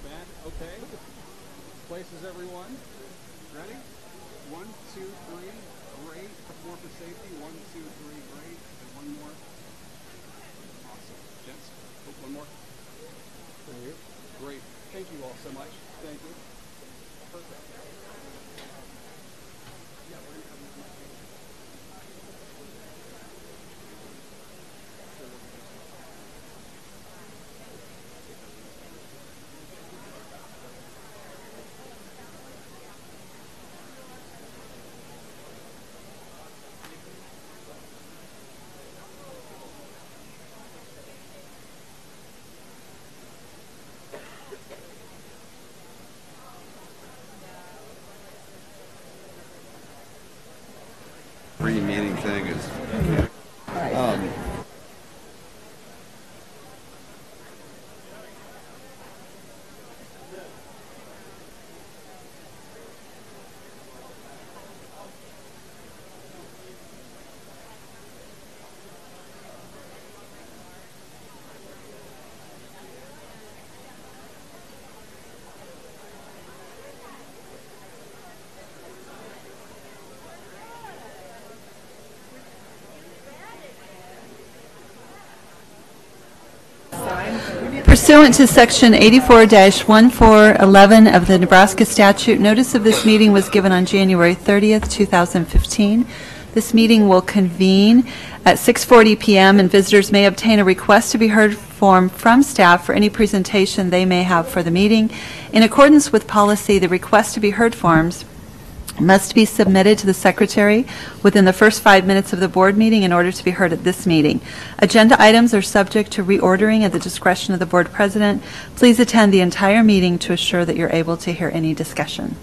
bad. Okay. Places, everyone. Ready? 1, 2, 3. Great. 4 for safety. 1, 2, 3. Great. And one more. Awesome. Gents. Oh, one more. There you go. Great. Thank you all so much. Thank you. Perfect. Yeah, we're going to have this much. Pre-meeting thing is Pursuant to Section 84-1411 of the Nebraska statute, notice of this meeting was given on January 30th, 2015. This meeting will convene at 6:40 p.m. and visitors may obtain a request to be heard form from staff for any presentation they may have for the meeting. In accordance with policy, the request to be heard forms must be submitted to the Secretary within the first 5 minutes of the board meeting in order to be heard at this meeting. Agenda items are subject to reordering at the discretion of the board president. Please attend the entire meeting to assure that you're able to hear any discussion.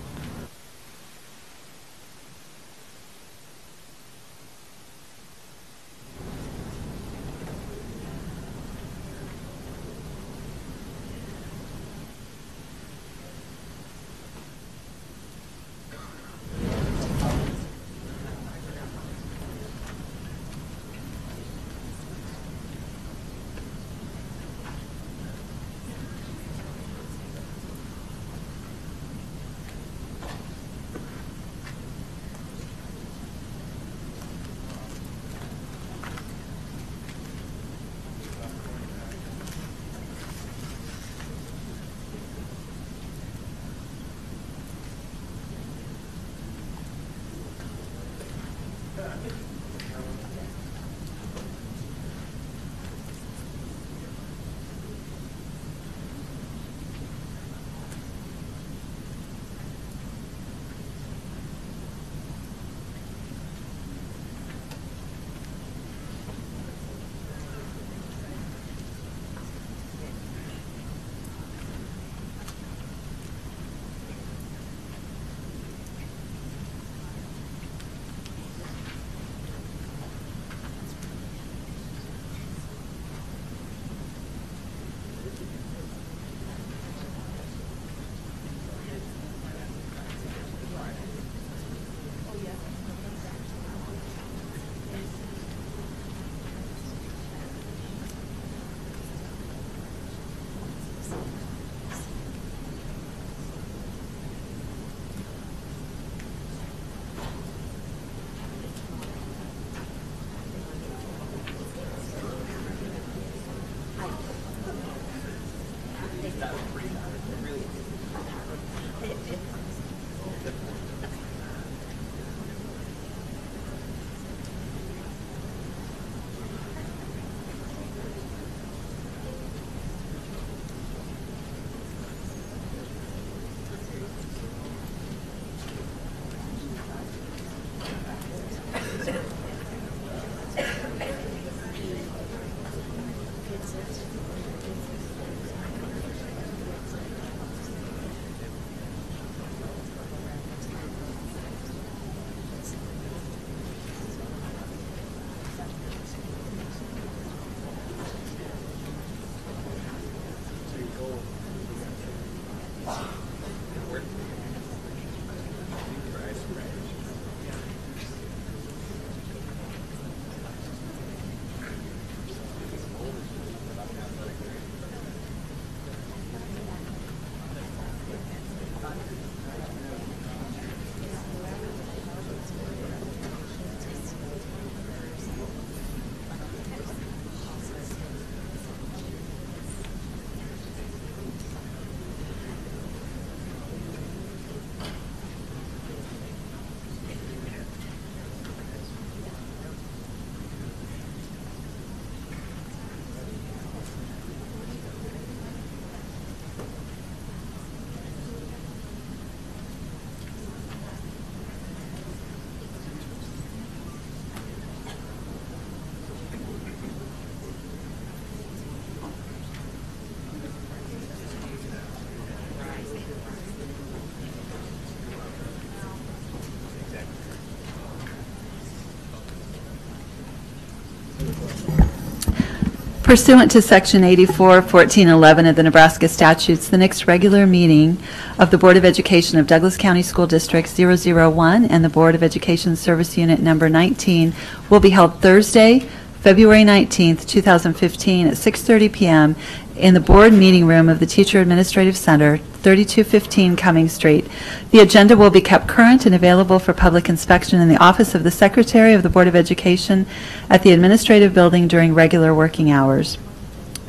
Pursuant to Section 84-1411 of the Nebraska statutes, the next regular meeting of the Board of Education of Douglas County School District 001 and the Board of Education Service Unit Number 19 will be held Thursday, February 19th, 2015 at 6:30 p.m. in the Board Meeting Room of the Teacher Administrative Center, 3215 Cummings Street. The agenda will be kept current and available for public inspection in the office of the Secretary of the Board of Education at the Administrative Building during regular working hours.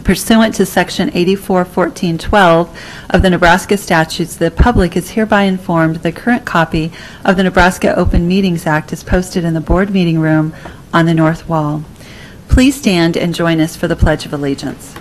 Pursuant to Section 84-1412 of the Nebraska statutes, the public is hereby informed the current copy of the Nebraska Open Meetings Act is posted in the Board Meeting Room on the north wall. Please stand and join us for the Pledge of Allegiance.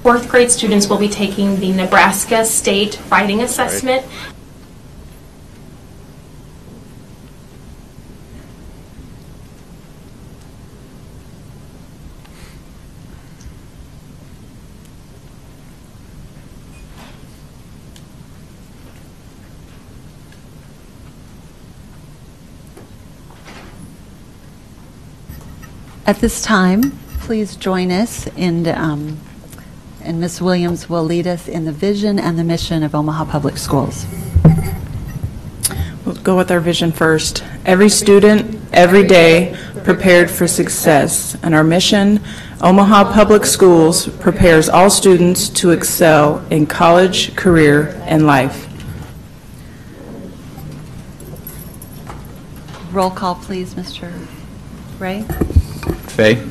Fourth grade students will be taking the Nebraska State Writing Assessment. At this time, please join us and Ms. Williams will lead us in the vision and the mission of Omaha Public Schools. We'll go with our vision first. Every student, every day, prepared for success. And our mission, Omaha Public Schools prepares all students to excel in college, career, and life. Roll call, please, Mr. Ray. Fay.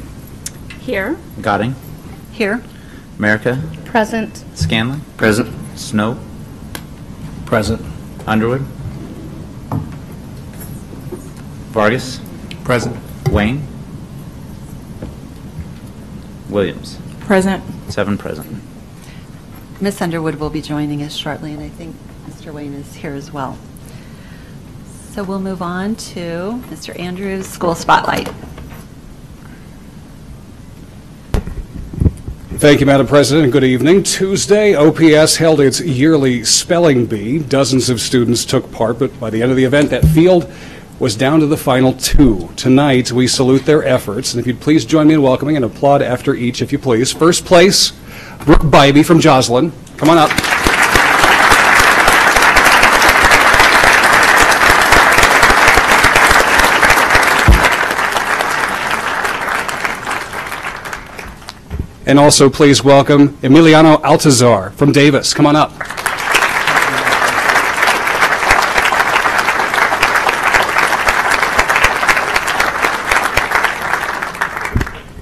Here. Godding. Here. America. Present. Scanlon. Present. Snow. Present. Underwood. Vargas. Present. Wayne. Williams. Present. 7 present. Ms. Underwood will be joining us shortly, and I think Mr. Wayne is here as well. So we'll move on to Mr. Andrews' School Spotlight. Thank you, Madam President, and good evening. Tuesday, OPS held its yearly spelling bee. Dozens of students took part, but by the end of the event, that field was down to the final 2. Tonight, we salute their efforts, and if you'd please join me in welcoming and applaud after each, if you please. First place, Brooke Bybee from Joslin. Come on up. And also, please welcome Emiliano Altazar from Davis. Come on up.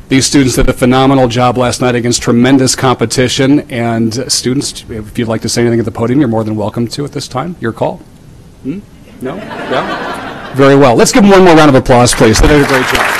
These students did a phenomenal job last night against tremendous competition. And students, if you'd like to say anything at the podium, you're more than welcome to at this time. Your call. No? Yeah? Very well. Let's give them one more round of applause, please. They did a great job.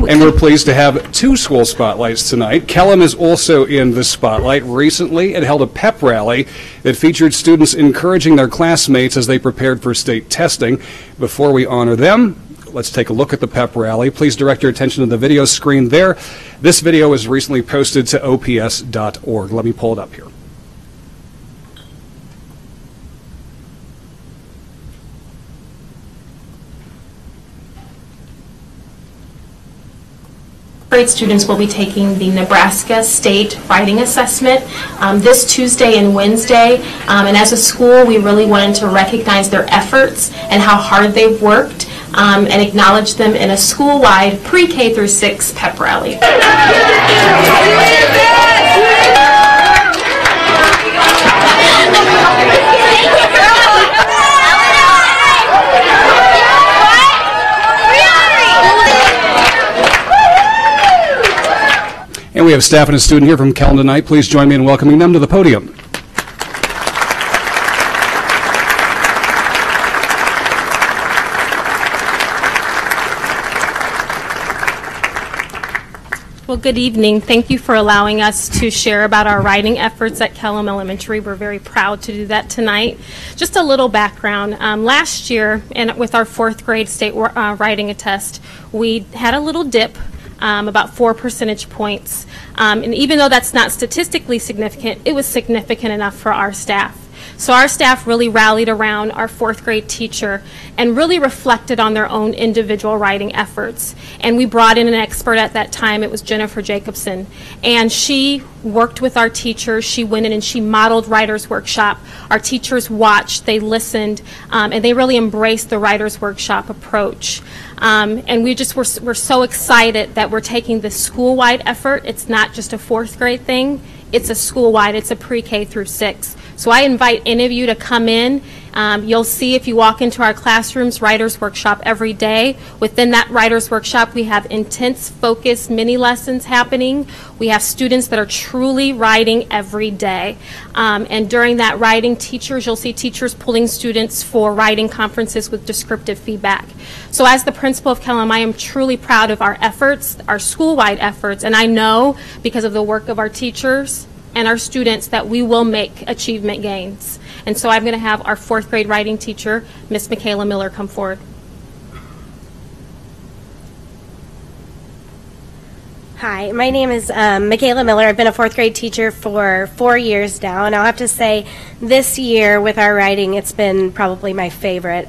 And we're pleased to have 2 school spotlights tonight. Kellam is also in the spotlight. Recently, it held a pep rally that featured students encouraging their classmates as they prepared for state testing. Before we honor them, let's take a look at the pep rally. Please direct your attention to the video screen there. This video was recently posted to ops.org. Let me pull it up here. Grade students will be taking the Nebraska State Writing Assessment this Tuesday and Wednesday. And as a school, we really wanted to recognize their efforts and how hard they've worked and acknowledge them in a school-wide pre-K through 6 pep rally. And we have staff and a student here from Kellam tonight. Please join me in welcoming them to the podium. Well, good evening. Thank you for allowing us to share about our writing efforts at Kellum Elementary. We're very proud to do that tonight. Just a little background. Last year, and with our 4th grade state writing test, we had a little dip, about 4 percentage points. And even though that's not statistically significant, it was significant enough for our staff. So our staff really rallied around our 4th grade teacher and really reflected on their own individual writing efforts. And we brought in an expert at that time. It was Jennifer Jacobson. And she worked with our teachers. She went in and she modeled Writer's Workshop. Our teachers watched, they listened, and they really embraced the Writer's Workshop approach. And we're so excited that we're taking this school-wide effort. It's not just a 4th grade thing. It's a school-wide. It's a pre-K through 6. So I invite any of you to come in. You'll see if you walk into our classrooms, Writer's Workshop every day. Within that Writer's Workshop, we have intense, focused mini lessons happening. We have students that are truly writing every day. And during that writing, you'll see teachers pulling students for writing conferences with descriptive feedback. So as the principal of Kellum, I am truly proud of our efforts, our school-wide efforts, and I know because of the work of our teachers and our students that we will make achievement gains. And so I'm going to have our 4th grade writing teacher, Miss Michaela Miller, come forward. Hi, my name is Michaela Miller. I've been a 4th grade teacher for 4 years now, and I'll have to say this year with our writing, it's been probably my favorite.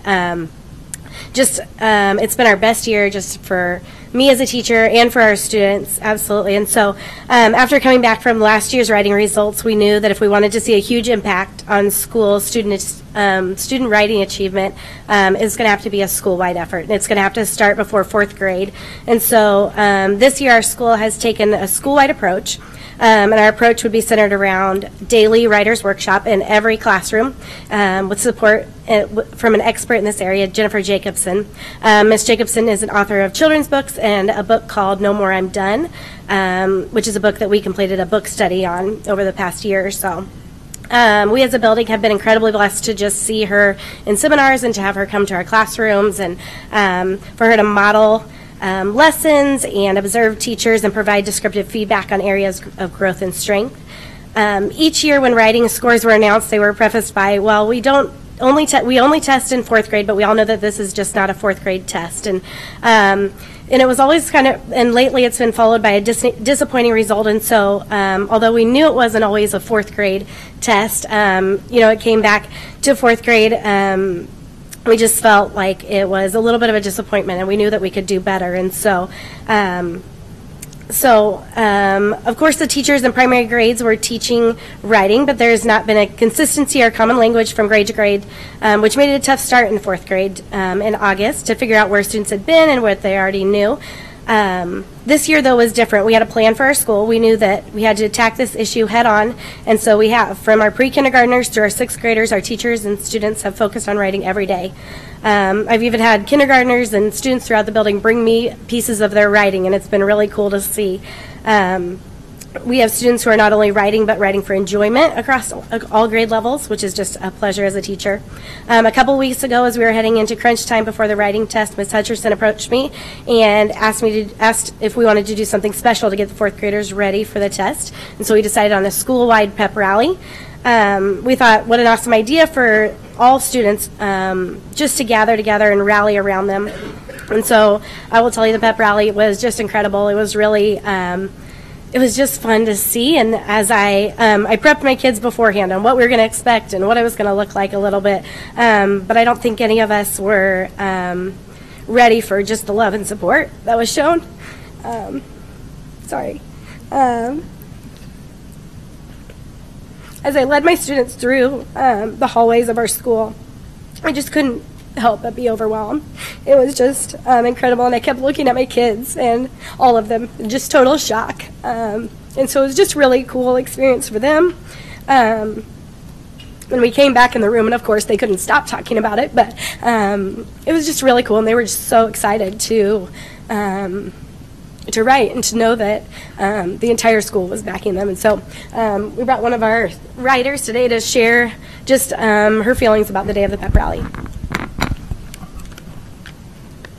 It's been our best year just for me as a teacher and for our students, absolutely. And so after coming back from last year's writing results, we knew that if we wanted to see a huge impact on school student writing achievement, it's going to have to be a school-wide effort. And it's going to have to start before 4th grade. And so this year our school has taken a school-wide approach. And our approach would be centered around daily Writer's Workshop in every classroom with support from an expert in this area, Jennifer Jacobson. Ms. Jacobson is an author of children's books and a book called No More I'm Done, which is a book that we completed a book study on over the past year or so. We as a building have been incredibly blessed to just see her in seminars and to have her come to our classrooms and for her to model lessons and observe teachers and provide descriptive feedback on areas of growth and strength. Each year when writing scores were announced, they were prefaced by, well, we only test in 4th grade, but we all know that this is just not a 4th grade test. And it was always and lately it's been followed by a disappointing result. And so although we knew it wasn't always a 4th grade test, it came back to 4th grade. We just felt like it was a little bit of a disappointment, and we knew that we could do better. And so, of course, the teachers in primary grades were teaching writing, but there's not been a consistency or common language from grade to grade, which made it a tough start in 4th grade in August to figure out where students had been and what they already knew. This year, though, was different. We had a plan for our school. We knew that we had to attack this issue head on, and so we have. From our pre-kindergartners through our 6th graders, our teachers and students have focused on writing every day. I've even had kindergartners and students throughout the building bring me pieces of their writing, and it's been really cool to see. We have students who are not only writing, but writing for enjoyment across all grade levels, which is just a pleasure as a teacher. A couple weeks ago, as we were heading into crunch time before the writing test, Ms. Hutcherson approached me and asked if we wanted to do something special to get the 4th graders ready for the test. And so we decided on a school-wide pep rally. We thought, what an awesome idea for all students just to gather together and rally around them. And so I will tell you, the pep rally was just incredible. It was really it was just fun to see, and as I prepped my kids beforehand on what we were going to expect and what it was going to look like a little bit, but I don't think any of us were ready for just the love and support that was shown. As I led my students through the hallways of our school, I just couldn't help but be overwhelmed. It was just incredible, and I kept looking at my kids, and all of them just total shock. And so it was just really cool experience for them. When we came back in the room, and of course they couldn't stop talking about it, but it was just really cool, and they were just so excited to write and to know that the entire school was backing them. And so we brought one of our writers today to share just her feelings about the day of the pep rally.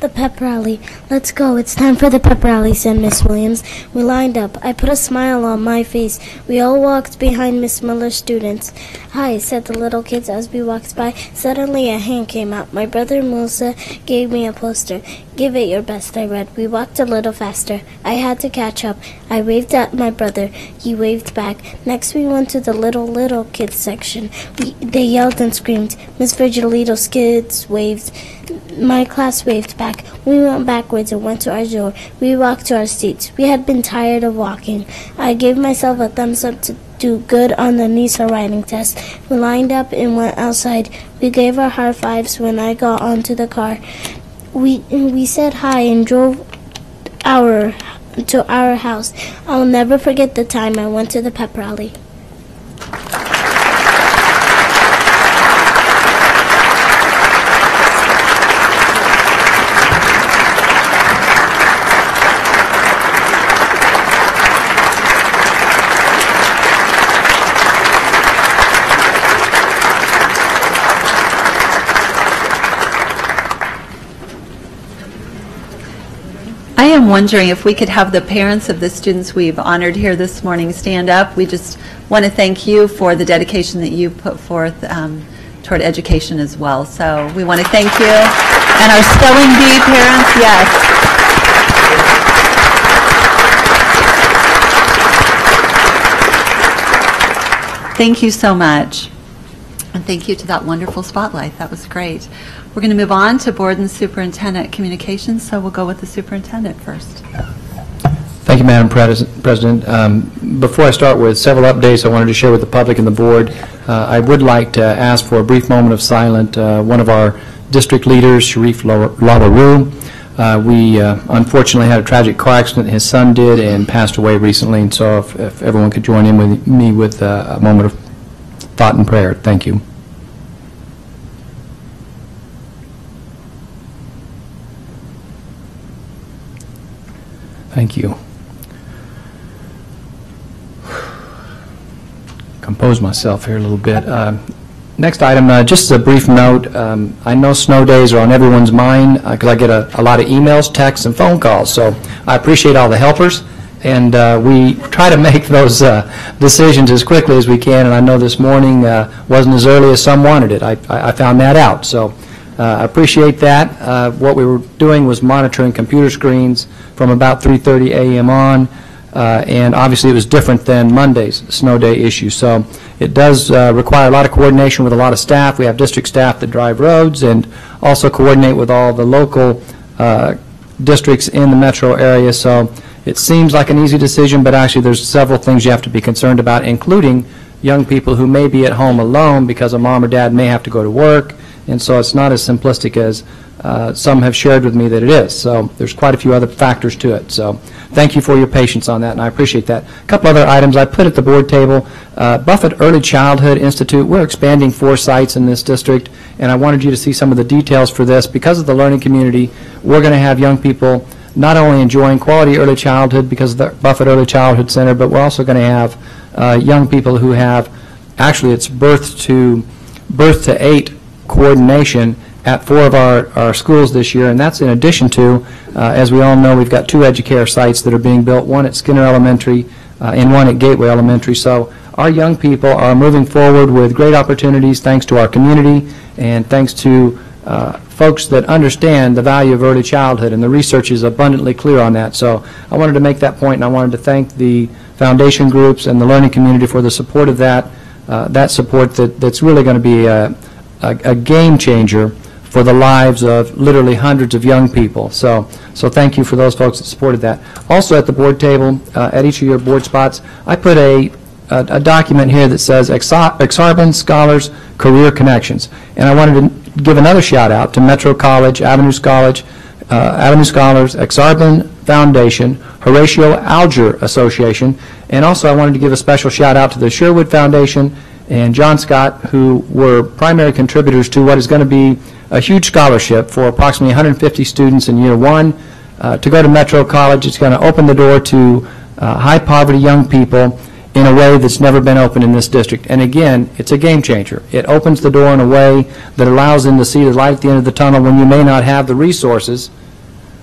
The pep rally. Let's go. It's time for the pep rally, said Miss Williams. We lined up. I put a smile on my face. We all walked behind Miss Miller's students. Hi, said the little kids as we walked by. Suddenly a hand came out. My brother Musa gave me a poster. Give it your best, I read. We walked a little faster. I had to catch up. I waved at my brother. He waved back. Next we went to the little kids section. They yelled and screamed. Miss Virgilito's kids waved. My class waved back. We went backwards and went to our door. We walked to our seats. We had been tired of walking. I gave myself a thumbs up to do good on the NISA writing test. We lined up and went outside. We gave our high fives when I got onto the car. We said hi and drove to our house. I'll never forget the time I went to the pep rally. I am wondering if we could have the parents of the students we've honored here this morning stand up. We just want to thank you for the dedication that you put forth toward education as well. So we want to thank you. And our spelling bee parents, yes. Thank you so much. And thank you to that wonderful spotlight. That was great. We're going to move on to board and superintendent communications, so we'll go with the superintendent first. Thank you, Madam President. Before I start with several updates I wanted to share with the public and the board, I would like to ask for a brief moment of silence. One of our district leaders, Sharif Lalarue, we unfortunately had a tragic car accident. His son did and passed away recently, and so if everyone could join in with me with a moment of thought and prayer. Thank you. Thank you. Compose myself here a little bit. Next item, just a brief note. I know snow days are on everyone's mind because I get a lot of emails, texts, and phone calls. So I appreciate all the helpers, and we try to make those decisions as quickly as we can. And I know this morning wasn't as early as some wanted it. I found that out. So I appreciate that. What we were doing was monitoring computer screens from about 3:30 a.m. on, and obviously it was different than Monday's snow day issue. So it does require a lot of coordination with a lot of staff. We have district staff that drive roads and also coordinate with all the local districts in the metro area. So it seems like an easy decision, but actually there's several things you have to be concerned about, including young people who may be at home alone because a mom or dad may have to go to work. And so it's not as simplistic as some have shared with me that it is. So there's quite a few other factors to it. So thank you for your patience on that, and I appreciate that. A couple other items I put at the board table. Buffett Early Childhood Institute, we're expanding 4 sites in this district, and I wanted you to see some of the details for this. Because of the learning community, we're going to have young people not only enjoying quality early childhood because of the Buffett Early Childhood Center, but we're also going to have young people who have, actually it's birth to 8 coordination at 4 of our schools this year, and that's in addition to, as we all know, we've got 2 EduCare sites that are being built, one at Skinner Elementary and one at Gateway Elementary. So our young people are moving forward with great opportunities thanks to our community and thanks to folks that understand the value of early childhood, and the research is abundantly clear on that. So I wanted to make that point, and I wanted to thank the foundation groups and the learning community for the support of that, support that's really going to be a game changer for the lives of literally hundreds of young people. So thank you for those folks that supported that. Also at the board table, at each of your board spots, I put a document here that says Exarban Scholars Career Connections. And I wanted to give another shout out to Metro College, Avenue Scholars, Exarban Foundation, Horatio Alger Association, and also I wanted to give a special shout out to the Sherwood Foundation and John Scott, who were primary contributors to what is going to be a huge scholarship for approximately 150 students in year 1 to go to Metro College. It's going to open the door to high poverty young people in a way that's never been opened in this district. And again, it's a game changer. It opens the door in a way that allows them to see the light at the end of the tunnel when you may not have the resources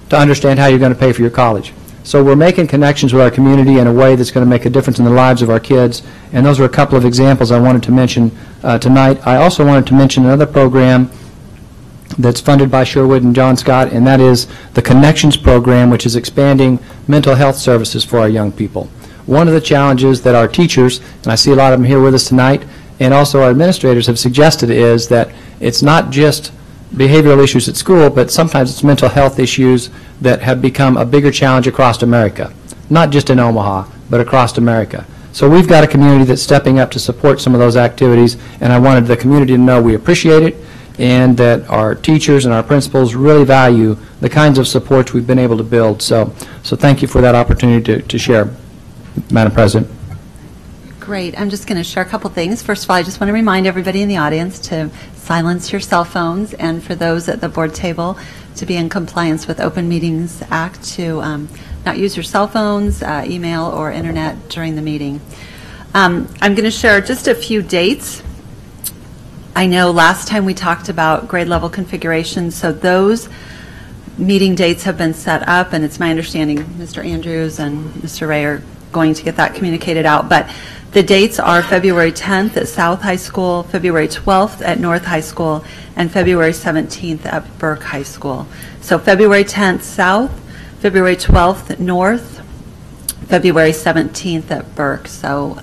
to understand how you're going to pay for your college. So we're making connections with our community in a way that's going to make a difference in the lives of our kids, and those are a couple of examples I wanted to mention tonight. I also wanted to mention another program that's funded by Sherwood and John Scott, and that is the Connections Program, which is expanding mental health services for our young people. One of the challenges that our teachers, and I see a lot of them here with us tonight, and also our administrators have suggested is that it's not just behavioral issues at school, but sometimes it's mental health issues that have become a bigger challenge across America, not just in Omaha, but across America. So we've got a community that's stepping up to support some of those activities, and I wanted the community to know we appreciate it and that our teachers and our principals really value the kinds of supports we've been able to build. So thank you for that opportunity to share, Madam President. Great. I'm just going to share a couple things. First of all, I just want to remind everybody in the audience to silence your cell phones, and for those at the board table to be in compliance with Open Meetings Act to not use your cell phones, email, or internet during the meeting. I'm going to share just a few dates. I know last time we talked about grade level configuration, so those meeting dates have been set up, and it's my understanding Mr. Andrews and Mr. Ray are going to get that communicated out. But the dates are February 10th at South High School, February 12th at North High School, and February 17th at Burke High School. So February 10th South, February 12th at North, February 17th at Burke. So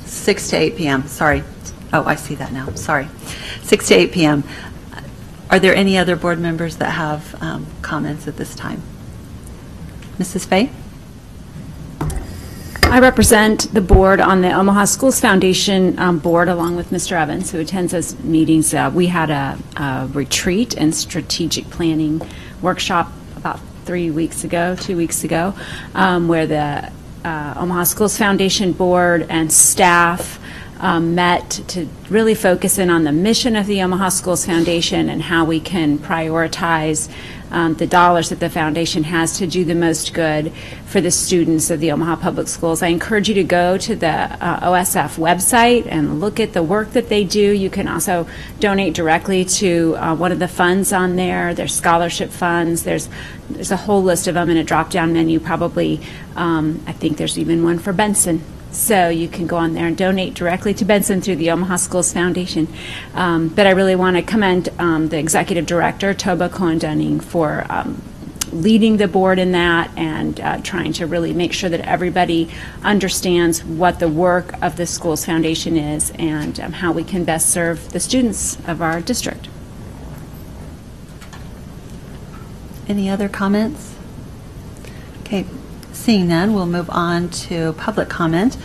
6 to 8 p.m. Sorry. Oh, I see that now. Sorry. 6 to 8 p.m. Are there any other board members that have comments at this time? Mrs. Fay? I represent the board on the Omaha Schools Foundation board, along with Mr. Evans, who attends those meetings. We had a retreat and strategic planning workshop about 2 weeks ago, where the Omaha Schools Foundation board and staff met to really focus in on the mission of the Omaha Schools Foundation and how we can prioritize the dollars that the foundation has to do the most good for the students of the Omaha Public Schools. I encourage you to go to the OSF website and look at the work that they do. You can also donate directly to one of the funds on there. There's scholarship funds. There's a whole list of them in a drop-down menu. Probably, I think there's even one for Benson. So you can go on there and donate directly to Benson through the Omaha Schools Foundation. But I really want to commend the executive director, Toba Cohen-Dunning, for leading the board in that and trying to really make sure that everybody understands what the work of the Schools Foundation is and how we can best serve the students of our district. Any other comments? Okay. Seeing none, we'll move on to public comment.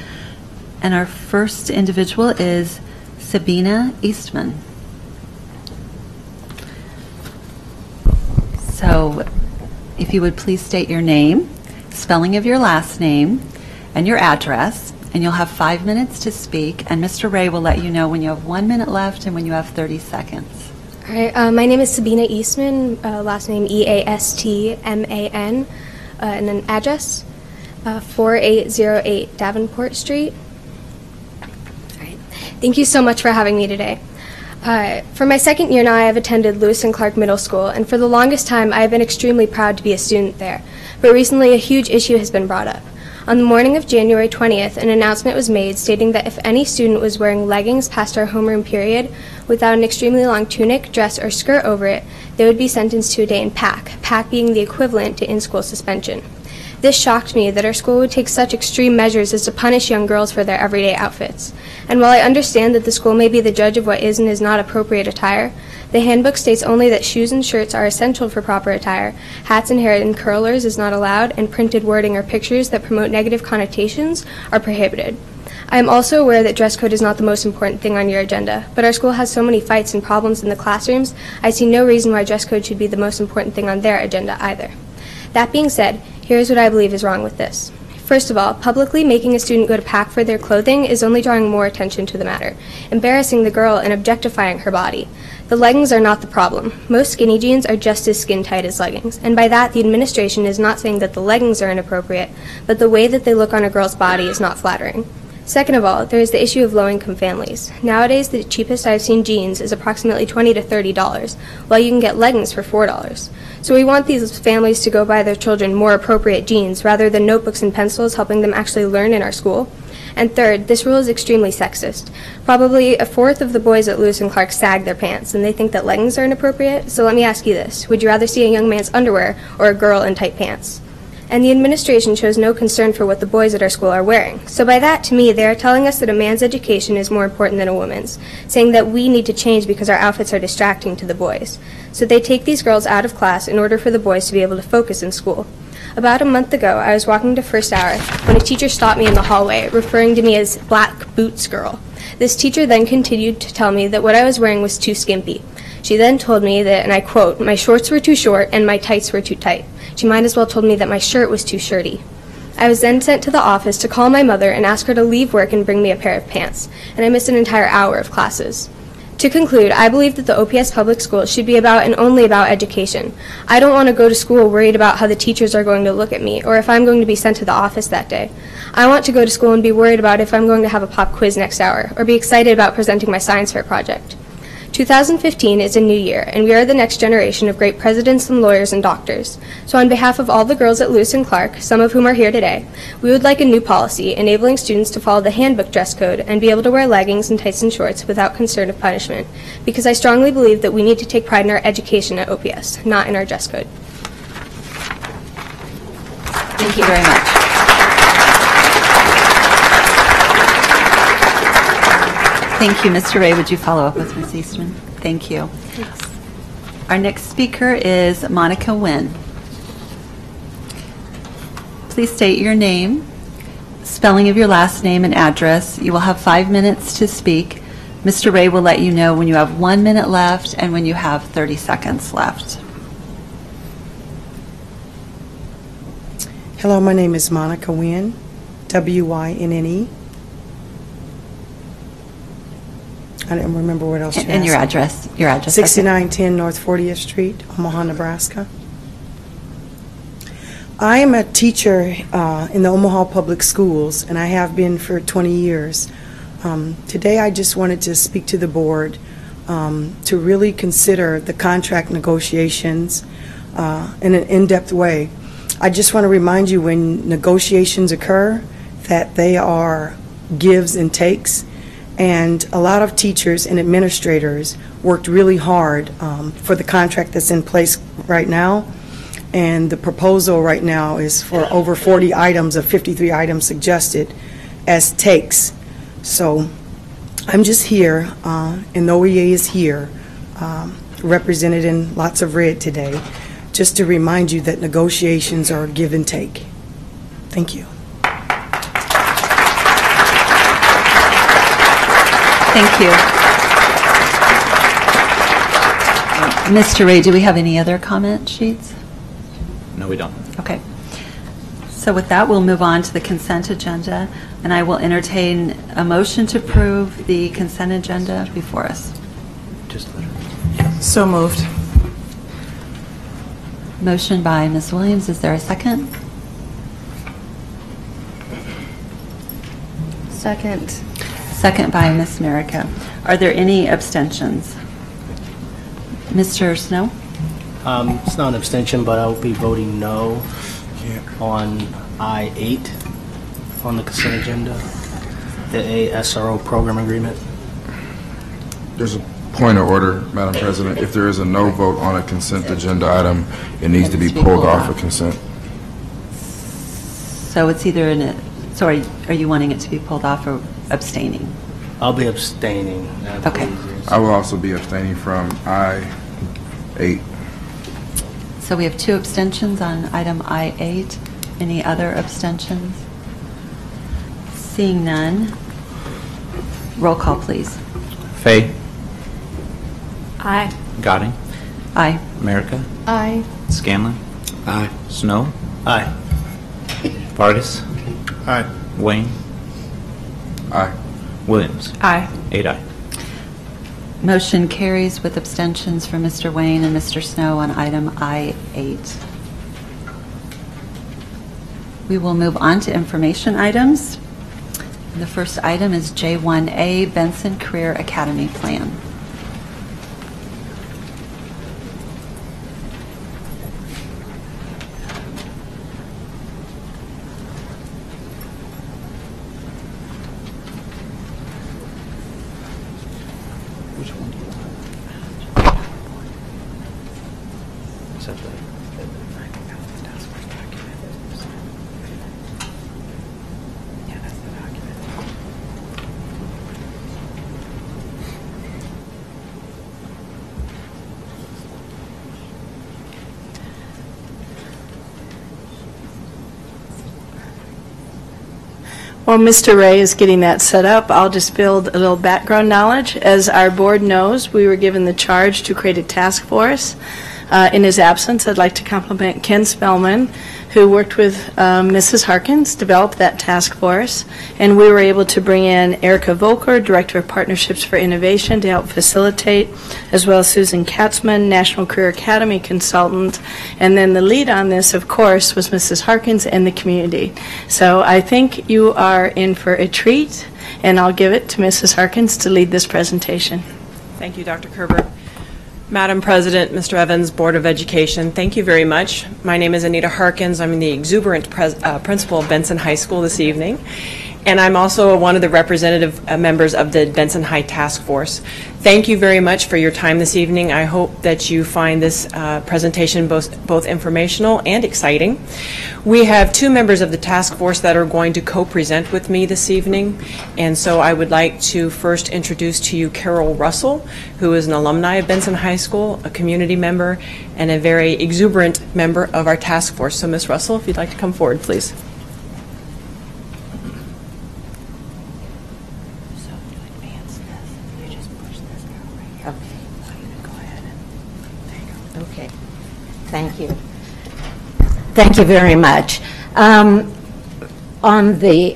And our first individual is Sabina Eastman. So if you would please state your name, spelling of your last name, and your address, and you'll have 5 minutes to speak. And Mr. Ray will let you know when you have 1 minute left and when you have 30 seconds. All right, my name is Sabina Eastman, last name E-A-S-T-M-A-N. And an address, 4808 Davenport Street. All right. Thank you so much for having me today. For my second year now, I have attended Lewis and Clark Middle School, and for the longest time, I have been extremely proud to be a student there. But recently, a huge issue has been brought up. On the morning of January 20th, an announcement was made stating that if any student was wearing leggings past our homeroom period without an extremely long tunic, dress, or skirt over it, they would be sentenced to a day in PAC being the equivalent to in-school suspension. This shocked me that our school would take such extreme measures as to punish young girls for their everyday outfits. And while I understand that the school may be the judge of what is and is not appropriate attire, the handbook states only that shoes and shirts are essential for proper attire, hats and hair and curlers is not allowed, and printed wording or pictures that promote negative connotations are prohibited. I am also aware that dress code is not the most important thing on your agenda, but our school has so many fights and problems in the classrooms, I see no reason why dress code should be the most important thing on their agenda either. That being said, here's what I believe is wrong with this. First of all, publicly making a student go to PAC for their clothing is only drawing more attention to the matter, embarrassing the girl and objectifying her body. The leggings are not the problem. Most skinny jeans are just as skin-tight as leggings, and by that, the administration is not saying that the leggings are inappropriate, but the way that they look on a girl's body is not flattering. Second of all, there is the issue of low-income families. Nowadays, the cheapest I've seen jeans is approximately $20 to $30, while you can get leggings for $4. So we want these families to go buy their children more appropriate jeans rather than notebooks and pencils helping them actually learn in our school. And third, this rule is extremely sexist. Probably a fourth of the boys at Lewis and Clark sag their pants, and they think that leggings are inappropriate. So let me ask you this. Would you rather see a young man's underwear or a girl in tight pants? And the administration shows no concern for what the boys at our school are wearing. So by that, to me, they are telling us that a man's education is more important than a woman's, saying that we need to change because our outfits are distracting to the boys. So they take these girls out of class in order for the boys to be able to focus in school. About a month ago, I was walking to first hour when a teacher stopped me in the hallway, referring to me as Black Boots Girl. This teacher then continued to tell me that what I was wearing was too skimpy. She then told me that, and I quote, "My shorts were too short and my tights were too tight." She might as well told me that my shirt was too shirty. I was then sent to the office to call my mother and ask her to leave work and bring me a pair of pants, and I missed an entire hour of classes. To conclude, I believe that the OPS public schools should be about and only about education. I don't want to go to school worried about how the teachers are going to look at me or if I'm going to be sent to the office that day. I want to go to school and be worried about if I'm going to have a pop quiz next hour or be excited about presenting my science fair project. 2015 is a new year, and we are the next generation of great presidents and lawyers and doctors. So on behalf of all the girls at Lewis and Clark, some of whom are here today, we would like a new policy enabling students to follow the handbook dress code and be able to wear leggings and tights and shorts without concern of punishment, because I strongly believe that we need to take pride in our education at OPS, not in our dress code. Thank you very much. Thank you, Mr. Ray. Would you follow up with Ms. Eastman? Thank you. Thanks. Our next speaker is Monica Nguyen. Please state your name, spelling of your last name and address. You will have 5 minutes to speak. Mr. Ray will let you know when you have 1 minute left and when you have 30 seconds left. Hello, my name is Monica Nguyen, W-Y-N-N-E. I don't remember what else you asked. And your address. Your address. 6910 North 40th Street, Omaha, Nebraska. I am a teacher in the Omaha Public Schools, and I have been for 20 years. Today I just wanted to speak to the board to really consider the contract negotiations in an in-depth way. I just want to remind you, when negotiations occur, that they are gives and takes. And a lot of teachers and administrators worked really hard for the contract that's in place right now. And the proposal right now is for over 40 items of 53 items suggested as takes. So I'm just here, and the OEA is here, represented in lots of red today, just to remind you that negotiations are give and take. Thank you. Thank you. Mr. Ray, do we have any other comment sheets? No, we don't. Okay. So with that, we'll move on to the consent agenda, and I will entertain a motion to approve the consent agenda before us. Just let her. So moved. Motion by Ms. Williams. Is there a second? Second. Second by Ms. Merica. Are there any abstentions? Mr. Snow? It's not an abstention, but I'll be voting no on I-8 on the consent agenda, the ASRO program agreement. There's a point of order, Madam President. If there is a no vote on a consent agenda item, it needs to be pulled off of consent. So it's either in it, so are you wanting it to be pulled off or abstaining? I'll be abstaining. Okay. I will also be abstaining from I-8. So we have 2 abstentions on item I-8. Any other abstentions? Seeing none, roll call, please. Fay. Aye. Gadding. Aye. America. Aye. Scanlon. Aye. Snow. Aye. Vargas. Aye. Wayne. Aye. Williams. Aye. 8 aye. Motion carries with abstentions for Mr. Wayne and Mr. Snow on item I-8. We will move on to information items. The first item is J1A, Benson Career Academy Plan. Which one do you want? Essentially. I think that's the task force document. Yeah, that's the document. While Mr. Ray is getting that set up, I'll just build a little background knowledge. As our board knows, we were given the charge to create a task force. In his absence, I'd like to compliment Ken Spellman, who worked with Mrs. Harkins, developed that task force, and we were able to bring in Erica Volker, Director of Partnerships for Innovation, to help facilitate, as well as Susan Katzman, National Career Academy consultant, and then the lead on this, of course, was Mrs. Harkins and the community. So I think you are in for a treat, and I'll give it to Mrs. Harkins to lead this presentation. Thank you, Dr. Kerber. Madam President, Mr. Evans, Board of Education, thank you very much. My name is Anita Harkins. I'm the exuberant principal of Benson High School this evening, and I'm also one of the representative members of the Benson High Task Force. Thank you very much for your time this evening. I hope that you find this presentation both informational and exciting. We have two members of the task force that are going to co-present with me this evening, and so I would like to first introduce to you Carol Russell, who is an alumni of Benson High School, a community member, and a very exuberant member of our task force. So Ms. Russell, if you'd like to come forward, please. Okay. Thank you. Thank you very much. On the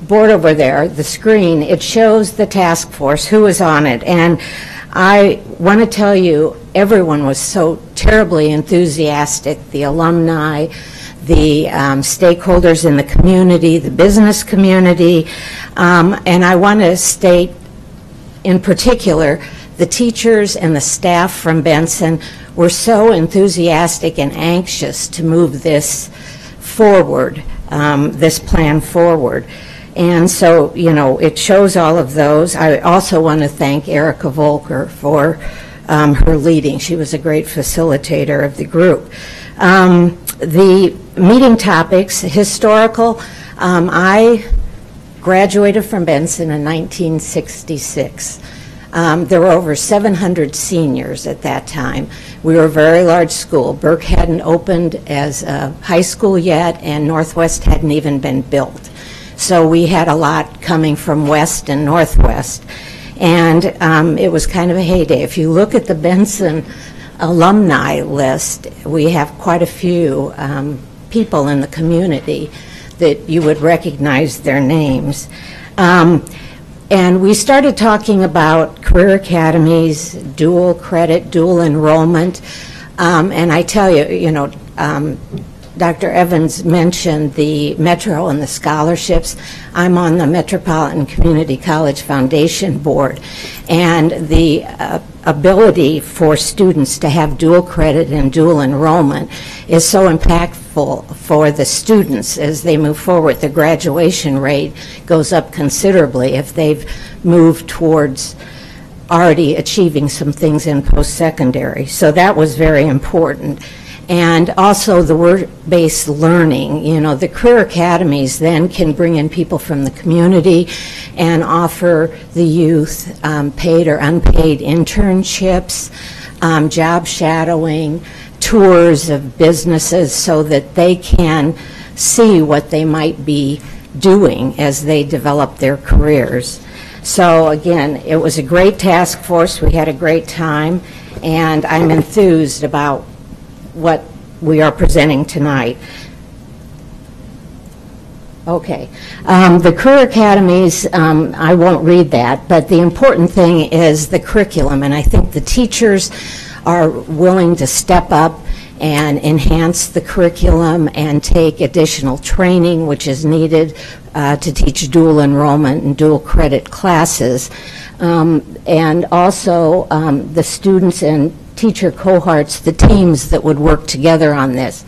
board over there, the screen, it shows the task force, who is on it. And I want to tell you, everyone was so terribly enthusiastic, the alumni, the stakeholders in the community, the business community. And I want to state in particular, the teachers and the staff from Benson were so enthusiastic and anxious to move this forward, this plan forward. And so, you know, it shows all of those. I also want to thank Erica Volker for her leading. She was a great facilitator of the group. The meeting topics, historical, I graduated from Benson in 1966. There were over 700 seniors at that time. We were a very large school. Burke hadn't opened as a high school yet, and Northwest hadn't even been built. So we had a lot coming from West and Northwest. And it was kind of a heyday. If you look at the Benson alumni list, we have quite a few people in the community that you would recognize their names. And we started talking about career academies, dual credit, dual enrollment. And I tell you, you know, Dr. Evans mentioned the Metro and the scholarships. I'm on the Metropolitan Community College Foundation Board. And the ability for students to have dual credit and dual enrollment is so impactful for the students as they move forward. The graduation rate goes up considerably if they've moved towards already achieving some things in post-secondary. So that was very important. And also the work-based learning, you know, the career academies then can bring in people from the community and offer the youth paid or unpaid internships, job shadowing, tours of businesses so that they can see what they might be doing as they develop their careers. So again, it was a great task force. We had a great time, and I'm enthused about what we are presenting tonight. Okay. The career academies, I won't read that, but the important thing is the curriculum, and I think the teachers are willing to step up and enhance the curriculum and take additional training, which is needed to teach dual enrollment and dual credit classes. And also the students and teacher cohorts, the teams that would work together on this.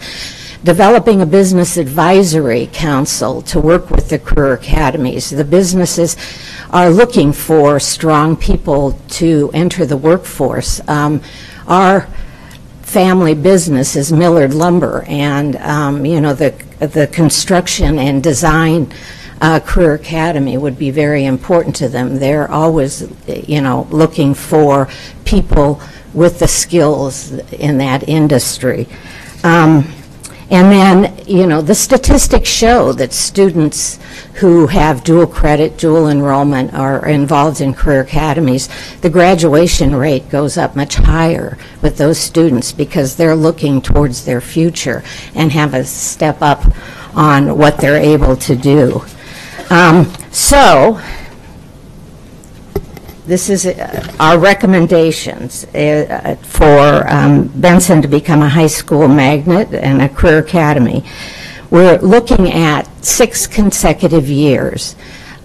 Developing a business advisory council to work with the career academies. The businesses are looking for strong people to enter the workforce. Our family business is Millard Lumber, and you know, the construction and design career academy would be very important to them. They're always, you know, looking for people with the skills in that industry. And then, you know, the statistics show that students who have dual credit, dual enrollment, are involved in career academies, the graduation rate goes up much higher with those students because they're looking towards their future and have a step up on what they're able to do. So, this is our recommendations for Benson to become a high school magnet and a career academy. We're looking at 6 consecutive years.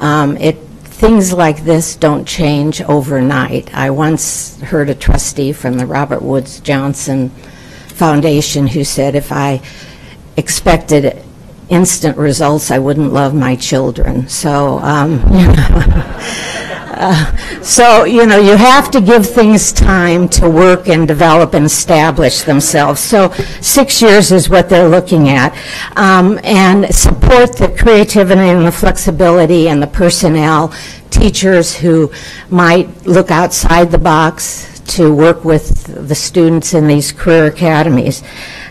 Things like this don't change overnight. I once heard a trustee from the Robert Woods Johnson Foundation who said, if I expected instant results, I wouldn't love my children. So, you know. So, you know, you have to give things time to work and develop and establish themselves. So 6 years is what they're looking at. And support the creativity and the flexibility and the personnel, teachers who might look outside the box to work with the students in these career academies.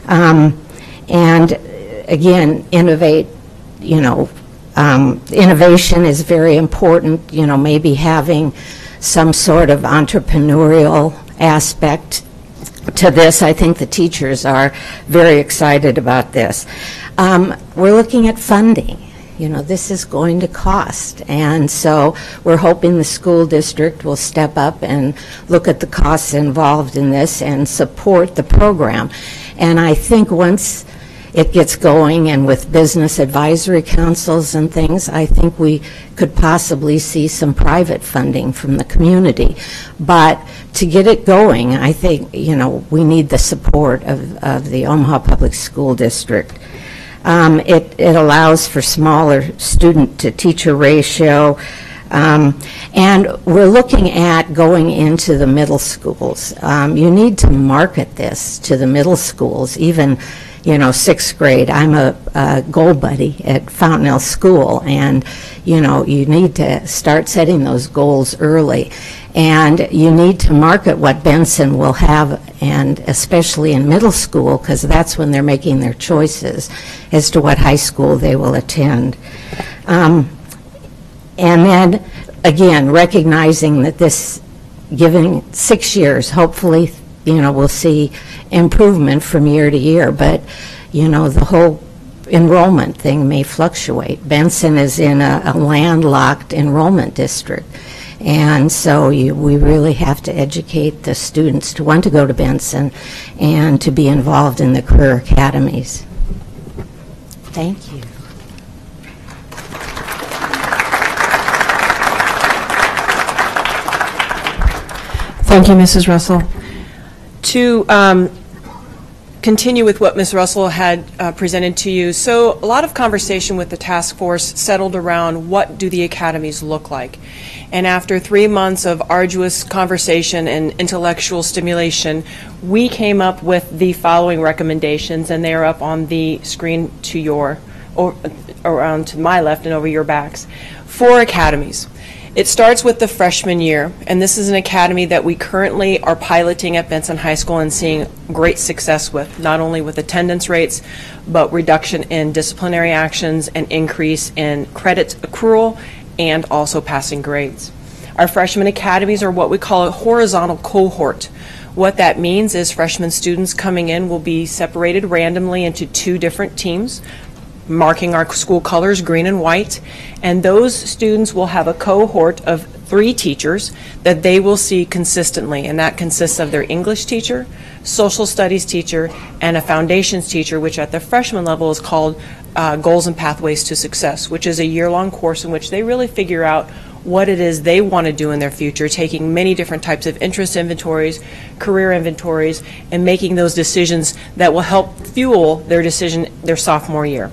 And again, innovate, you know, innovation is very important, you know, maybe having some sort of entrepreneurial aspect to this. I think the teachers are very excited about this. We're looking at funding. You know, this is going to cost, and so we're hoping the school district will step up and look at the costs involved in this and support the program. And I think once it gets going, and with business advisory councils and things, I think we could possibly see some private funding from the community. But to get it going, I think, you know, we need the support of the Omaha Public School District. It allows for smaller student-to-teacher ratio. And we're looking at going into the middle schools. You need to market this to the middle schools, even, you know, 6th grade. I'm a goal buddy at Fountainelle School, and, you know, you need to start setting those goals early. And you need to market what Benson will have, and especially in middle school, because that's when they're making their choices as to what high school they will attend. And then, again, recognizing that this, giving 6 years, hopefully, you know, we'll see improvement from year to year, but, you know, the whole enrollment thing may fluctuate. Benson is in a landlocked enrollment district, and so we really have to educate the students to want to go to Benson and to be involved in the career academies. Thank you. Thank you, Mrs. Russell. To continue with what Ms. Russell had presented to you, so a lot of conversation with the task force settled around what do the academies look like. And after 3 months of arduous conversation and intellectual stimulation, we came up with the following recommendations, and they are up on the screen to your, or around to my left and over your backs. 4 academies. It starts with the freshman year, and this is an academy that we currently are piloting at Benson High School and seeing great success with, not only with attendance rates, but reduction in disciplinary actions and increase in credit accrual and also passing grades. Our freshman academies are what we call a horizontal cohort. What that means is freshman students coming in will be separated randomly into 2 different teams, marking our school colors, green and white, and those students will have a cohort of 3 teachers that they will see consistently, and that consists of their English teacher, social studies teacher, and a foundations teacher, which at the freshman level is called Goals and Pathways to Success, which is a year-long course in which they really figure out what it is they want to do in their future, taking many different types of interest inventories, career inventories, and making those decisions that will help fuel their decision their sophomore year.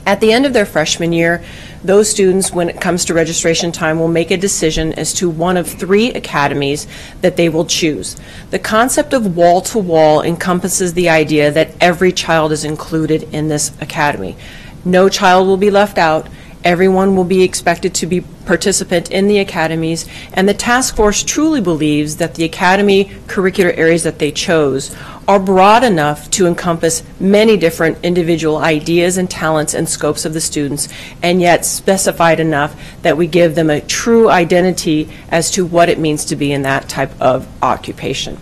At the end of their freshman year, those students, when it comes to registration time, will make a decision as to one of 3 academies that they will choose. The concept of wall-to-wall encompasses the idea that every child is included in this academy. No child will be left out. Everyone will be expected to be participant in the academies, and the task force truly believes that the academy curricular areas that they chose are broad enough to encompass many different individual ideas and talents and scopes of the students, and yet specified enough that we give them a true identity as to what it means to be in that type of occupation.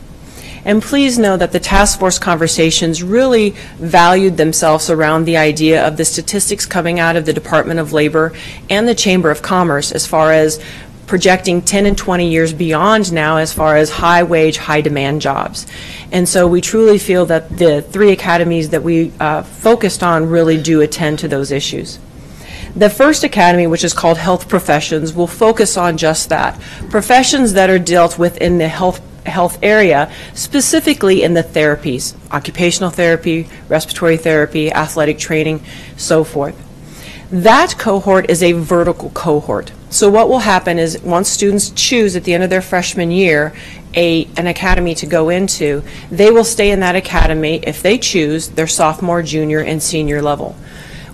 And please know that the task force conversations really valued themselves around the idea of the statistics coming out of the Department of Labor and the Chamber of Commerce as far as projecting 10 and 20 years beyond now as far as high wage, high demand jobs. And so we truly feel that the 3 academies that we focused on really do attend to those issues. The first academy, which is called Health Professions, will focus on just that. Professions that are dealt with in the health area, specifically in the therapies, occupational therapy, respiratory therapy, athletic training, so forth. That cohort is a vertical cohort. So what will happen is once students choose at the end of their freshman year an academy to go into, they will stay in that academy if they choose their sophomore, junior, and senior level.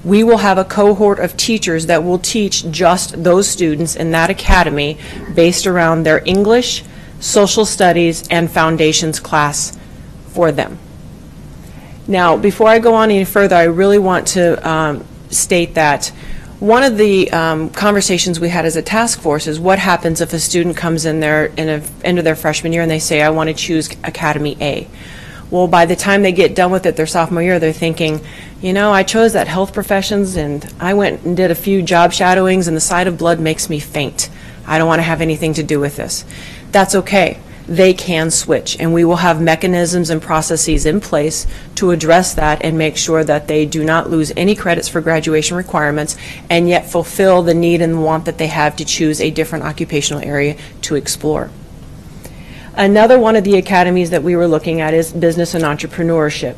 We will have a cohort of teachers that will teach just those students in that academy based around their English, social studies, and foundations class for them. Now, before I go on any further, I really want to state that one of the conversations we had as a task force is what happens if a student comes in there into their freshman year and they say, I want to choose Academy A. Well, by the time they get done with it their sophomore year, they're thinking, you know, I chose that Health Professions and I went and did a few job shadowings and the sight of blood makes me faint. I don't want to have anything to do with this. That's okay. They can switch, and we will have mechanisms and processes in place to address that and make sure that they do not lose any credits for graduation requirements and yet fulfill the need and want that they have to choose a different occupational area to explore. Another one of the academies that we were looking at is business and entrepreneurship.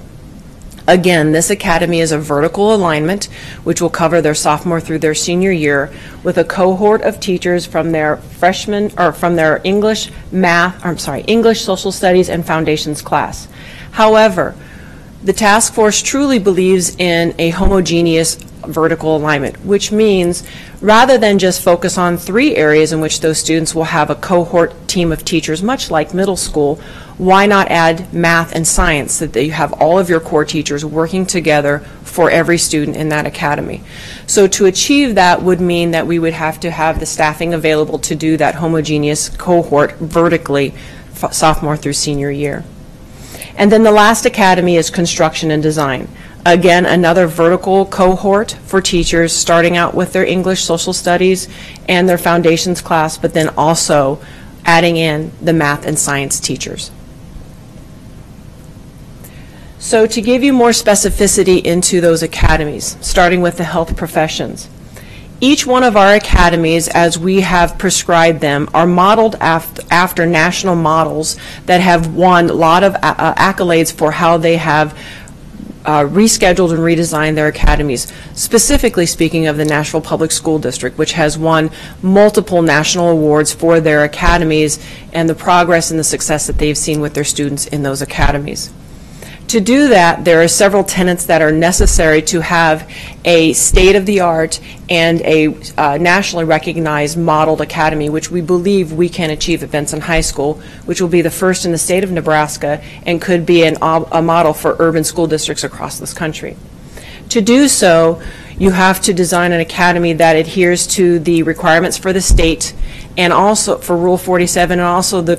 Again, this academy is a vertical alignment, which will cover their sophomore through their senior year, with a cohort of teachers from their freshman or from their English, social studies, and foundations class. However, the task force truly believes in a homogeneous vertical alignment, which means rather than just focus on 3 areas in which those students will have a cohort team of teachers, much like middle school, why not add math and science so that you have all of your core teachers working together for every student in that academy. So to achieve that would mean that we would have to have the staffing available to do that homogeneous cohort vertically sophomore through senior year. And then the last academy is construction and design. Again, another vertical cohort for teachers starting out with their English, social studies, and their foundations class, but then also adding in the math and science teachers. So to give you more specificity into those academies, starting with the health professions, each one of our academies, as we have prescribed them, are modeled after national models that have won a lot of accolades for how they have rescheduled and redesigned their academies, specifically speaking of the Nashville Public School District, which has won multiple national awards for their academies and the progress and the success that they've seen with their students in those academies. To do that, there are several tenets that are necessary to have a state-of-the-art and a nationally recognized modeled academy, which we believe we can achieve at Benson High School, which will be the first in the state of Nebraska and could be a model for urban school districts across this country. To do so, you have to design an academy that adheres to the requirements for the state and also for Rule 47 and also the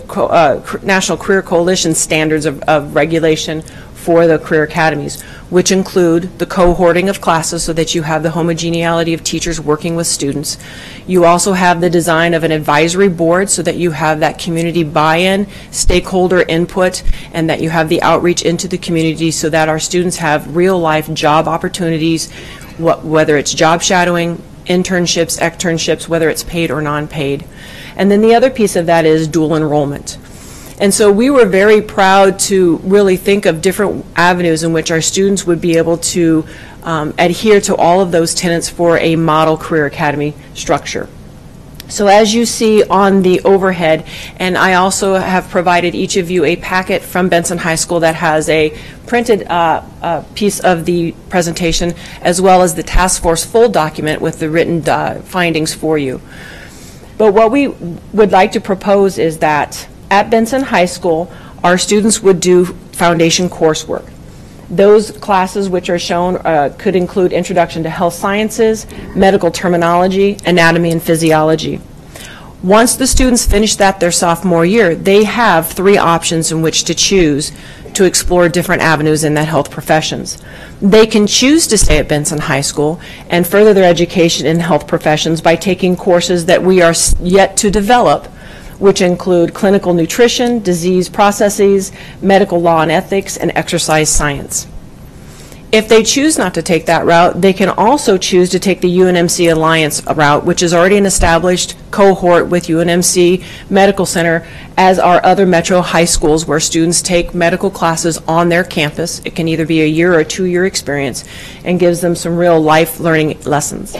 National Career Coalition standards of regulation for the career academies, which include the cohorting of classes so that you have the homogeneity of teachers working with students. You also have the design of an advisory board so that you have that community buy-in, stakeholder input, and that you have the outreach into the community so that our students have real-life job opportunities, whether it's job shadowing, internships, externships, whether it's paid or non-paid. And then the other piece of that is dual enrollment. And so we were very proud to really think of different avenues in which our students would be able to adhere to all of those tenets for a model career academy structure. So as you see on the overhead, and I also have provided each of you a packet from Benson High School that has a printed piece of the presentation, as well as the task force full document with the written findings for you. But what we would like to propose is that at Benson High School, our students would do foundation coursework. Those classes which are shown could include Introduction to Health Sciences, Medical Terminology, Anatomy and Physiology. Once the students finish that their sophomore year, they have 3 options in which to choose to explore different avenues in that health professions. They can choose to stay at Benson High School and further their education in health professions by taking courses that we are yet to develop, which include clinical nutrition, disease processes, medical law and ethics, and exercise science. If they choose not to take that route, they can also choose to take the UNMC Alliance route, which is already an established cohort with UNMC Medical Center, as are other metro high schools where students take medical classes on their campus. It can either be a year or 2-year experience and gives them some real life learning lessons.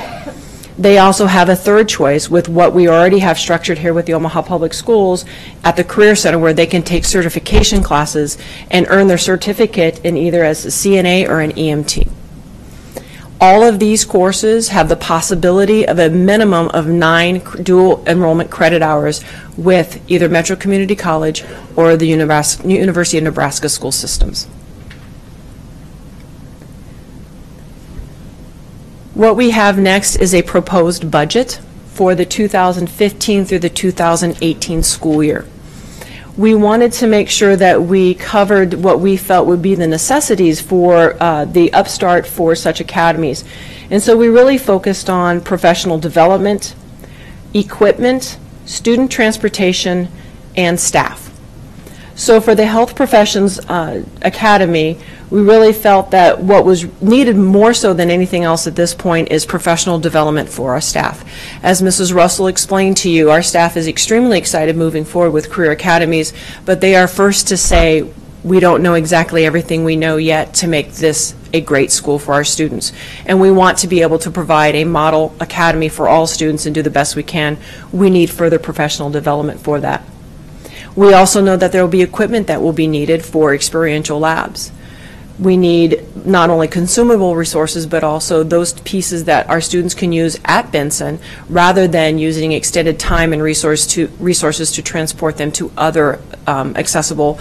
They also have a third choice with what we already have structured here with the Omaha Public Schools at the Career Center, where they can take certification classes and earn their certificate in either as a CNA or an EMT. All of these courses have the possibility of a minimum of 9 dual enrollment credit hours with either Metro Community College or the University of Nebraska school systems. What we have next is a proposed budget for the 2015 through the 2018 school year. We wanted to make sure that we covered what we felt would be the necessities for the upstart for such academies. And so we really focused on professional development, equipment, student transportation, and staff. So for the Health Professions Academy, we really felt that what was needed more so than anything else at this point is professional development for our staff. As Mrs. Russell explained to you, our staff is extremely excited moving forward with career academies, but they are first to say, we don't know exactly everything we know yet to make this a great school for our students. And we want to be able to provide a model academy for all students and do the best we can. We need further professional development for that. We also know that there will be equipment that will be needed for experiential labs. We need not only consumable resources, but also those pieces that our students can use at Benson rather than using extended time and resources to transport them to other accessible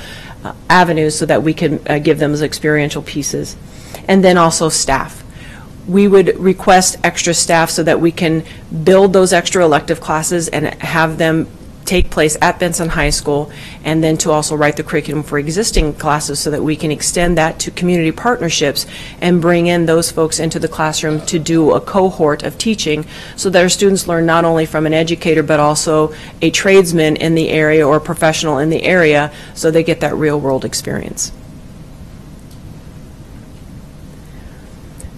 avenues so that we can give them as experiential pieces. And then also staff. We would request extra staff so that we can build those extra elective classes and have them take place at Benson High School, and then to also write the curriculum for existing classes so that we can extend that to community partnerships and bring in those folks into the classroom to do a cohort of teaching so that our students learn not only from an educator but also a tradesman in the area or a professional in the area so they get that real world experience.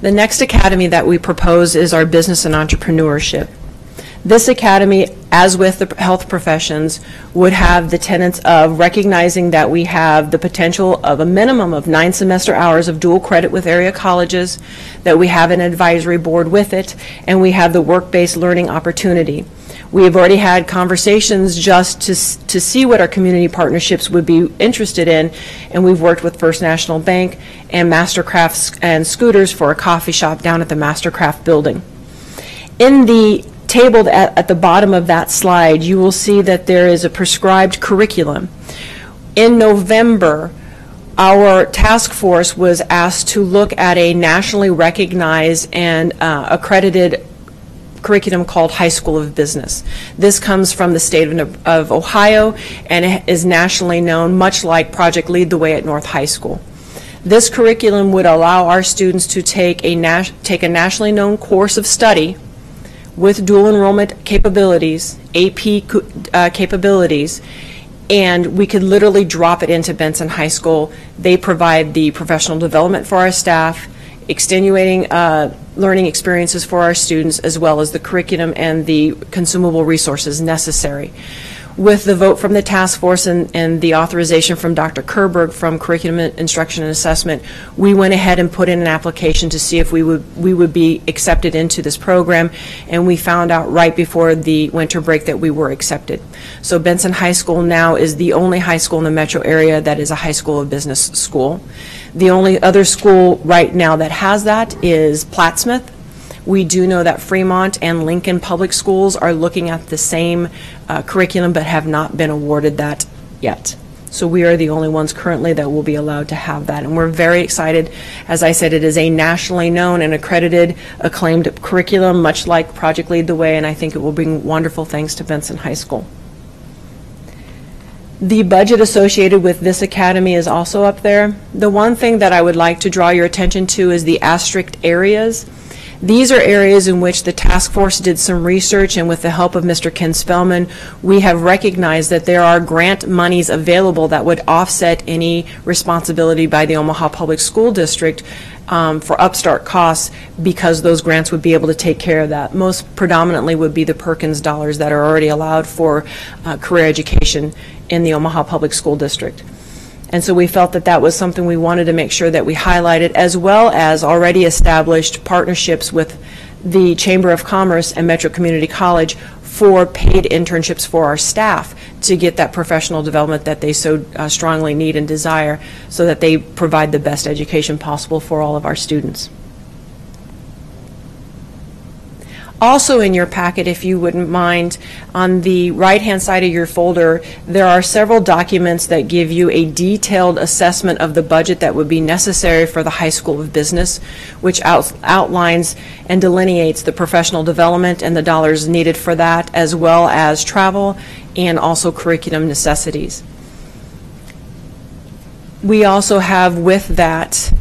The next academy that we propose is our business and entrepreneurship. This academy, as with the health professions, would have the tenets of recognizing that we have the potential of a minimum of 9 semester hours of dual credit with area colleges, that we have an advisory board with it, and we have the work-based learning opportunity. We have already had conversations just to see what our community partnerships would be interested in, and we've worked with First National Bank and Mastercraft and Scooters for a coffee shop down at the Mastercraft building. In the table at the bottom of that slide, you will see that there is a prescribed curriculum. In November, our task force was asked to look at a nationally recognized and accredited curriculum called High School of Business. This comes from the state of Ohio and is nationally known, much like Project Lead the Way at North High School. This curriculum would allow our students to take a nationally known course of study with dual enrollment capabilities, AP capabilities, and we could literally drop it into Benson High School. They provide the professional development for our staff, extenuating learning experiences for our students, as well as the curriculum and the consumable resources necessary. With the vote from the task force and the authorization from Dr. Kerberg from Curriculum Instruction and Assessment, we went ahead and put in an application to see if we would be accepted into this program, and we found out right before the winter break that we were accepted. So Benson High School now is the only high school in the metro area that is a high school of business school. The only other school right now that has that is Plattsmouth. We do know that Fremont and Lincoln Public Schools are looking at the same curriculum but have not been awarded that yet. So we are the only ones currently that will be allowed to have that. And we're very excited. As I said, it is a nationally known and accredited, acclaimed curriculum, much like Project Lead the Way, and I think it will bring wonderful things to Benson High School. The budget associated with this academy is also up there. The one thing that I would like to draw your attention to is the asterisk areas. These are areas in which the task force did some research, and with the help of Mr. Ken Spellman, we have recognized that there are grant monies available that would offset any responsibility by the Omaha Public School District for upstart costs, because those grants would be able to take care of that. Most predominantly would be the Perkins dollars that are already allowed for career education in the Omaha Public School District. And so we felt that that was something we wanted to make sure that we highlighted, as well as already established partnerships with the Chamber of Commerce and Metro Community College for paid internships for our staff to get that professional development that they so strongly need and desire, so that they provide the best education possible for all of our students. Also in your packet, if you wouldn't mind, on the right-hand side of your folder, there are several documents that give you a detailed assessment of the budget that would be necessary for the High School of Business, which outlines and delineates the professional development and the dollars needed for that, as well as travel and also curriculum necessities. We also have with that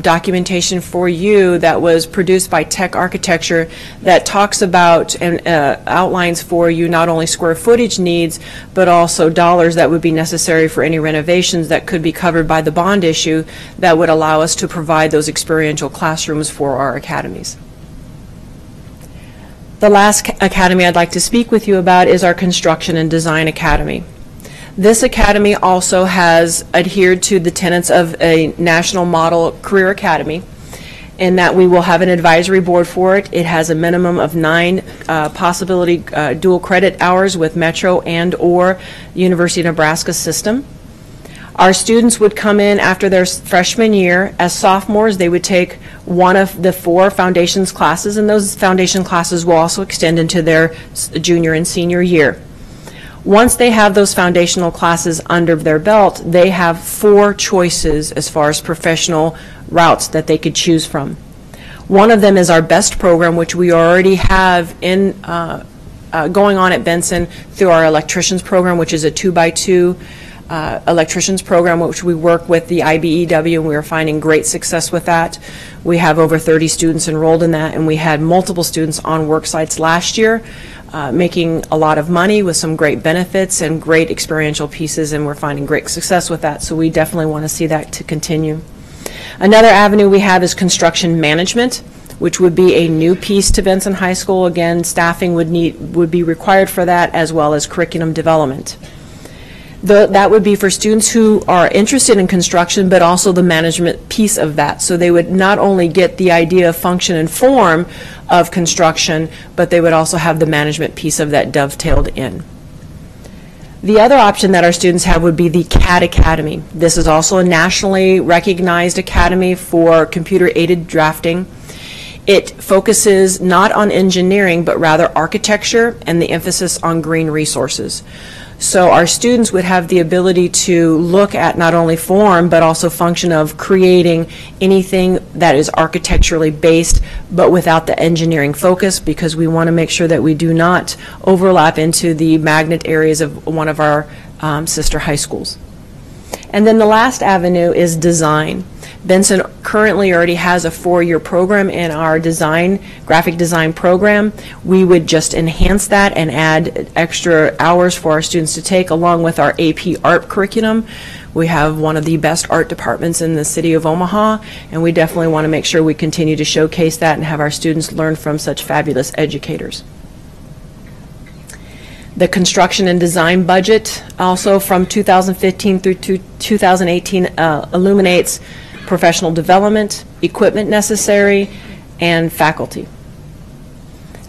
documentation for you that was produced by Tech Architecture that talks about and outlines for you not only square footage needs, but also dollars that would be necessary for any renovations that could be covered by the bond issue that would allow us to provide those experiential classrooms for our academies. The last academy I'd like to speak with you about is our Construction and Design Academy. This academy also has adhered to the tenets of a national model career academy, in that we will have an advisory board for it. It has a minimum of 9 possibility dual credit hours with Metro and or University of Nebraska system. Our students would come in after their freshman year. As sophomores, they would take one of the 4 foundations classes, and those foundation classes will also extend into their junior and senior year. Once they have those foundational classes under their belt, they have 4 choices as far as professional routes that they could choose from. One of them is our BEST program, which we already have in going on at Benson through our electricians program, which is a 2x2 electricians program, which we work with the IBEW, and we are finding great success with that. We have over 30 students enrolled in that, and we had multiple students on work sites last year, making a lot of money with some great benefits and great experiential pieces, and we're finding great success with that, so we definitely want to see that to continue. Another avenue we have is construction management, which would be a new piece to Benson High School. Again, staffing would be required for that, as well as curriculum development. That would be for students who are interested in construction, but also the management piece of that. So they would not only get the idea of function and form of construction, but they would also have the management piece of that dovetailed in. The other option that our students have would be the CAD Academy. This is also a nationally recognized academy for computer-aided drafting. It focuses not on engineering, but rather architecture and the emphasis on green resources. So our students would have the ability to look at not only form, but also function of creating anything that is architecturally based, but without the engineering focus, because we want to make sure that we do not overlap into the magnet areas of one of our sister high schools. And then the last avenue is design. Benson currently already has a 4-year program in our graphic design program. We would just enhance that and add extra hours for our students to take, along with our AP art curriculum. We have one of the best art departments in the city of Omaha, and we definitely want to make sure we continue to showcase that and have our students learn from such fabulous educators. The construction and design budget, also from 2015 through 2018, illuminates professional development, equipment necessary, and faculty.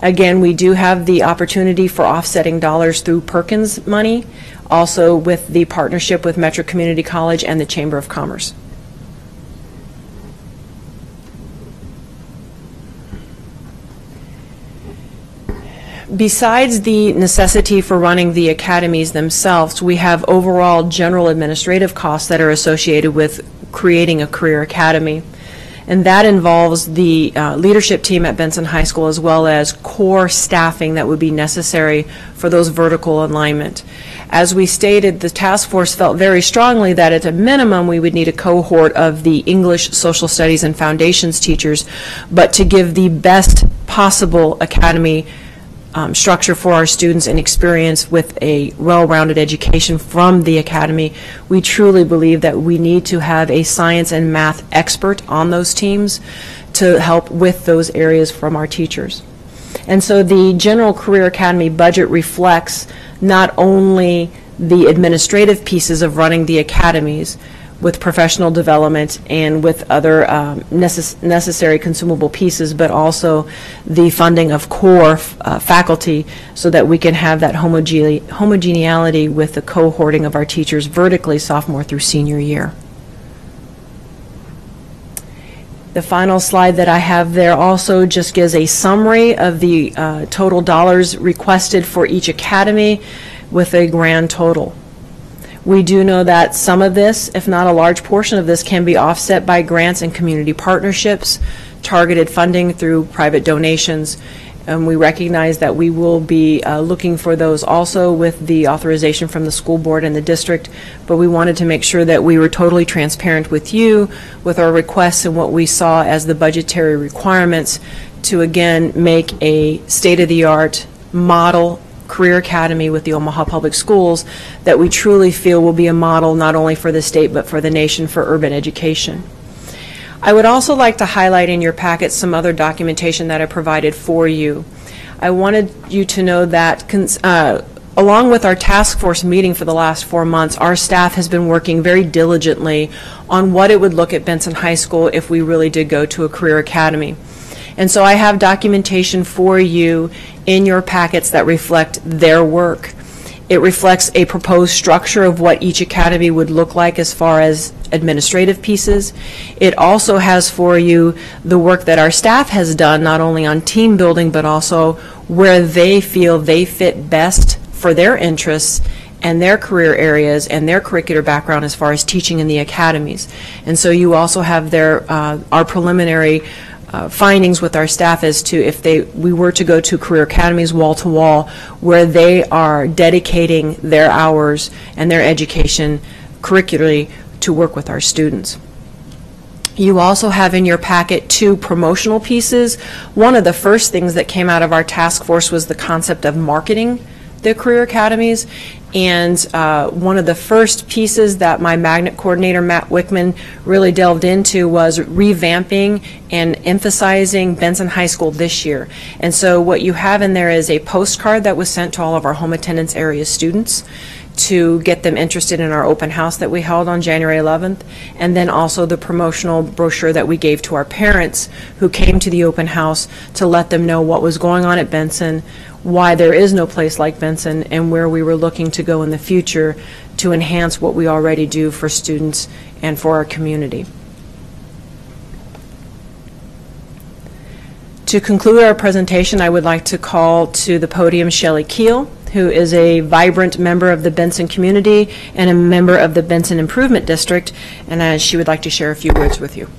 Again, we do have the opportunity for offsetting dollars through Perkins money, also with the partnership with Metro Community College and the Chamber of Commerce. Besides the necessity for running the academies themselves, we have overall general administrative costs that are associated with creating a career academy. And that involves the leadership team at Benson High School, as well as core staffing that would be necessary for those vertical alignment. As we stated, the task force felt very strongly that at a minimum we would need a cohort of the English, Social Studies, and Foundations teachers, but to give the best possible academy structure for our students and experience with a well-rounded education from the academy, we truly believe that we need to have a science and math expert on those teams to help with those areas from our teachers. And so the General Career Academy budget reflects not only the administrative pieces of running the academies with professional development and with other necessary consumable pieces, but also the funding of core faculty so that we can have that homogeneity with the cohorting of our teachers vertically sophomore through senior year. The final slide that I have there also just gives a summary of the total dollars requested for each academy with a grand total. We do know that some of this, if not a large portion of this, can be offset by grants and community partnerships, targeted funding through private donations, and we recognize that we will be looking for those also with the authorization from the school board and the district, but we wanted to make sure that we were totally transparent with you with our requests and what we saw as the budgetary requirements to again make a state-of-the-art model career academy with the Omaha Public Schools that we truly feel will be a model not only for the state but for the nation for urban education. I would also like to highlight in your packet some other documentation that I provided for you. I wanted you to know that along with our task force meeting for the last 4 months, our staff has been working very diligently on what it would look at Benson High School if we really did go to a career academy. And so I have documentation for you in your packets that reflect their work. It reflects a proposed structure of what each academy would look like as far as administrative pieces. It also has for you the work that our staff has done, not only on team building, but also where they feel they fit best for their interests and their career areas and their curricular background as far as teaching in the academies. And so you also have their, our preliminary findings with our staff as to if we were to go to career academies wall to wall where they are dedicating their hours and their education curricularly to work with our students. You also have in your packet 2 promotional pieces. One of the first things that came out of our task force was the concept of marketing the career academies, and one of the first pieces that my magnet coordinator Matt Wickman really delved into was revamping and emphasizing Benson High School this year. And so what you have in there is a postcard that was sent to all of our home attendance area students to get them interested in our open house that we held on January 11th, and then also the promotional brochure that we gave to our parents who came to the open house to let them know what was going on at Benson, why there is no place like Benson, and where we were looking to go in the future to enhance what we already do for students and for our community. To conclude our presentation, I would like to call to the podium Shelley Keel, who is a vibrant member of the Benson community and a member of the Benson Improvement District, and she would like to share a few words with you.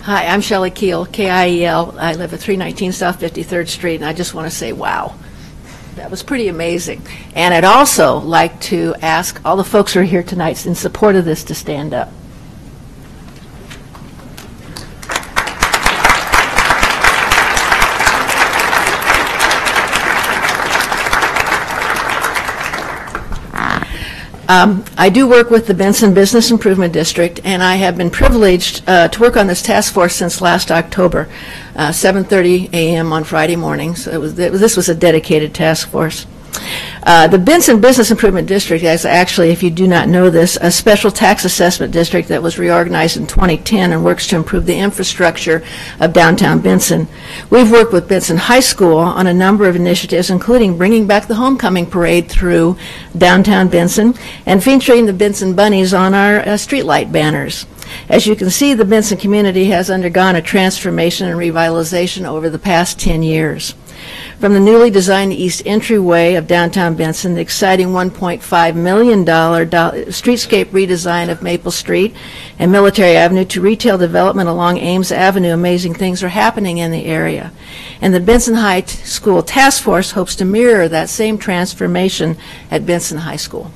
Hi, I'm Shelley Keel, K-I-E-L. I live at 319 South 53rd Street, and I just want to say wow. That was pretty amazing. And I'd also like to ask all the folks who are here tonight in support of this to stand up. I do work with the Benson Business Improvement District, and I have been privileged to work on this task force since last October, 7:30 a.m. on Friday morning. So this was a dedicated task force. The Benson Business Improvement District is actually, if you do not know this, a special tax assessment district that was reorganized in 2010 and works to improve the infrastructure of downtown Benson. We've worked with Benson High School on a number of initiatives, including bringing back the homecoming parade through downtown Benson and featuring the Benson Bunnies on our streetlight banners. As you can see, the Benson community has undergone a transformation and revitalization over the past 10 years. From the newly designed east entryway of downtown Benson, the exciting $1.5 million streetscape redesign of Maple Street and Military Avenue, to retail development along Ames Avenue, amazing things are happening in the area. And the Benson High School Task Force hopes to mirror that same transformation at Benson High School.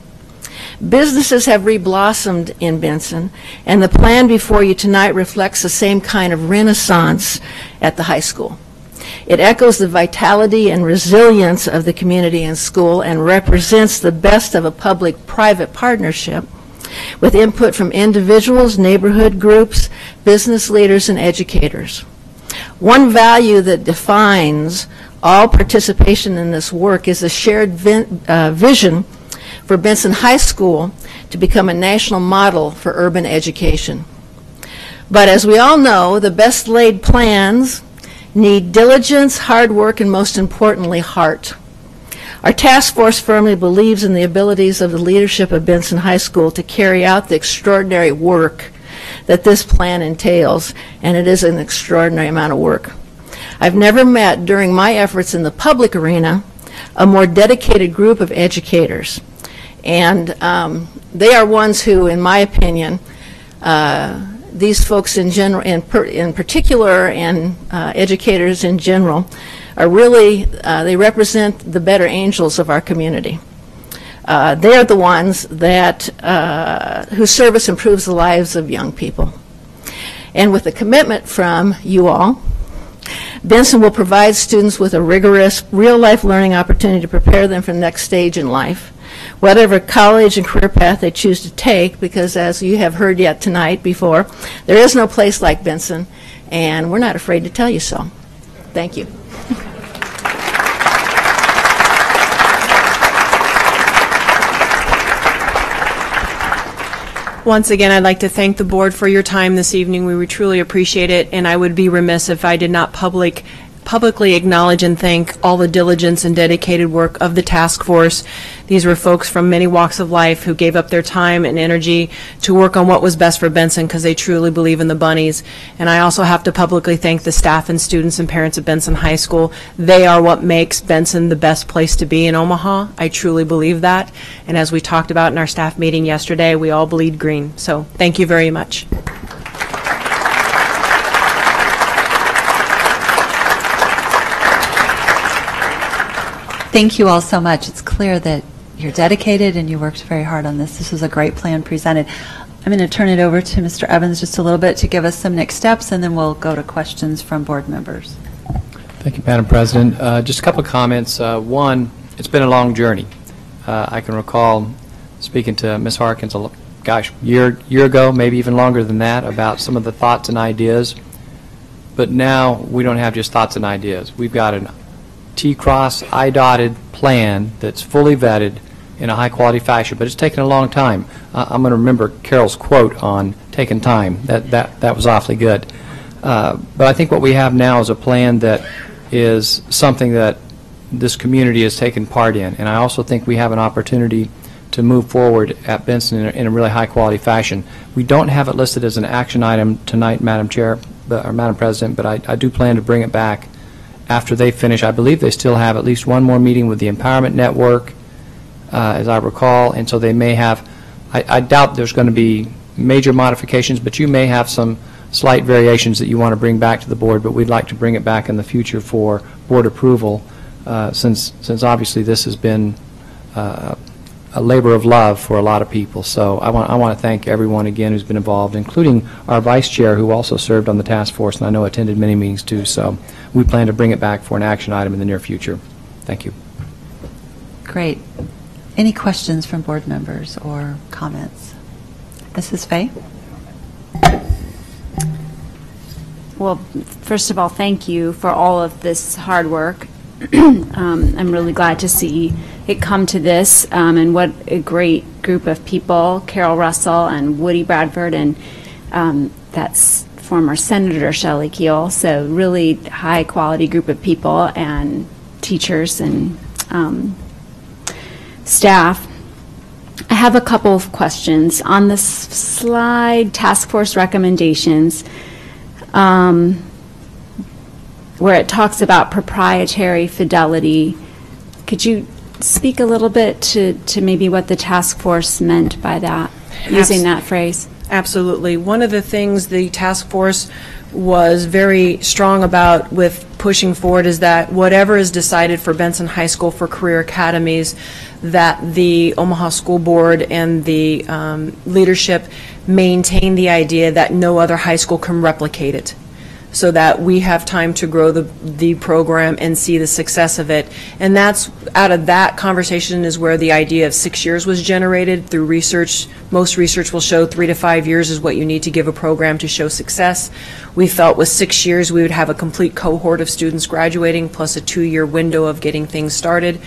Businesses have reblossomed in Benson, and the plan before you tonight reflects the same kind of renaissance at the high school. It echoes the vitality and resilience of the community and school and represents the best of a public-private partnership with input from individuals, neighborhood groups, business leaders, and educators. One value that defines all participation in this work is a shared vision for Benson High School to become a national model for urban education. But as we all know, the best laid plans need diligence, hard work, and most importantly, heart. Our task force firmly believes in the abilities of the leadership of Benson High School to carry out the extraordinary work that this plan entails, and it is an extraordinary amount of work. I've never met, during my efforts in the public arena, a more dedicated group of educators. And they are ones who, in my opinion, these folks in general, in particular, and educators in general, are really, they represent the better angels of our community. They are the ones that, whose service improves the lives of young people. And with a commitment from you all, Benson will provide students with a rigorous, real-life learning opportunity to prepare them for the next stage in life, whatever college and career path they choose to take, because as you have heard yet tonight before, there is no place like Benson, and we're not afraid to tell you so. Thank you. Once again, I'd like to thank the board for your time this evening. We would truly appreciate it, and I would be remiss if I did not publicly acknowledge and thank all the diligence and dedicated work of the task force. These were folks from many walks of life who gave up their time and energy to work on what was best for Benson, because they truly believe in the bunnies. And I also have to publicly thank the staff and students and parents at Benson High School. They are what makes Benson the best place to be in Omaha. I truly believe that. And as we talked about in our staff meeting yesterday, we all bleed green. So thank you very much. Thank you all so much. It's clear that you're dedicated and you worked very hard on this. This was a great plan presented. I'm going to turn it over to Mr. Evans just a little bit to give us some next steps, and then we'll go to questions from board members. Thank you, Madam President. Just a couple of comments. One, it's been a long journey. I can recall speaking to Ms. Harkins, gosh, year ago, maybe even longer than that, about some of the thoughts and ideas. But now we don't have just thoughts and ideas. We've got an T-cross, I-dotted plan that's fully vetted in a high-quality fashion, but it's taken a long time. I'm going to remember Carol's quote on taking time. That was awfully good. But I think what we have now is a plan that is something that this community has taken part in, and I also think we have an opportunity to move forward at Benson in a really high-quality fashion. We don't have it listed as an action item tonight, Madam Chair, or Madam President, but I do plan to bring it back after they finish. I believe they still have at least one more meeting with the Empowerment Network, as I recall, and so they may have, I doubt there's going to be major modifications, but you may have some slight variations that you want to bring back to the board, but we'd like to bring it back in the future for board approval since obviously this has been a labor of love for a lot of people. So I want to thank everyone again who's been involved, including our vice chair who also served on the task force and I know attended many meetings too. So we plan to bring it back for an action item in the near future. Thank you. Great. Any questions from board members or comments? Mrs. Fay? Well, first of all, thank you for all of this hard work. I'm really glad to see it come to this, and what a great group of people, Carol Russell and Woody Bradford, and that's former Senator Shelley Keel, so really high-quality group of people and teachers and staff. I have a couple of questions. On this slide, task force recommendations, where it talks about proprietary fidelity, could you speak a little bit to maybe what the task force meant by that, using that phrase? Absolutely. One of the things the task force was very strong about with pushing forward is that whatever is decided for Benson High School for career academies, that the Omaha School Board and the leadership maintain the idea that no other high school can replicate it, so that we have time to grow the program and see the success of it. And that's, out of that conversation is where the idea of 6 years was generated through research. Most research will show 3 to 5 years is what you need to give a program to show success. We felt with 6 years we would have a complete cohort of students graduating plus a 2-year window of getting things started.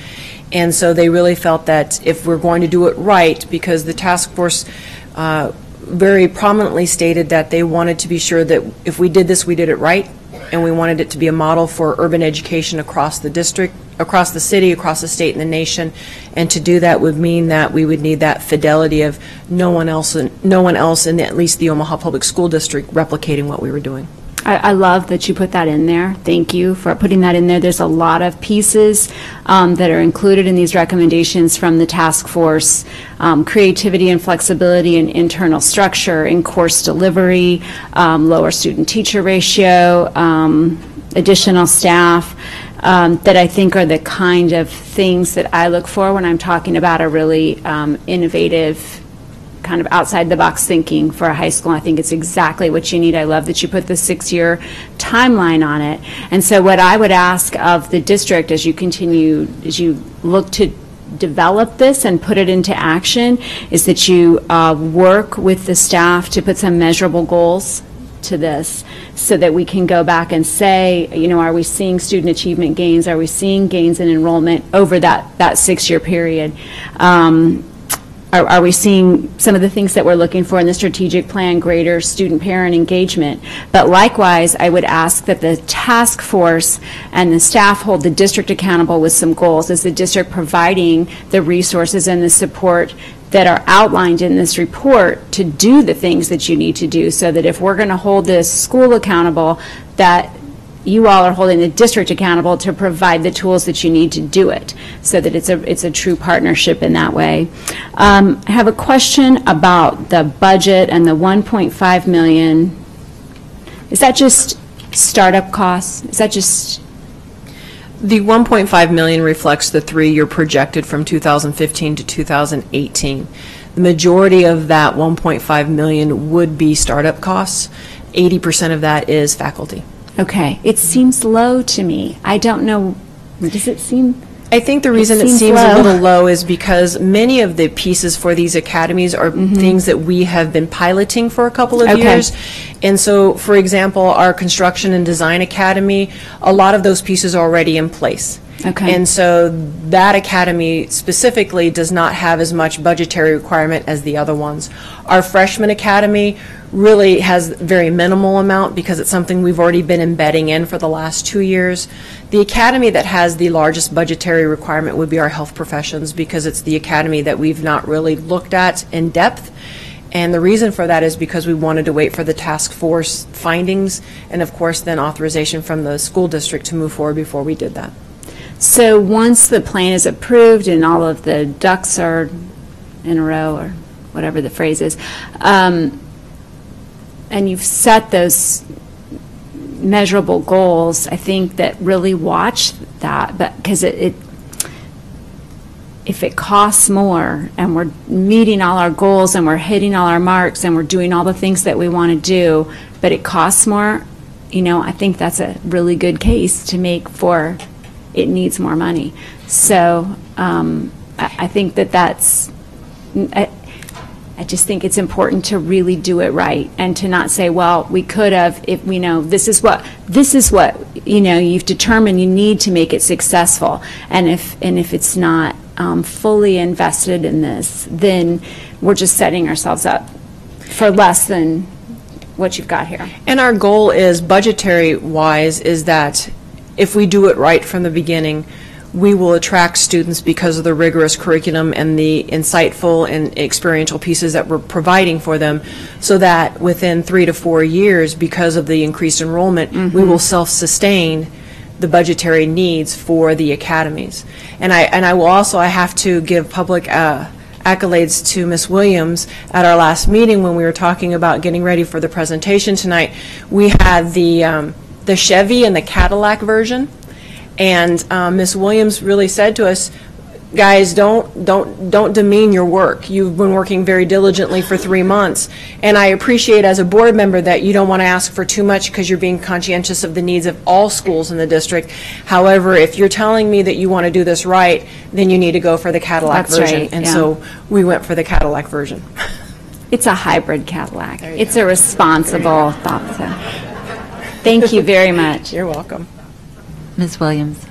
And so they really felt that if we're going to do it right, because the task force very prominently stated that they wanted to be sure that if we did this, we did it right, and we wanted it to be a model for urban education across the district, across the city, across the state and the nation. And to do that would mean that we would need that fidelity of no one else in at least the Omaha Public School District replicating what we were doing. I love that you put that in there. Thank you for putting that in there. There's a lot of pieces that are included in these recommendations from the task force. Creativity and flexibility in internal structure, in course delivery, lower student-teacher ratio, additional staff, that I think are the kind of things that I look for when I'm talking about a really innovative, kind of outside the box thinking for a high school. I think it's exactly what you need. I love that you put the 6-year timeline on it. And so what I would ask of the district as you continue, as you look to develop this and put it into action, is that you work with the staff to put some measurable goals to this so that we can go back and say, you know, are we seeing student achievement gains? Are we seeing gains in enrollment over that 6-year period? Are we seeing some of the things that we're looking for in the strategic plan, greater student-parent engagement? But likewise, I would ask that the task force and the staff hold the district accountable with some goals. Is the district providing the resources and the support that are outlined in this report to do the things that you need to do, so that if we're going to hold this school accountable, that you all are holding the district accountable to provide the tools that you need to do it, so that it's a true partnership in that way. I have a question about the budget and the $1.5 million. Is that just startup costs? Is that just... The $1.5 million reflects the 3-year projected from 2015 to 2018. The majority of that $1.5 million would be startup costs. 80% of that is faculty. Okay. It seems low to me. I don't know. Does it seem? I think the reason it seems a little low is because many of the pieces for these academies are things that we have been piloting for a couple of years. And so, for example, our construction and design academy, a lot of those pieces are already in place. Okay. And so that academy specifically does not have as much budgetary requirement as the other ones. Our freshman academy really has very minimal amount because it's something we've already been embedding in for the last 2 years. The academy that has the largest budgetary requirement would be our health professions, because it's the academy that we've not really looked at in depth. And the reason for that is because we wanted to wait for the task force findings and, of course, then authorization from the school district to move forward before we did that. So once the plan is approved and all of the ducks are in a row, or whatever the phrase is, and you've set those measurable goals, I think, that really watch that, but because if it costs more and we're meeting all our goals and we're hitting all our marks and we're doing all the things that we want to do, but it costs more, I think that's a really good case to make for it needs more money. So I think that's, I just think it's important to really do it right and to not say, well, we could have, if we know this is what you've determined you need to make it successful, and if it's not fully invested in this, then we're just setting ourselves up for less than what you've got here. And our goal is, budgetary-wise, is that if we do it right from the beginning, we will attract students because of the rigorous curriculum and the insightful and experiential pieces that we're providing for them, so that within 3 to 4 years, because of the increased enrollment, we will self-sustain the budgetary needs for the academies. And I will also, I have to give public accolades to Ms. Williams. At our last meeting, when we were talking about getting ready for the presentation tonight, we had the Chevy and the Cadillac version. And Ms. Williams really said to us, guys, don't demean your work. You've been working very diligently for 3 months. And I appreciate as a board member that you don't want to ask for too much because you're being conscientious of the needs of all schools in the district. However, if you're telling me that you want to do this right, then you need to go for the Cadillac version. Right, and yeah. so we went for the Cadillac version. It's a hybrid Cadillac. It's a responsible thought. So. Thank you very much. You're welcome. Ms. Williams.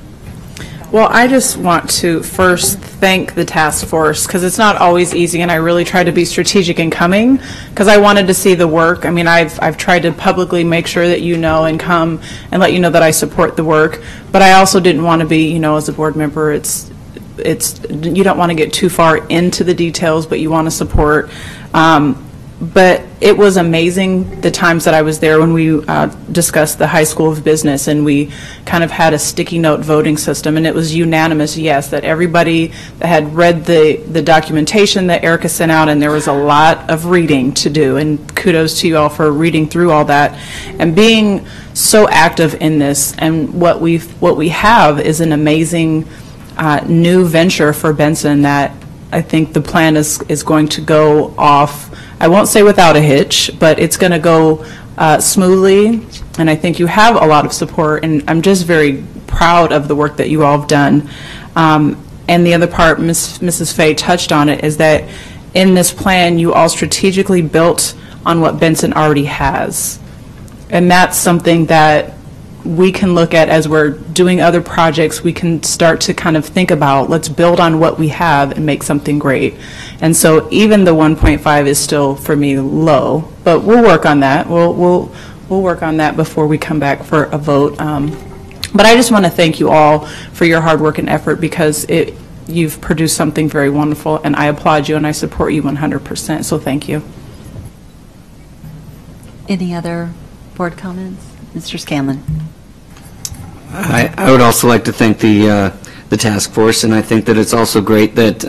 Well, I just want to first thank the task force, because it's not always easy, and I really tried to be strategic in coming because I wanted to see the work. I mean, I've tried to publicly make sure that you know and come and let you know that I support the work, but I also didn't want to be, as a board member, it's you don't want to get too far into the details, but you want to support. But it was amazing the times that I was there when we discussed the High School of Business, and we kind of had a sticky note voting system, and it was unanimous yes that everybody that had read the documentation that Erica sent out, and there was a lot of reading to do, and kudos to you all for reading through all that and being so active in this. And what we have is an amazing new venture for Benson that I think the plan is going to go off, I won't say without a hitch, but it's going to go smoothly, and I think you have a lot of support, and I'm just very proud of the work that you all have done. And the other part, Mrs. Fay touched on it, is that in this plan you all strategically built on what Benson already has, and that's something that we can look at as we're doing other projects. We can start to kind of think about, let's build on what we have and make something great. And so even the 1.5 is still, for me, low, but we'll work on that. We'll work on that before we come back for a vote. But I just want to thank you all for your hard work and effort, because you've produced something very wonderful, and I applaud you and I support you 100%. So thank you. Any other board comments? Mr. Scanlon. I would also like to thank the task force, and I think that it's also great that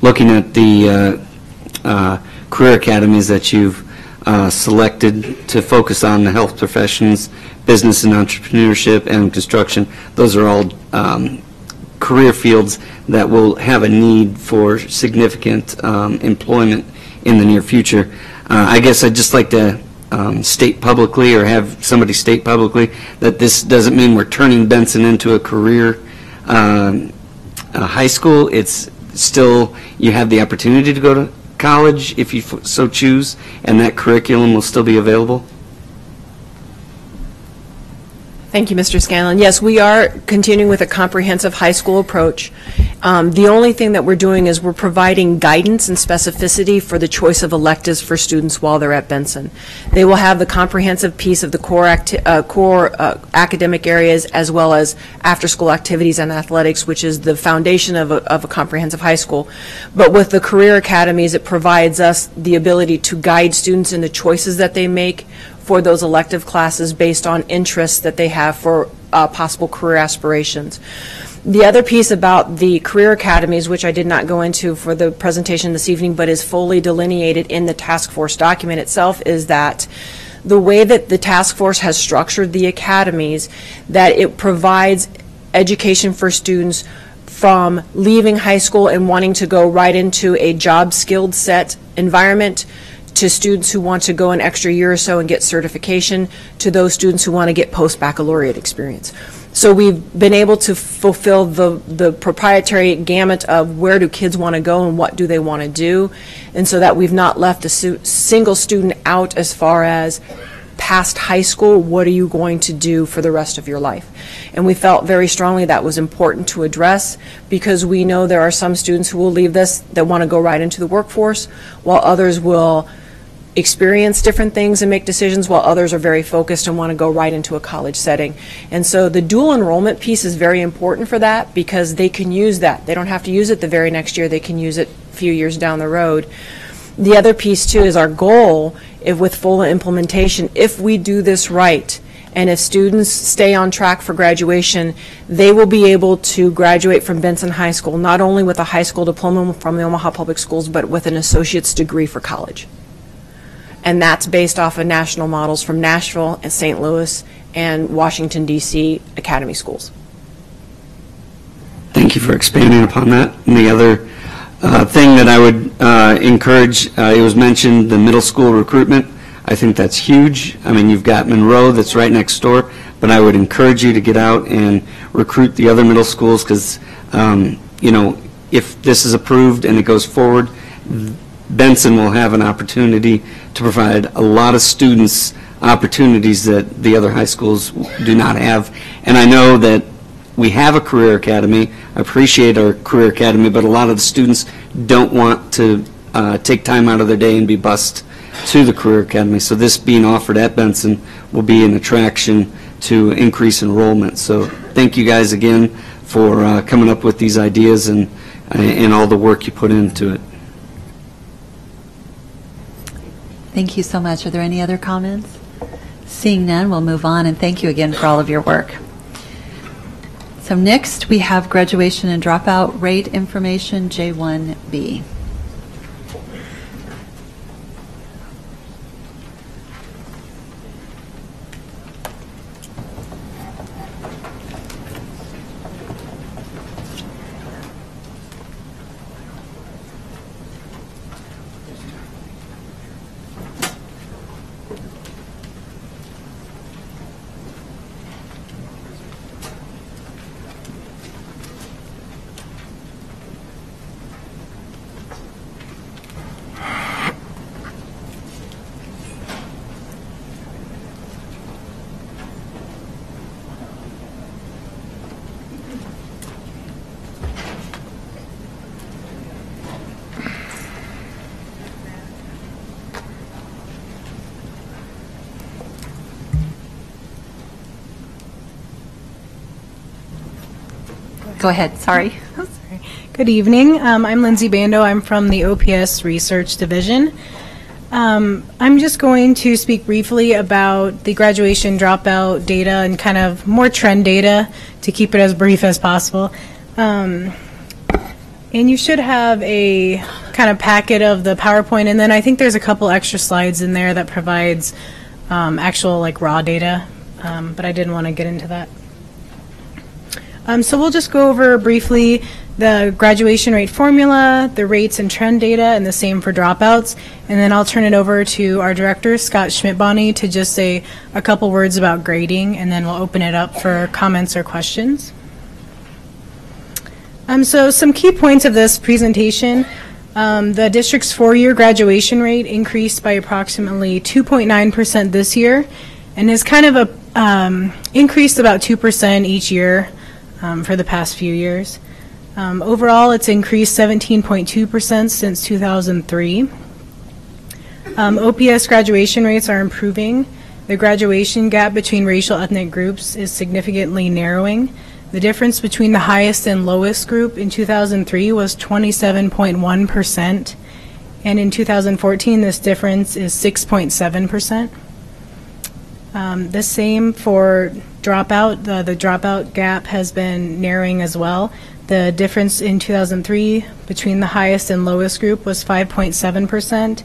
looking at the career academies that you've selected to focus on the health professions, business and entrepreneurship, and construction, those are all career fields that will have a need for significant employment in the near future. I guess I'd just like to state publicly, or have somebody state publicly, that this doesn't mean we're turning Benson into a career high school. It's still, you have the opportunity to go to college if you so choose, and that curriculum will still be available. Thank you, Mr. Scanlon. Yes, we are continuing with a comprehensive high school approach. The only thing that we're doing is we're providing guidance and specificity for the choice of electives for students while they're at Benson. They will have the comprehensive piece of the core academic areas, as well as after-school activities and athletics, which is the foundation of a comprehensive high school. But with the career academies, it provides us the ability to guide students in the choices that they make for those elective classes based on interests that they have for possible career aspirations. The other piece about the career academies, which I did not go into for the presentation this evening, but is fully delineated in the task force document itself, is that the way that the task force has structured the academies, that it provides education for students from leaving high school and wanting to go right into a job skilled set environment, to students who want to go an extra year or so and get certification, to those students who want to get post-baccalaureate experience. So we've been able to fulfill the proprietary gamut of where do kids want to go and what do they want to do, and so that we've not left a single student out as far as past high school, what are you going to do for the rest of your life? And we felt very strongly that was important to address, because we know there are some students who will leave this that want to go right into the workforce, while others will experience different things and make decisions, while others are very focused and want to go right into a college setting. And so the dual enrollment piece is very important for that, because they can use that. They don't have to use it the very next year. They can use it a few years down the road. The other piece, too, is our goal, if with full implementation, if we do this right, and if students stay on track for graduation, they will be able to graduate from Benson High School, not only with a high school diploma from the Omaha Public Schools, but with an associate's degree for college. And that's based off of national models from Nashville and St. Louis and Washington, D.C. academy schools. Thank you for expanding upon that. And the other thing that I would encourage, it was mentioned, the middle school recruitment. I think that's huge. I mean, you've got Monroe that's right next door, but I would encourage you to get out and recruit the other middle schools, because, you know, if this is approved and it goes forward, Benson will have an opportunity to provide a lot of students opportunities that the other high schools do not have. And I know that we have a career academy. I appreciate our career academy, but a lot of the students don't want to take time out of their day and be bused to the career academy. So this being offered at Benson will be an attraction to increase enrollment. So thank you guys again for coming up with these ideas and all the work you put into it. Thank you so much. Are there any other comments? Seeing none, we'll move on, and thank you again for all of your work. So next, we have graduation and dropout rate information, J1B. Go ahead, sorry. Good evening. I'm Lindsay Bando. I'm from the OPS Research Division. I'm just going to speak briefly about the graduation dropout data and kind of more trend data to keep it as brief as possible. And you should have a kind of packet of the PowerPoint, and then I think there's a couple extra slides in there that provides actual like raw data, but I didn't want to get into that. So we'll just go over briefly the graduation rate formula, the rates and trend data, and the same for dropouts. And then I'll turn it over to our director, Scott Schmidt-Bonney, to just say a couple words about grading, and then we'll open it up for comments or questions. So some key points of this presentation. The district's four-year graduation rate increased by approximately 2.9% this year, and has kind of increased about 2% each year for the past few years. Overall, it's increased 17.2% since 2003. OPS graduation rates are improving. The graduation gap between racial ethnic groups is significantly narrowing. The difference between the highest and lowest group in 2003 was 27.1%, and in 2014 this difference is 6.7%. The same for dropout. The dropout gap has been narrowing as well. The difference in 2003 between the highest and lowest group was 5.7%,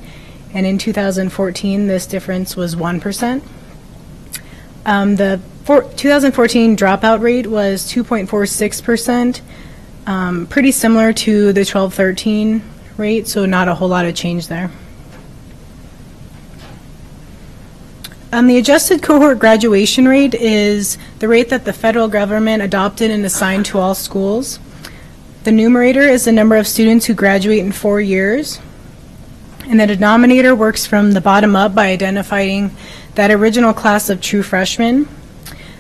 and in 2014 this difference was 1%. The 2014 dropout rate was 2.46%, pretty similar to the 12-13 rate, so not a whole lot of change there. The adjusted cohort graduation rate is the rate that the federal government adopted and assigned to all schools. The numerator is the number of students who graduate in 4 years, and the denominator works from the bottom up by identifying that original class of true freshmen.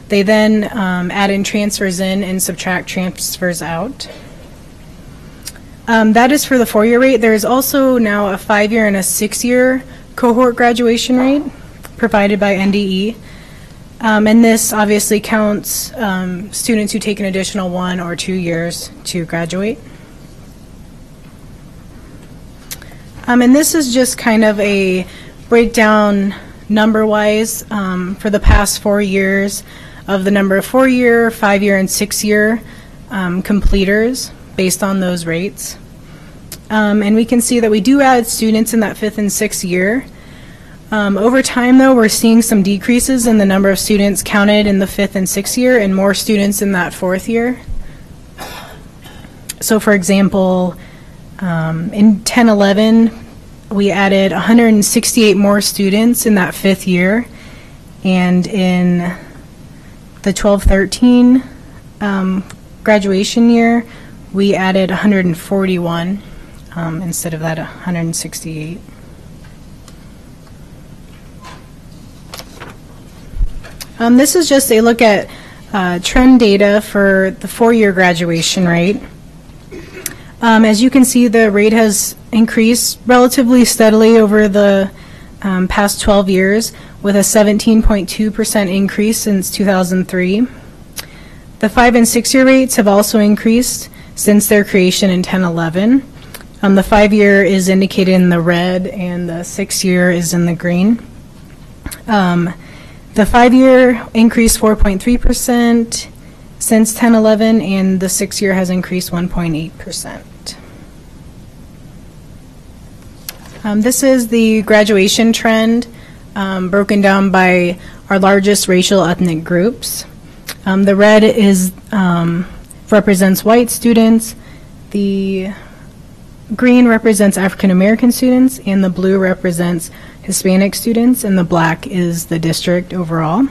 They then add in transfers in and subtract transfers out. That is for the 4-year rate. There is also now a 5-year and a 6-year cohort graduation rate provided by NDE. And this obviously counts students who take an additional 1 or 2 years to graduate. And this is just kind of a breakdown number-wise for the past 4 years of the number of 4-year, 5-year, and 6-year completers based on those rates. And we can see that we do add students in that 5th and 6th year. Over time, though, we're seeing some decreases in the number of students counted in the 5th and 6th year and more students in that 4th year. So, for example, in 10-11, we added 168 more students in that 5th year, and in the 12-13 graduation year, we added 141 instead of that 168. This is just a look at trend data for the 4-year graduation rate. As you can see, the rate has increased relatively steadily over the past 12 years, with a 17.2% increase since 2003. The 5- and 6-year rates have also increased since their creation in 10-11. The 5-year is indicated in the red, and the 6-year is in the green. The 5-year increased 4.3% since 10-11, and the 6-year has increased 1.8%. This is the graduation trend broken down by our largest racial ethnic groups. The red is represents white students, the green represents African American students, and the blue represents Hispanic students, and the black is the district overall.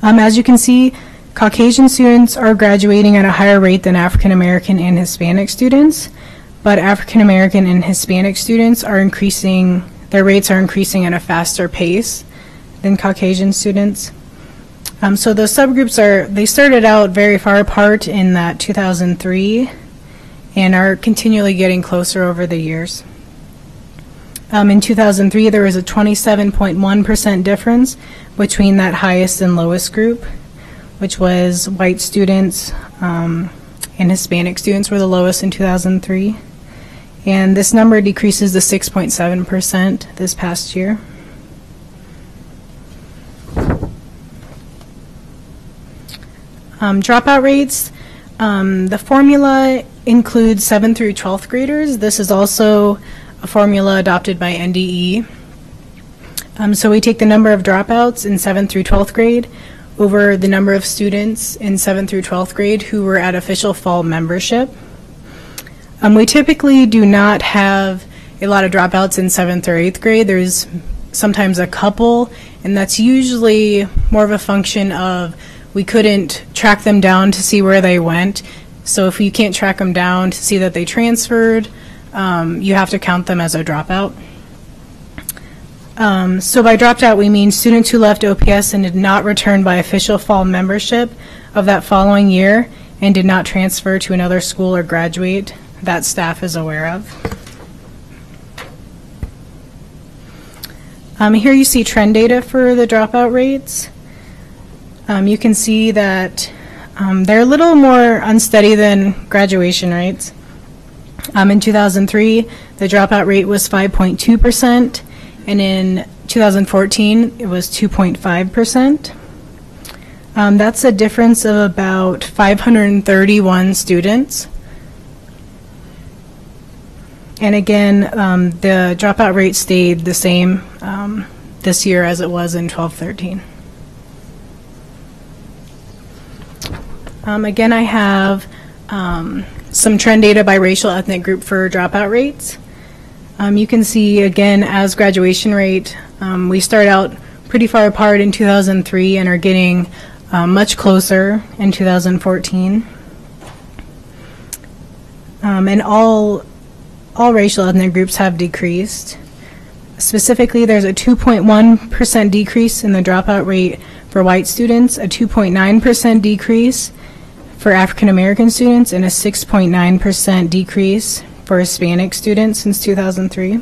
As you can see, Caucasian students are graduating at a higher rate than African American and Hispanic students, but African American and Hispanic students are increasing, their rates are increasing at a faster pace than Caucasian students. So those subgroups they started out very far apart in that 2003 and are continually getting closer over the years. In 2003, there was a 27.1% difference between that highest and lowest group, which was white students and Hispanic students were the lowest in 2003. And this number decreases to 6.7% this past year. Dropout rates. The formula includes 7th through 12th graders. This is also a formula adopted by NDE. So we take the number of dropouts in 7th through 12th grade over the number of students in 7th through 12th grade who were at official fall membership. We typically do not have a lot of dropouts in 7th or 8th grade. There's sometimes a couple, and that's usually more of a function of we couldn't track them down to see where they went. So if you can't track them down to see that they transferred, you have to count them as a dropout. So by dropped out, we mean students who left OPS and did not return by official fall membership of that following year and did not transfer to another school or graduate that staff is aware of. Here you see trend data for the dropout rates. You can see that they're a little more unsteady than graduation rates. In 2003, the dropout rate was 5.2%, and in 2014, it was 2.5%. That's a difference of about 531 students. And again, the dropout rate stayed the same this year as it was in 12-13. Again, I have some trend data by racial ethnic group for dropout rates. You can see, again, as graduation rate, we start out pretty far apart in 2003 and are getting much closer in 2014. And all racial ethnic groups have decreased. Specifically, there's a 2.1% decrease in the dropout rate for white students, a 2.9% decrease for African American students, and a 6.9% decrease for Hispanic students since 2003.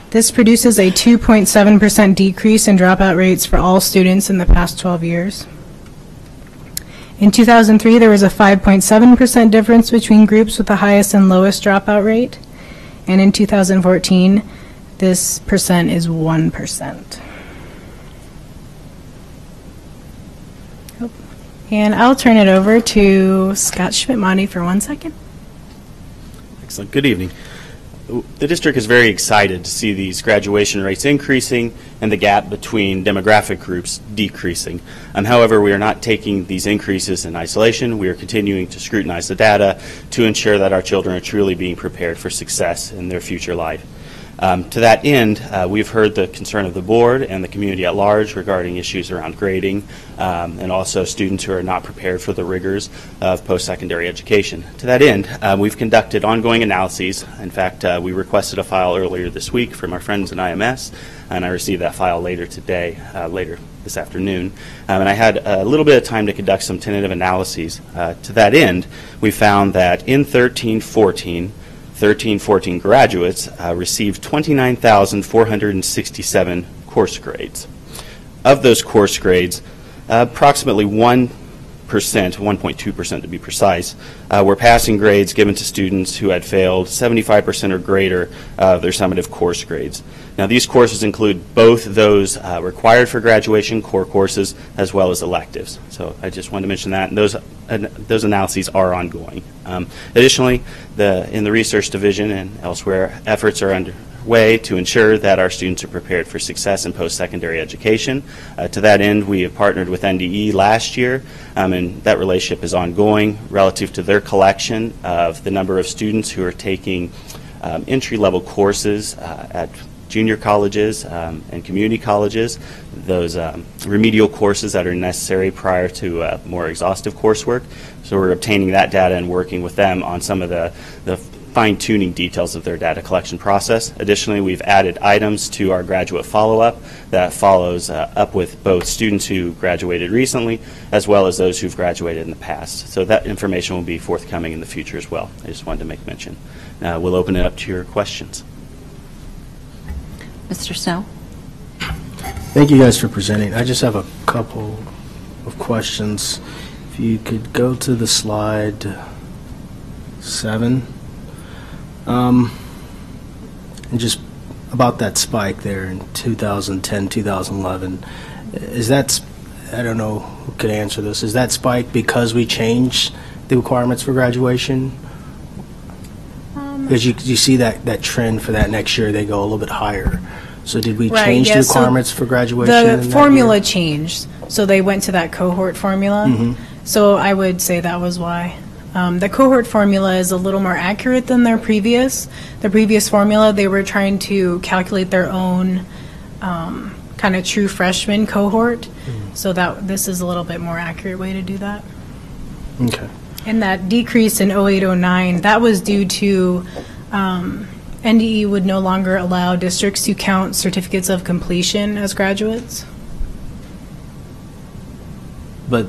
This produces a 2.7% decrease in dropout rates for all students in the past 12 years. In 2003, there was a 5.7% difference between groups with the highest and lowest dropout rate, and in 2014, this percent is 1%. And I'll turn it over to Scott Schmidt-Monty for 1 second. Excellent. Good evening. The district is very excited to see these graduation rates increasing and the gap between demographic groups decreasing. However, we are not taking these increases in isolation. We are continuing to scrutinize the data to ensure that our children are truly being prepared for success in their future life. To that end, we've heard the concern of the board and the community at large regarding issues around grading and also students who are not prepared for the rigors of post-secondary education. To that end, we've conducted ongoing analyses. In fact, we requested a file earlier this week from our friends in IMS, and I received that file later today, later this afternoon. And I had a little bit of time to conduct some tentative analyses. To that end, we found that in 13-14 graduates received 29,467 course grades. Of those course grades, approximately 1%, 1.2% to be precise, were passing grades given to students who had failed 75% or greater of their summative course grades. Now, these courses include both those required for graduation, core courses, as well as electives. So I just wanted to mention that, and those analyses are ongoing. Additionally, in the research division and elsewhere, efforts are underway to ensure that our students are prepared for success in post-secondary education. To that end, we have partnered with NDE last year, and that relationship is ongoing relative to their collection of the number of students who are taking entry-level courses at junior colleges and community colleges, those remedial courses that are necessary prior to more exhaustive coursework. So we're obtaining that data and working with them on some of the fine-tuning details of their data collection process. Additionally, we've added items to our graduate follow-up that follows up with both students who graduated recently as well as those who've graduated in the past. So that information will be forthcoming in the future as well. I just wanted to make mention. We'll open it up to your questions. Mr. Snow? Thank you guys for presenting. I just have a couple of questions. If you could go to the slide 7. And just about that spike there in 2010, 2011, is that, I don't know who could answer this, is that spike because we changed the requirements for graduation? Because you see that trend for that next year, they go a little bit higher. So did we change the requirements for graduation? The formula changed, so they went to that cohort formula. Mm-hmm. So I would say that was why. The cohort formula is a little more accurate than their previous. The previous formula, they were trying to calculate their own kind of true freshman cohort. Mm-hmm. So that this is a little bit more accurate way to do that. Okay. And that decrease in 08-09, that was due to NDE would no longer allow districts to count certificates of completion as graduates. But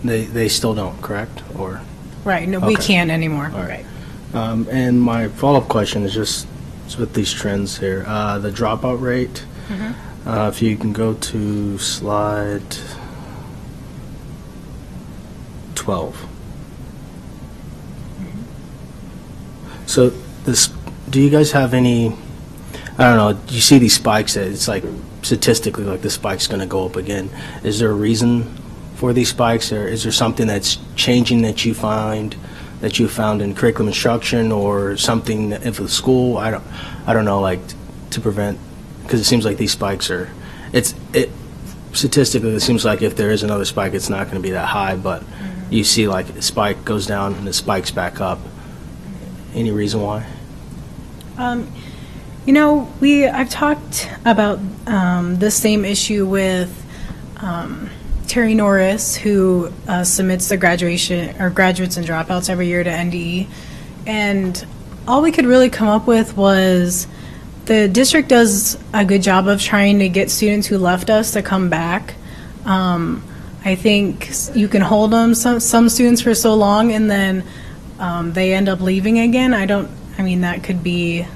they still don't, correct? Or right, no, we can't anymore. All right. And my follow-up question is just with these trends here. The dropout rate, if you can go to slide 12. So this, do you guys have any, I don't know, you see these spikes, it's like statistically like the spike's going to go up again. Is there a reason for these spikes, or is there something that's changing that you find that you found in curriculum instruction or something for the school? I don't know, like to prevent, because it seems like these spikes are, statistically it seems like if there is another spike, it's not going to be that high, but you see like a spike goes down and it spikes back up. Any reason why? You know, I've talked about the same issue with Terry Norris, who submits the graduation or graduates and dropouts every year to NDE, and all we could really come up with was the district does a good job of trying to get students who left us to come back. I think you can hold them, some students, for so long, and then they end up leaving again. I mean, that could be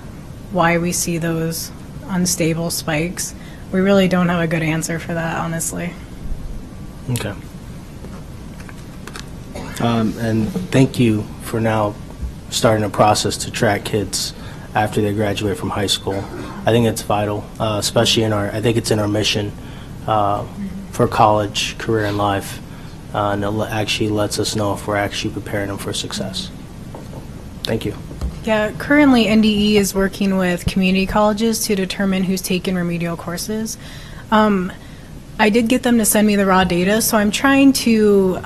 why we see those unstable spikes. We really don't have a good answer for that, honestly. Okay. And thank you for now starting a process to track kids after they graduate from high school. I think it's vital, especially I think it's in our mission for college, career, and life. And it actually lets us know if we're actually preparing them for success. Thank you. Yeah, currently NDE is working with community colleges to determine who's taken remedial courses. I did get them to send me the raw data, so I'm trying to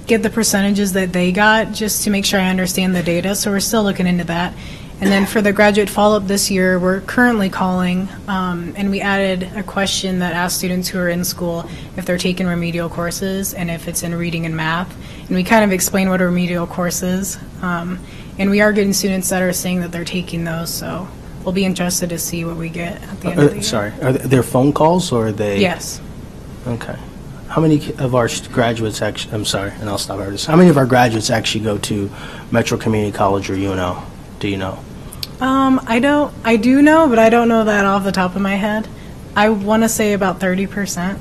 get the percentages that they got just to make sure I understand the data, so we're still looking into that. And then for the graduate follow-up this year, we're currently calling, and we added a question that asks students who are in school if they're taking remedial courses and if it's in reading and math. And we kind of explain what a remedial course is. And we are getting students that are saying that they're taking those, so we'll be interested to see what we get at the end of the year. Sorry, are there phone calls or are they? Yes. Okay. How many of our graduates actually, I'm sorry, and I'll stop after this. How many of our graduates actually go to Metro Community College or UNO? Do you know? I do know, but I don't know that off the top of my head. I want to say about 30%.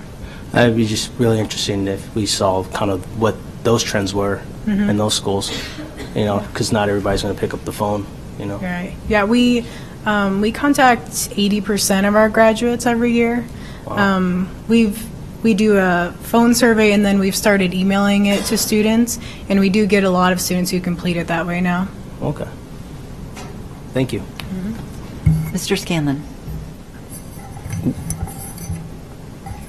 It'd be just really interesting if we saw kind of what those trends were in those schools, you know, because not everybody's going to pick up the phone, you know. Right. Yeah, we contact 80% of our graduates every year. Wow. We do a phone survey, and then we've started emailing it to students, and we do get a lot of students who complete it that way now. Okay. Thank you. Mr. Scanlon.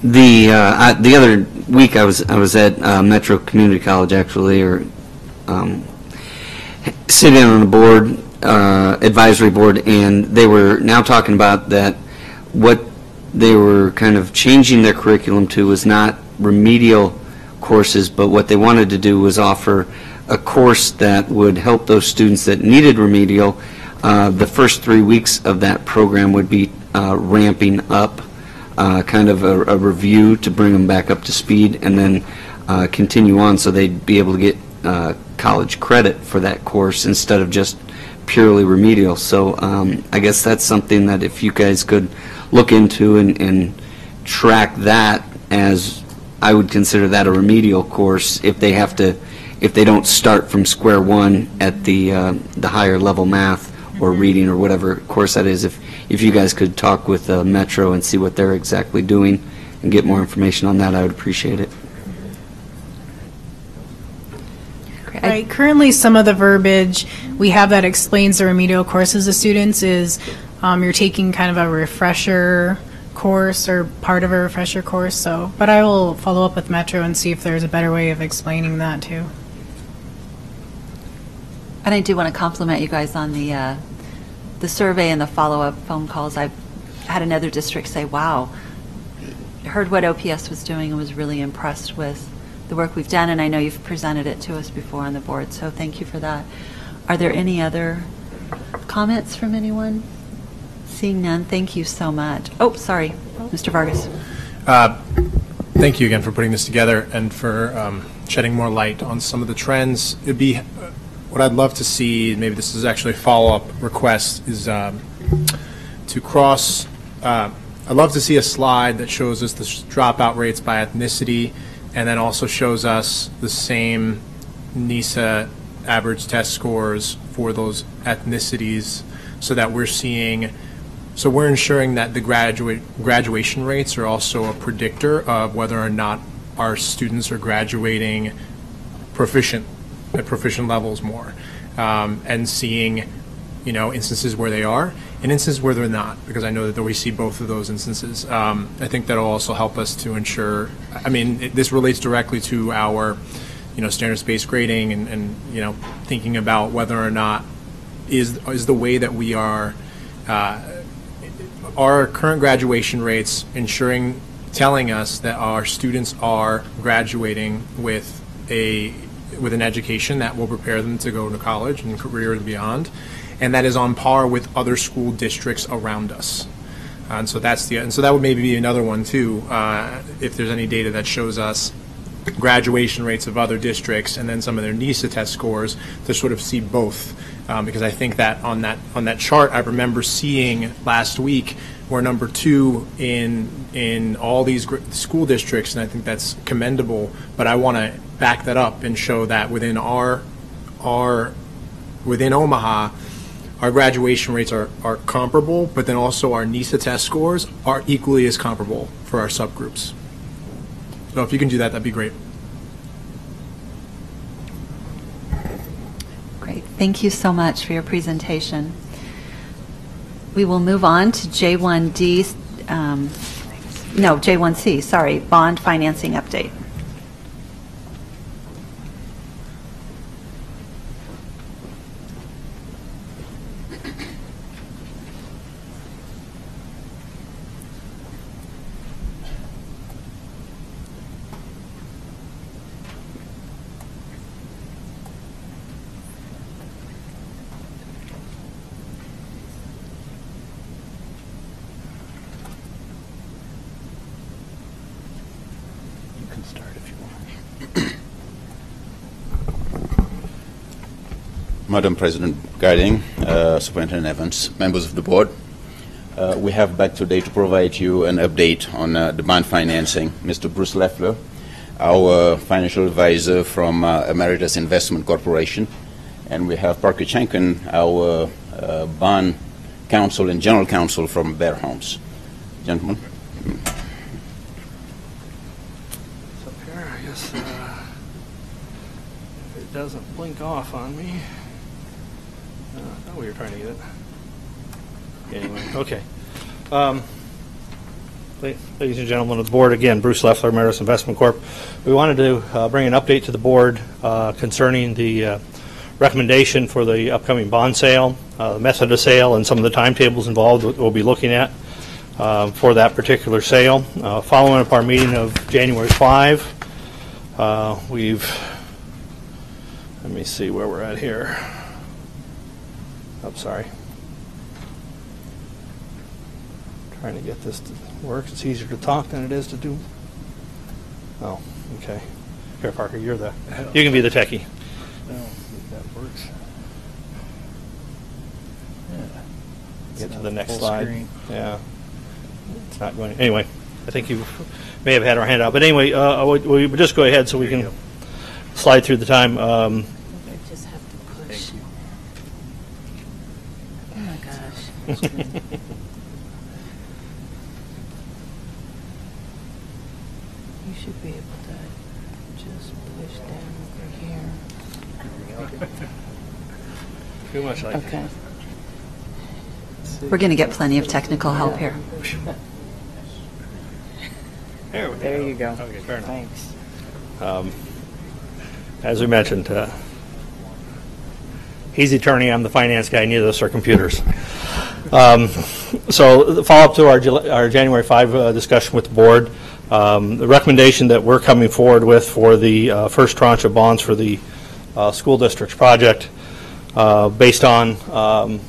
The other week I was at Metro Community College actually, or sitting on a board, advisory board, and they were now talking about that what they were kind of changing their curriculum to was not remedial courses, but what they wanted to do was offer a course that would help those students that needed remedial. The first 3 weeks of that program would be ramping up, kind of a review to bring them back up to speed, and then continue on so they'd be able to get college credit for that course instead of just purely remedial. So I guess that's something that if you guys could look into and track that, as I would consider that a remedial course if they don't start from square one at the higher level math or reading or whatever course that is. If you guys could talk with Metro and see what they're exactly doing and get more information on that, I would appreciate it. Right. Currently, some of the verbiage we have that explains the remedial courses to students is you're taking kind of a refresher course or part of a refresher course. So, but I will follow up with Metro and see if there's a better way of explaining that too. And I do want to compliment you guys on the survey and the follow-up phone calls. I've had another district say, wow, heard what OPS was doing and was really impressed with the work we've done, and I know you've presented it to us before on the board, so thank you for that. Are there any other comments from anyone? Seeing none, thank you so much. Oh, sorry, Mr. Vargas. Thank you again for putting this together and for shedding more light on some of the trends. It'd be what I'd love to see, maybe this is actually a follow-up request, is to cross, I'd love to see a slide that shows us the dropout rates by ethnicity, and then also shows us the same NISA average test scores for those ethnicities, so that we're seeing, so we're ensuring that the graduation rates are also a predictor of whether or not our students are graduating proficient at proficient levels more, and seeing, instances where they are and instances where they're not, because I know that we see both of those instances. I think that'll also help us to ensure, this relates directly to our, standards-based grading and thinking about whether or not is the way that we are, our current graduation rates telling us that our students are graduating with an education that will prepare them to go to college and career and beyond, and that is on par with other school districts around us. And so that would maybe be another one too, if there's any data that shows us graduation rates of other districts and then some of their NISA test scores, to sort of see both, because I think that on that chart I remember seeing last week we're number 2 in all these school districts, and I think that's commendable, but I want to back that up and show that within within Omaha, our graduation rates are comparable, but then also our NISA test scores are equally as comparable for our subgroups. So if you can do that, that'd be great. Great. Thank you so much for your presentation. We will move on to J1C, sorry, bond financing update. Madam President Guiding, Superintendent Evans, members of the board, we have back today to provide you an update on the bond financing. Mr. Bruce Leffler, our financial advisor from Emeritus Investment Corporation, and we have Parker Chankin, our bond counsel and general counsel from Bear Homes. Gentlemen. It's up here, I guess. If it doesn't blink off on me. I thought we were trying to get it. Anyway, okay. Ladies and gentlemen of the board, again, Bruce Leffler, Emeritus Investment Corp. We wanted to bring an update to the board concerning the recommendation for the upcoming bond sale, the method of sale, and some of the timetables involved we'll be looking at for that particular sale. Following up our meeting of January 5, let me see where we're at here. I'm sorry. Trying to get this to work. It's easier to talk than it is to do. Oh, okay. Here, Parker, you can be the techie. No, if that works. Yeah. Get to the next Full slide. screen. Yeah. It's not going. Anyway, I think you may have had our hand out. But anyway, we'll just go ahead so we can slide through the time. I just have to push. Oh my gosh. You should be able to just push down over here. Too much like Okay. that. We're going to get plenty of technical help here. There you go. Okay, fair enough. Thanks. As we mentioned, he's the attorney, I'm the finance guy, neither of us are computers. So the follow-up to our January 5 discussion with the board, the recommendation that we're coming forward with for the first tranche of bonds for the school district's project, based on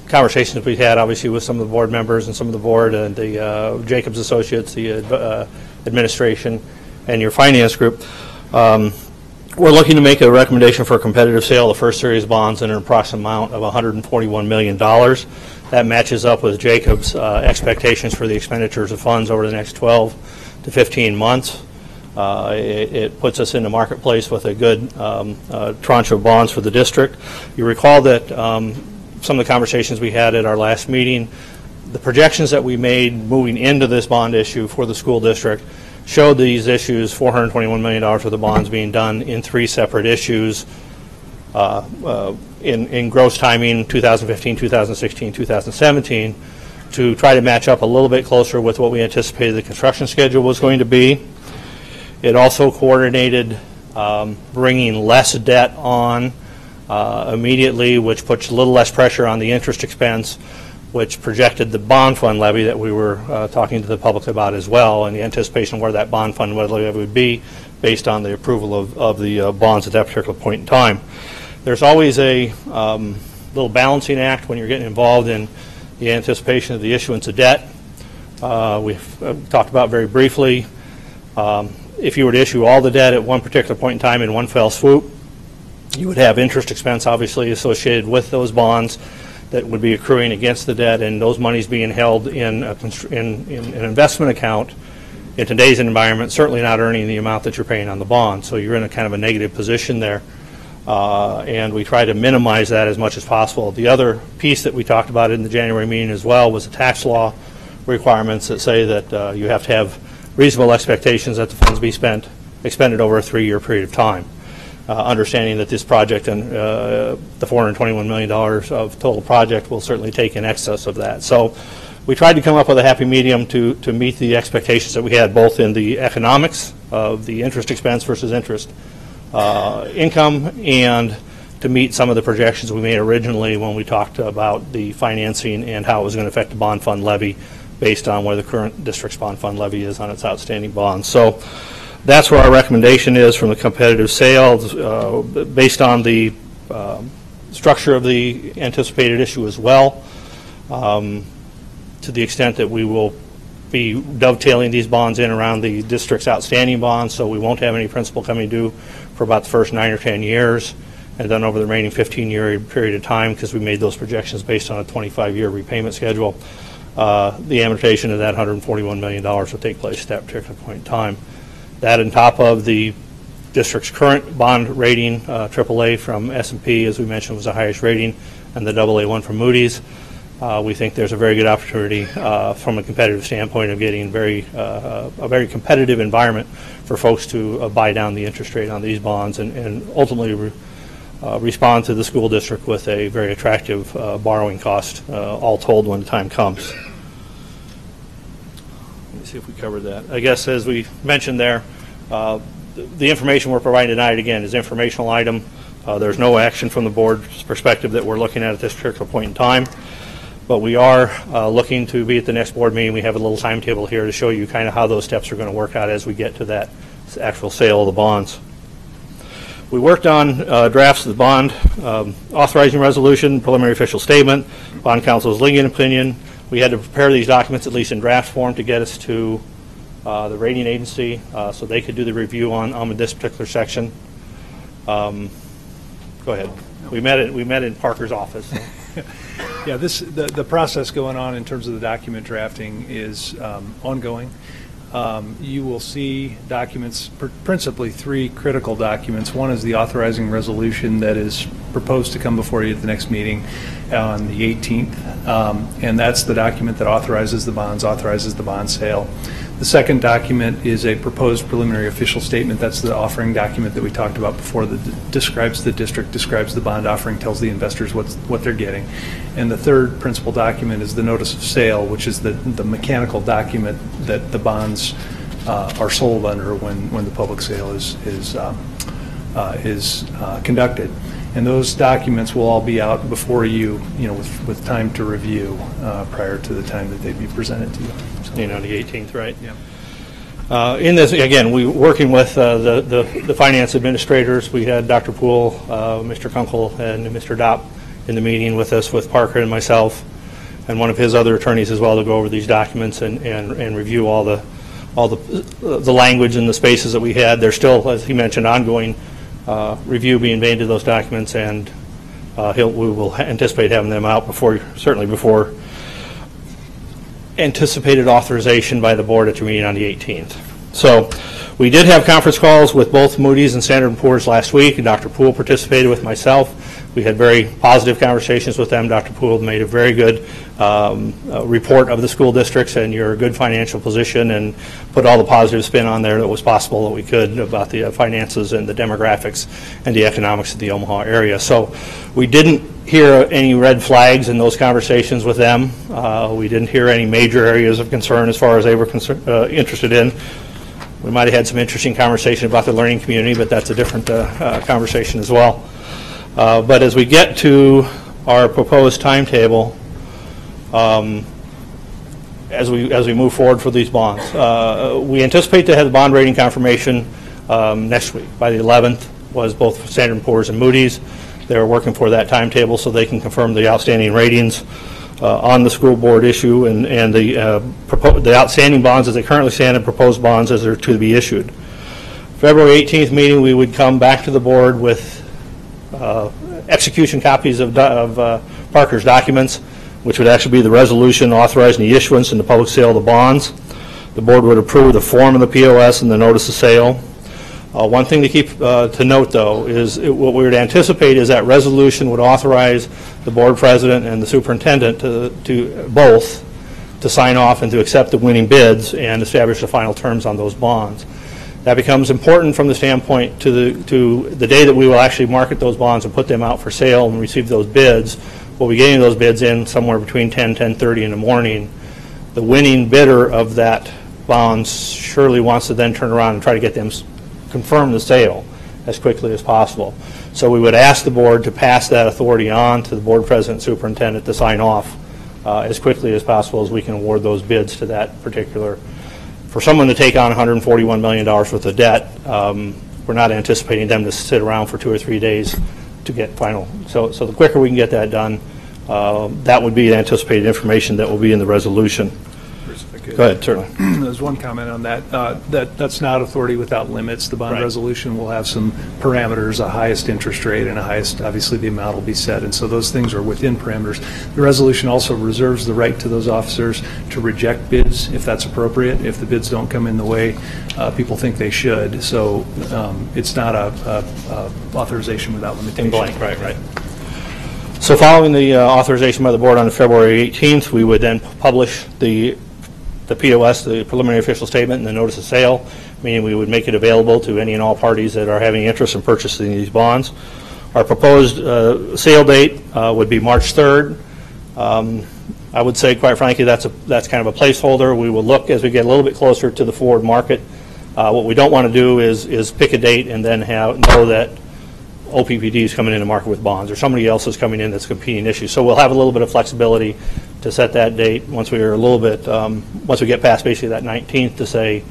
conversations we've had, obviously, with some of the board members and some of the board and the Jacobs Associates, the administration, and your finance group. We're looking to make a recommendation for a competitive sale of the first series of bonds in an approximate amount of $141 million. That matches up with Jacobs' expectations for the expenditures of funds over the next 12 to 15 months. It puts us in the marketplace with a good tranche of bonds for the district. You recall that some of the conversations we had at our last meeting, the projections that we made moving into this bond issue for the school district showed these issues, $421 million worth of bonds being done in 3 separate issues in gross timing 2015, 2016, 2017 to try to match up a little bit closer with what we anticipated the construction schedule was going to be. It also coordinated bringing less debt on immediately, which puts a little less pressure on the interest expense, which projected the bond fund levy that we were talking to the public about as well, and the anticipation of where that bond fund levy would be based on the approval of the bonds at that particular point in time. There's always a little balancing act when you're getting involved in the anticipation of the issuance of debt. We've talked about very briefly, if you were to issue all the debt at one particular point in time in one fell swoop, you would have interest expense obviously associated with those bonds that would be accruing against the debt, and those monies being held in an investment account in today's environment, certainly not earning the amount that you're paying on the bond. So you're in a kind of a negative position there. And we try to minimize that as much as possible. The other piece that we talked about in the January meeting as well was the tax law requirements that say that you have to have reasonable expectations that the funds be expended over a 3-year period of time. Understanding that this project and the $421 million of total project will certainly take in excess of that. So we tried to come up with a happy medium to meet the expectations that we had both in the economics of the interest expense versus interest income, and to meet some of the projections we made originally when we talked about the financing and how it was going to affect the bond fund levy based on where the current district's bond fund levy is on its outstanding bonds. So that's where our recommendation is from the competitive sales based on the structure of the anticipated issue as well, to the extent that we will be dovetailing these bonds in around the district's outstanding bonds, so we won't have any principal coming due for about the first 9 or 10 years, and then over the remaining 15-year period of time, because we made those projections based on a 25-year repayment schedule, the amortization of that $141 million will take place at that particular point in time. That on top of the district's current bond rating, AAA from S&P, as we mentioned, was the highest rating, and the AA1 from Moody's. We think there's a very good opportunity from a competitive standpoint of getting a very competitive environment for folks to buy down the interest rate on these bonds and ultimately respond to the school district with a very attractive borrowing cost, all told, when the time comes. Let me see if we covered that. I guess as we mentioned there, the information we're providing tonight, again, is an informational item. There's no action from the board's perspective that we're looking at this particular point in time. But we are looking to be at the next board meeting. We have a little timetable here to show you kind of how those steps are going to work out as we get to that actual sale of the bonds. We worked on drafts of the bond authorizing resolution, preliminary official statement, bond counsel's legal opinion. We had to prepare these documents at least in draft form to get us to the rating agency so they could do the review on this particular section. Go ahead. We met in Parker's office. So. Yeah, the process going on in terms of the document drafting is ongoing. You will see documents, principally 3 critical documents. One is the authorizing resolution that is proposed to come before you at the next meeting on the 18th, and that's the document that authorizes the bonds, authorizes the bond sale. The second document is a proposed preliminary official statement. That's the offering document that we talked about before that describes the district, describes the bond offering, tells the investors what they're getting. And the third principal document is the notice of sale, which is the mechanical document that the bonds are sold under when the public sale is conducted. And those documents will all be out before you, with time to review prior to the time that they'd be presented to you. The 18th, right? Yeah. In this, again, we working with the finance administrators. We had Dr. Poole, Mr. Kunkel, and Mr. Dopp in the meeting with us, with Parker and myself, and one of his other attorneys as well, to go over these documents and review all the language and the spaces that we had. There's still, as he mentioned, ongoing review being made to those documents, and we will anticipate having them out certainly before anticipated authorization by the board at your meeting on the 18th. So we did have conference calls with both Moody's and Standard & Poor's last week, and Dr. Poole participated with myself. We had very positive conversations with them. Dr. Poole made a very good report of the school districts and your good financial position, and put all the positive spin on there that was possible that we could about the finances and the demographics and the economics of the Omaha area. So we didn't hear any red flags in those conversations with them. We didn't hear any major areas of concern as far as they were interested in. We might have had some interesting conversation about the learning community, but that's a different conversation as well. But as we get to our proposed timetable, as we move forward for these bonds, we anticipate to have the bond rating confirmation next week. By the 11th was both Standard & Poor's and Moody's. They're working for that timetable so they can confirm the outstanding ratings on the school board issue and the outstanding bonds as they currently stand and proposed bonds as they're to be issued. February 18th meeting, we would come back to the board with execution copies of Parker's documents, which would actually be the resolution authorizing the issuance and the public sale of the bonds. The board would approve the form of the POS and the notice of sale. One thing to keep to note, though, is what we would anticipate is that resolution would authorize the board president and the superintendent to both to sign off and to accept the winning bids and establish the final terms on those bonds. That becomes important from the standpoint to the day that we will actually market those bonds and put them out for sale and receive those bids. We'll be getting those bids in somewhere between 10:30 in the morning. The winning bidder of that bonds surely wants to then turn around and try to get them confirm the sale as quickly as possible. So we would ask the board to pass that authority on to the board president and superintendent to sign off as quickly as possible as we can award those bids to that particular. For someone to take on $141 million worth of debt, we're not anticipating them to sit around for 2 or 3 days to get final. So the quicker we can get that done, that would be anticipated information that will be in the resolution. Go ahead, certainly. There's one comment on that. That's not authority without limits. The bond resolution will have some parameters, a highest interest rate and a highest, obviously the amount will be set, and so those things are within parameters. The resolution also reserves the right to those officers to reject bids if that's appropriate, if the bids don't come in the way people think they should. So it's not a authorization without limitation. In blank, right. So following the authorization by the board on February 18th, we would then publish the POS, the preliminary official statement, and the notice of sale, meaning we would make it available to any and all parties that are having interest in purchasing these bonds. Our proposed sale date would be March 3rd. I would say, quite frankly, that's kind of a placeholder. We will look as we get a little bit closer to the forward market. What we don't want to do is pick a date and then know that OPPD is coming in the market with bonds or somebody else is coming in that's a competing issue. So we'll have a little bit of flexibility to set that date once we are a little bit, once we get past basically that 19th to say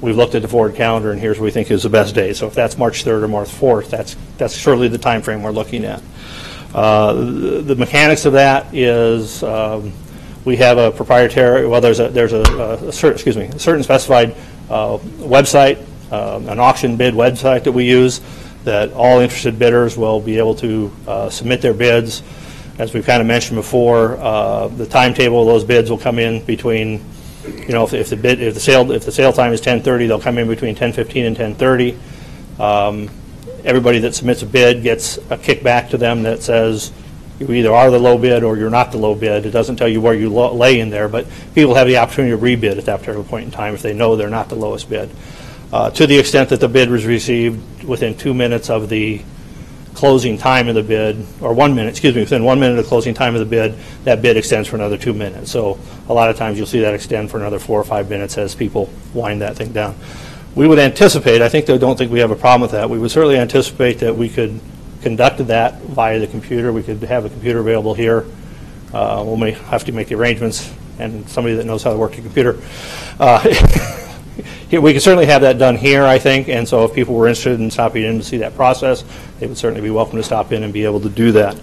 we've looked at the forward calendar and here's what we think is the best day. So if that's March 3rd or March 4th, that's surely the time frame we're looking at. The mechanics of that is we have a proprietary, well, there's a certain specified website, an auction bid website that we use that all interested bidders will be able to submit their bids. As we've kind of mentioned before, the timetable of those bids will come in between, if the sale time is 10:30, they'll come in between 10:15 and 10:30. Everybody that submits a bid gets a kickback to them that says you either are the low bid or you're not the low bid. It doesn't tell you where you lay in there, but people have the opportunity to rebid at that particular point in time if they know they're not the lowest bid. To the extent that the bid was received within 2 minutes of the closing time of the bid, or 1 minute, within 1 minute of the closing time of the bid, that bid extends for another 2 minutes. So a lot of times you'll see that extend for another 4 or 5 minutes as people wind that thing down. We would anticipate, I don't think we have a problem with that, we would certainly anticipate that we could conduct that via the computer. We could have a computer available here. We may have to make the arrangements, and somebody that knows how to work the computer. We could certainly have that done here, I think, and so if people were interested in stopping in to see that process, they would certainly be welcome to stop in and be able to do that.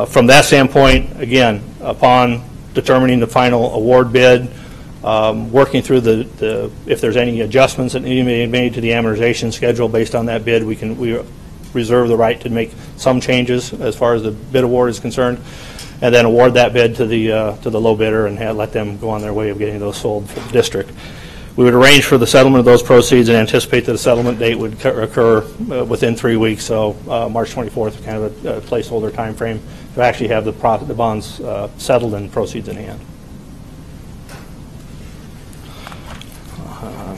From that standpoint, again, upon determining the final award bid, working through if there's any adjustments that need to be made to the amortization schedule based on that bid, we reserve the right to make some changes as far as the bid award is concerned, and then award that bid to the low bidder and let them go on their way of getting those sold for the district. We would arrange for the settlement of those proceeds and anticipate that a settlement date would occur within 3 weeks, so March 24th is kind of a placeholder time frame to actually have the bonds settled and proceeds in hand.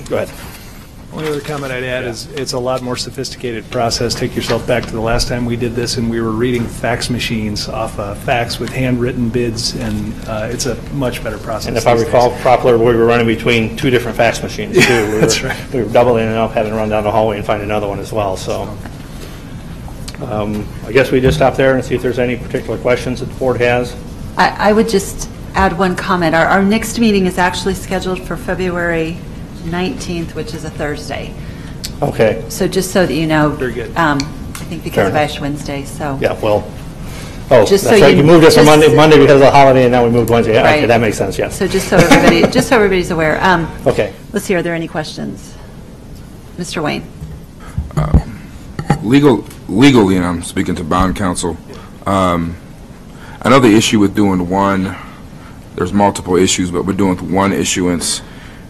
Go ahead. Only other comment I'd add is it's a lot more sophisticated process. Take yourself back to the last time we did this, and we were reading fax machines off fax with handwritten bids, and it's a much better process. And if I recall properly, we were running between 2 different fax machines, too. That's right. We were doubling it up, having to run down the hallway and find another one as well. So I guess we just stop there and see if there's any particular questions that the board has. I would just add one comment. Our next meeting is actually scheduled for February 19th, which is a Thursday. Okay. So just so that you know. Very good. I think because of Ash Wednesday, so. Yeah, well, just so that's right. You moved it from Monday because of the holiday, and now we moved Wednesday. Right. Okay, that makes sense, yes. So just so everybody's aware. Okay. Let's see, are there any questions? Mr. Wayne. Legally, and I'm speaking to bond counsel, I know the issue with doing one, there's multiple issues, but we're doing one issuance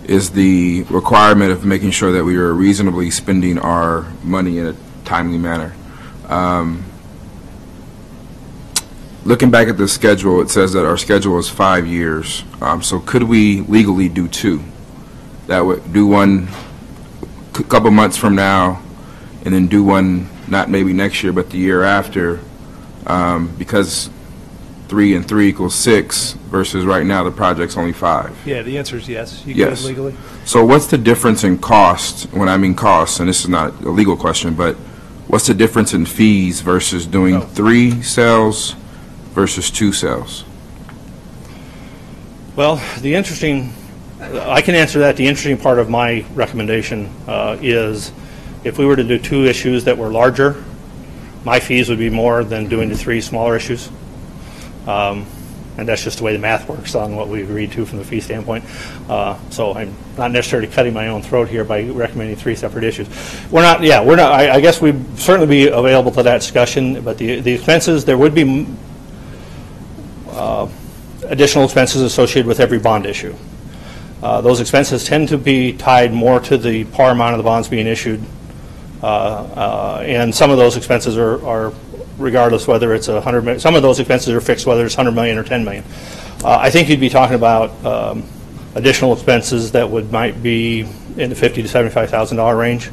is the requirement of making sure that we are reasonably spending our money in a timely manner. Looking back at the schedule, it says that our schedule is 5 years. So could we legally do 2? That would do one a couple months from now, and then do one not maybe next year, but the year after, because 3 and 3 equals 6 versus right now the project's only 5. Yeah, the answer is yes. You Yes. could legally. So what's the difference in cost, when I mean cost, and this is not a legal question, but what's the difference in fees versus doing 3 sales versus 2 sales? Well, I can answer that. The interesting part of my recommendation is if we were to do 2 issues that were larger, my fees would be more than doing the 3 smaller issues. And that's just the way the math works on what we agreed to from the fee standpoint. So I'm not necessarily cutting my own throat here by recommending 3 separate issues. We're not. I guess we'd certainly be available to that discussion, but the expenses, there would be additional expenses associated with every bond issue. Those expenses tend to be tied more to the par amount of the bonds being issued, and some of those expenses are regardless whether it's 100 million. Some of those expenses are fixed whether it's 100 million or 10 million. I think you'd be talking about additional expenses that might be in the $50,000 to $75,000 range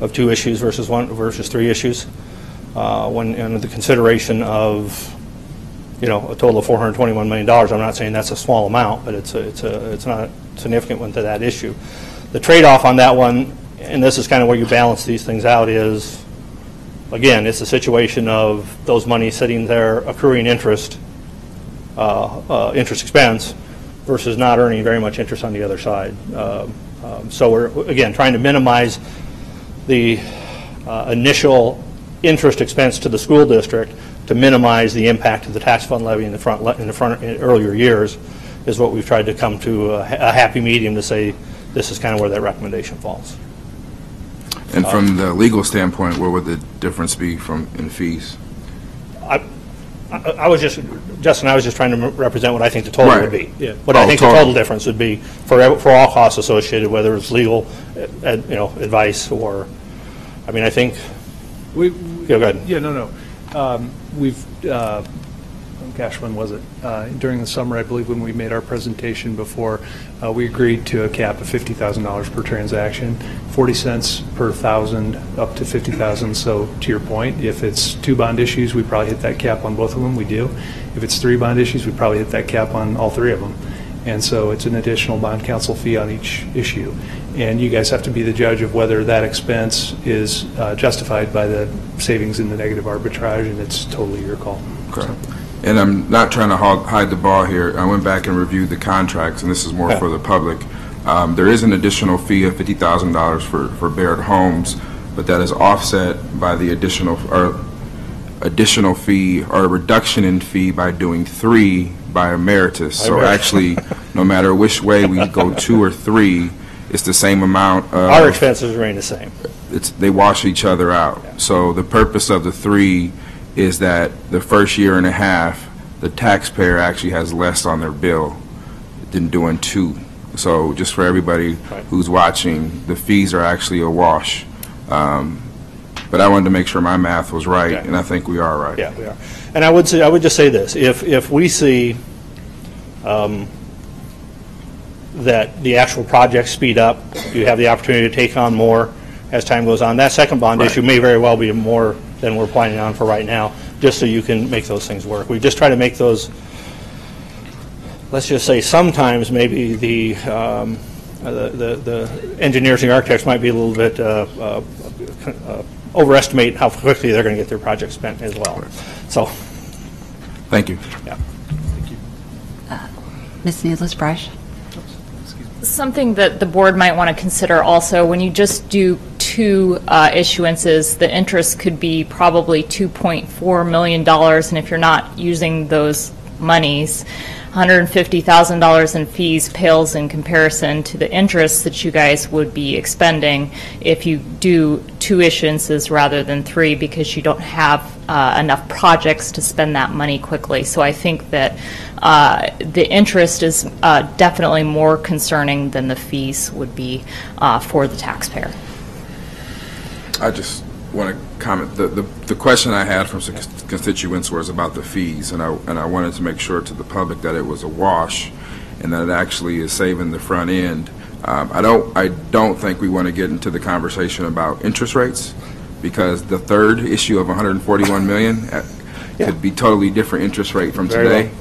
of 2 issues versus 3 issues. When under the consideration of a total of $421 million, I'm not saying that's a small amount, but it's not a significant one to that issue. The trade-off on that one, and this is kind of where you balance these things out, is again, it's a situation of those monies sitting there accruing interest expense versus not earning very much interest on the other side. So we're, again, trying to minimize the initial interest expense to the school district to minimize the impact of the tax fund levy in earlier years is what we've tried to come to a happy medium to say this is kind of where that recommendation falls. And from the legal standpoint, what would the difference be in fees? I was just trying to represent what I think the total would be. Yeah. What I think the total difference would be for all costs associated, whether it's legal, advice, or, I mean, I think. Go ahead. Yeah, no. We've, gosh, when was it? During the summer, I believe, when we made our presentation before, we agreed to a cap of $50,000 per transaction, 40 cents per thousand up to 50,000. So to your point, if it's 2 bond issues, we probably hit that cap on both of them. We do. If it's 3 bond issues, we probably hit that cap on all 3 of them. And so it's an additional bond counsel fee on each issue. And you guys have to be the judge of whether that expense is justified by the savings in the negative arbitrage, and it's totally your call. Okay. So. And I'm not trying to hide the ball here. I went back and reviewed the contracts, and this is more for the public. There is an additional fee of $50,000 for Baird Homes, but that is offset by the additional fee or reduction in fee by doing 3 by emeritus. So actually, no matter which way we go, 2 or 3, it's the same amount. Our expenses remain the same. They wash each other out. Yeah. So the purpose of the 3 is that the first year and a half, the taxpayer actually has less on their bill than doing 2. So just for everybody who's watching, the fees are actually a wash. But I wanted to make sure my math was right, and I think we are right. Yeah, we are. And I would just say this: if we see that the actual projects speed up, you have the opportunity to take on more as time goes on. That second bond issue may very well be more than we're planning on for right now, just so you can make those things work. We just try to make those. Let's just say sometimes maybe the engineers and the architects might be a little bit overestimate how quickly they're going to get their project spent as well. So, thank you. Yeah. Ms. Needless-Brush. Something that the board might want to consider also, when you just do two issuances, the interest could be probably $2.4 million, and if you're not using those monies, $150,000 in fees pales in comparison to the interest that you guys would be expending if you do two issuances rather than three, because you don't have enough projects to spend that money quickly. So I think that the interest is definitely more concerning than the fees would be for the taxpayer. I just want to comment. The question I had from some constituents was about the fees, and I wanted to make sure to the public that it was a wash, and that it actually is saving the front end. I don't think we want to get into the conversation about interest rates, because the third issue of $141 million could be totally different interest rate from today.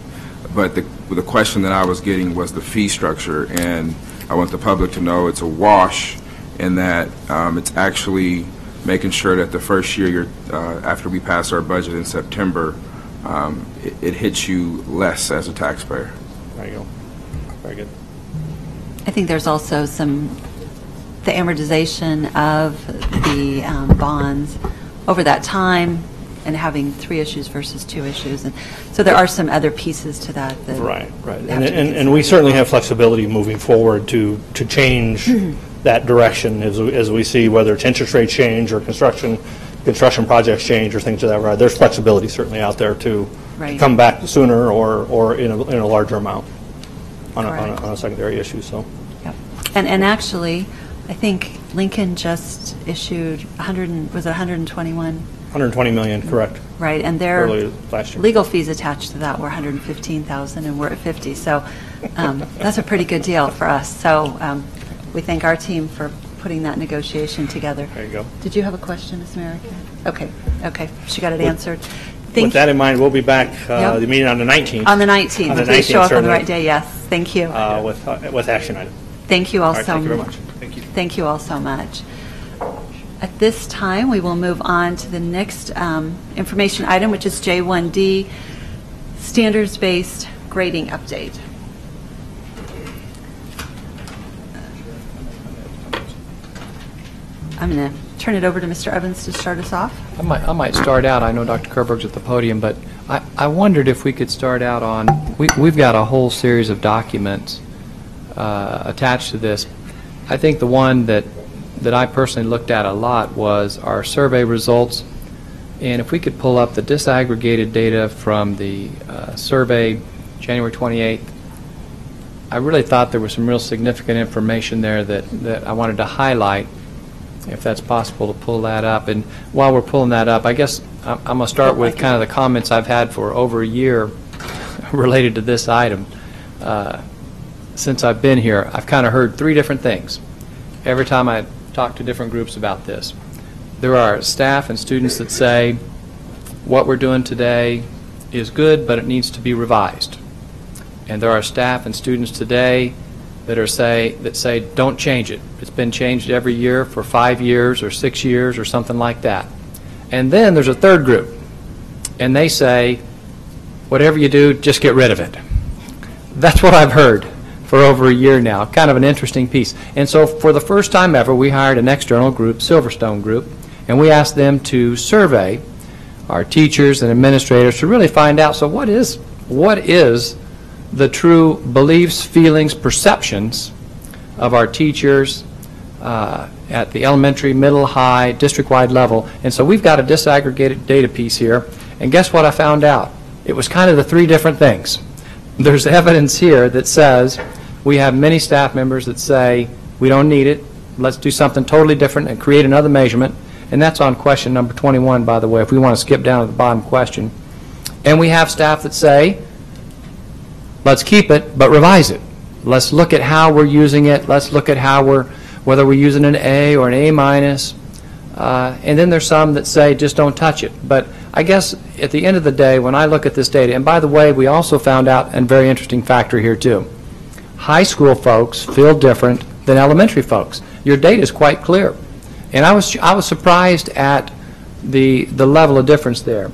But the question that I was getting was the fee structure, and I want the public to know it's a wash, and that it's actually making sure that the first year after we pass our budget in September, it hits you less as a taxpayer. There you go. Very good. I think there's also the amortization of the bonds over that time, and having 3 issues versus 2 issues, and so there are some other pieces to that. Right. And we certainly have flexibility moving forward to change that direction as we see whether it's interest rate change or construction projects change or things of that. Right. There's flexibility certainly out there to come back sooner or in a larger amount on a secondary issue. So. Yep. And actually, I think Lincoln just issued $120 million, correct. Right, and their last year. Legal fees attached to that were $115,000, and we're at $50,000. So that's a pretty good deal for us. So we thank our team for putting that negotiation together. There you go. Did you have a question, Ms. America? Okay, she got it answered. With that in mind, we'll be back the meeting on the 19th. On the 19th. Please show up on the right day. Yes, thank you. With action item. Thank you all so much. Thank you very much. Thank you. Thank you all so much. At this time, we will move on to the next information item, which is J1D, standards-based grading update. I'm going to turn it over to Mr. Evans to start us off. I might start out. I know Dr. Kerberg's at the podium, but I wondered if we could start out on, we've got a whole series of documents attached to this. I think the one that I personally looked at a lot was our survey results, and if we could pull up the disaggregated data from the survey January 28th, I really thought there was some real significant information there that I wanted to highlight, if that's possible to pull that up. And while we're pulling that up, I guess I'm going to start with kind of the comments I've had for over a year related to this item. Since I've been here, I've kind of heard 3 different things every time I talk to different groups about this. There are staff and students that say what we're doing today is good, but it needs to be revised. And there are staff and students today that say don't change it. It's been changed every year for 5 years or 6 years or something like that. And then there's a third group, and they say whatever you do, just get rid of it. That's what I've heard for over a year now. Kind of an interesting piece. And so for the first time ever, we hired an external group, Silverstone Group, and we asked them to survey our teachers and administrators to really find out, so what is the true beliefs, feelings, perceptions of our teachers at the elementary, middle, high, district-wide level. And so we've got a disaggregated data piece here, and guess what I found out? It was kind of the 3 different things. There's evidence here that says We have many staff members that say, we don't need it, let's do something totally different and create another measurement. And that's on question number 21, by the way, if we want to skip down to the bottom question. And we have staff that say, let's keep it, but revise it. Let's look at how we're using it. Let's look at how whether we're using an A or an A minus. And then there's some that say, just don't touch it. But I guess at the end of the day, when I look at this data, and by the way, we also found out a very interesting factor here too. High school folks feel different than elementary folks. Your data is quite clear. And I was surprised at the level of difference there.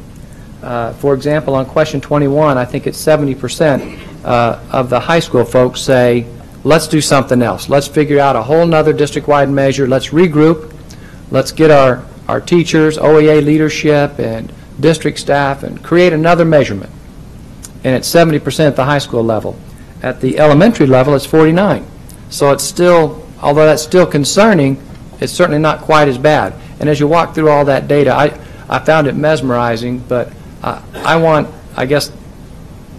For example, on question 21, I think it's 70% of the high school folks say, let's do something else. Let's figure out a whole nother district-wide measure. Let's regroup. Let's get our teachers, OEA leadership, and district staff and create another measurement. And it's 70% at the high school level. At the elementary level, it's 49. So it's still, although that's still concerning, it's certainly not quite as bad. And as you walk through all that data, I found it mesmerizing, but I want, I guess,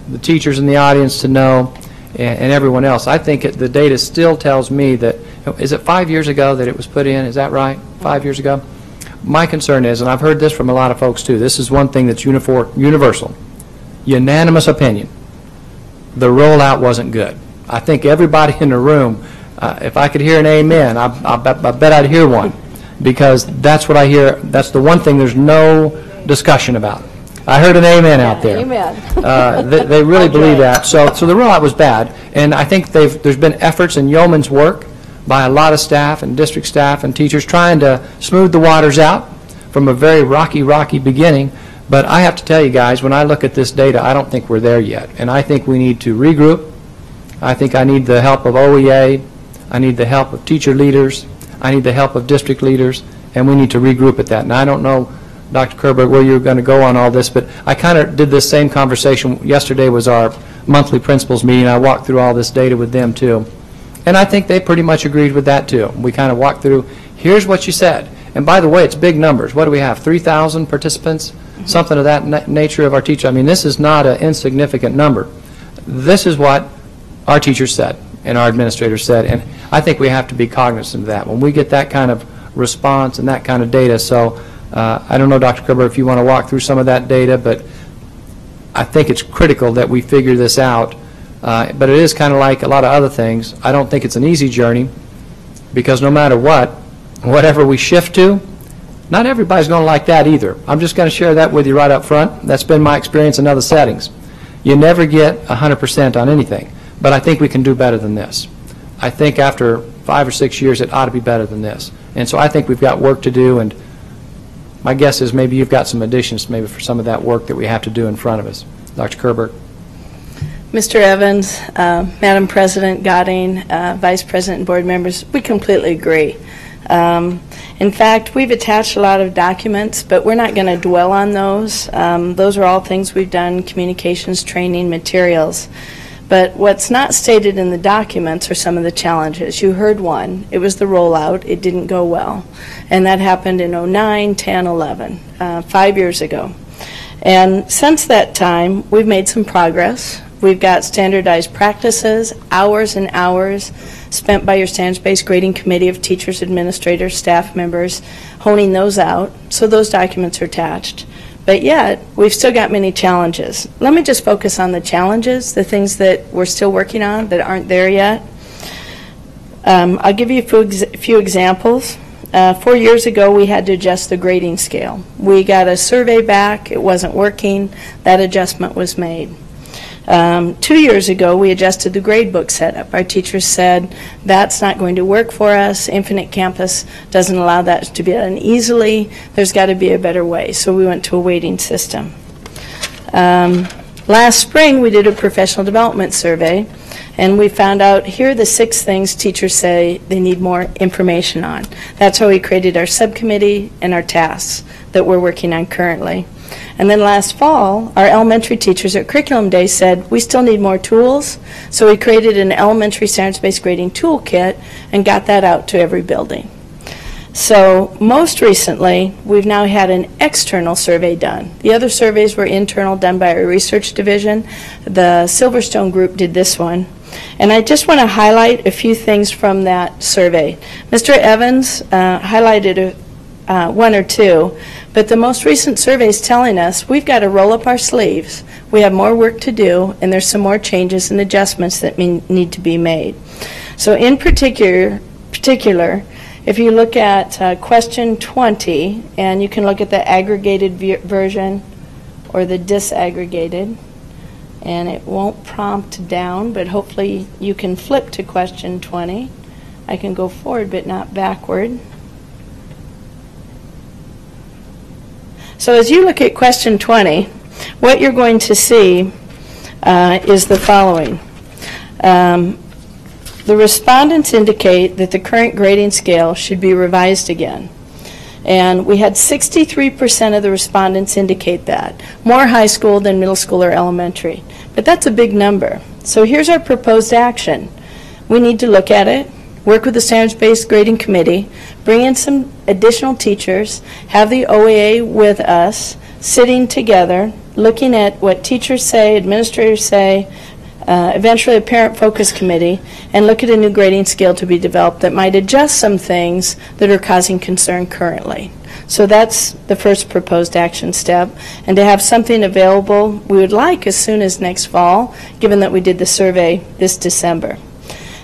the teachers in the audience to know, and everyone else, I think the data still tells me that, is it 5 years ago that it was put in? Is that right? 5 years ago? My concern is, and I've heard this from a lot of folks too, this is one thing that's universal, unanimous opinion. The rollout wasn't good. I think everybody in the room, if I could hear an amen, I bet I'd hear one, because that's what I hear. That's the one thing there's no discussion about. I heard an amen out there. Amen. They really believe that. So the rollout was bad, and I think there's been efforts in yeoman's work by a lot of staff and district staff and teachers trying to smooth the waters out from a very rocky beginning. But I have to tell you guys, when I look at this data, I don't think we're there yet. And I think we need to regroup. I think I need the help of OEA. I need the help of teacher leaders. I need the help of district leaders. And we need to regroup at that. And I don't know, Dr. Kerber, where you're going to go on all this, but I kind of did this same conversation. Yesterday was our monthly principals meeting. I walked through all this data with them, too. And I think they pretty much agreed with that, too. We kind of walked through, here's what you said. And by the way, it's big numbers. What do we have, 3,000 participants? Something of that nature of our teacher. I mean, this is not an insignificant number. This is what our teachers said and our administrators said, and I think we have to be cognizant of that when we get that kind of response and that kind of data. So I don't know, Dr. Kerber, if you want to walk through some of that data, but I think it's critical that we figure this out. But it is kind of like a lot of other things. I don't think it's an easy journey, because no matter what, whatever we shift to, not everybody's going to like that either. I'm just going to share that with you right up front. That's been my experience in other settings. You never get 100% on anything, but I think we can do better than this. I think after 5 or 6 years, it ought to be better than this. And so I think we've got work to do, and my guess is maybe you've got some additions maybe for some of that work that we have to do in front of us. Dr. Kerber. Mr. Evans, Madam President Godding, Vice President and board members, we completely agree. In fact, we've attached a lot of documents, but we're not going to dwell on those. Those are all things we've done, communications, training, materials. But what's not stated in the documents are some of the challenges. You heard one. It was the rollout. It didn't go well. And that happened in 09, 10, 11, 5 years ago. And since that time, we've made some progress. We've got standardized practices, hours and hours spent by your standards-based grading committee of teachers, administrators, staff members, honing those out. So those documents are attached. But yet, we've still got many challenges. Let me just focus on the challenges, the things that we're still working on that aren't there yet. I'll give you a few examples. 4 years ago, we had to adjust the grading scale. We got a survey back. It wasn't working. That adjustment was made. 2 years ago, we adjusted the grade book setup. Our teachers said, that's not going to work for us. Infinite Campus doesn't allow that to be done easily. There's got to be a better way. So we went to a weighting system. Last spring, we did a professional development survey, and we found out here are the 6 things teachers say they need more information on. That's why we created our subcommittee and our tasks that we're working on currently. And then last fall, our elementary teachers at Curriculum Day said, we still need more tools, so we created an elementary standards-based grading toolkit and got that out to every building. So most recently, we've now had an external survey done. The other surveys were internal, done by our research division. The Silverstone group did this one. And I just want to highlight a few things from that survey. Mr. Evans highlighted one or two, but the most recent survey is telling us we've got to roll up our sleeves. We have more work to do, and there's some more changes and adjustments that need to be made. So in particular, if you look at question 20, and you can look at the aggregated version or the disaggregated, and it won't prompt down, but hopefully you can flip to question 20. I can go forward but not backward. So as you look at question 20, what you're going to see is the following. The respondents indicate that the current grading scale should be revised again. And we had 63% of the respondents indicate that. More high school than middle school or elementary. But that's a big number. So here's our proposed action. We need to look at it, work with the standards-based grading committee, bring in some additional teachers, have the OAA with us, sitting together, looking at what teachers say, administrators say, eventually a parent focus committee, and look at a new grading scale to be developed that might adjust some things that are causing concern currently. So that's the first proposed action step. And to have something available, we would like as soon as next fall, given that we did the survey this December.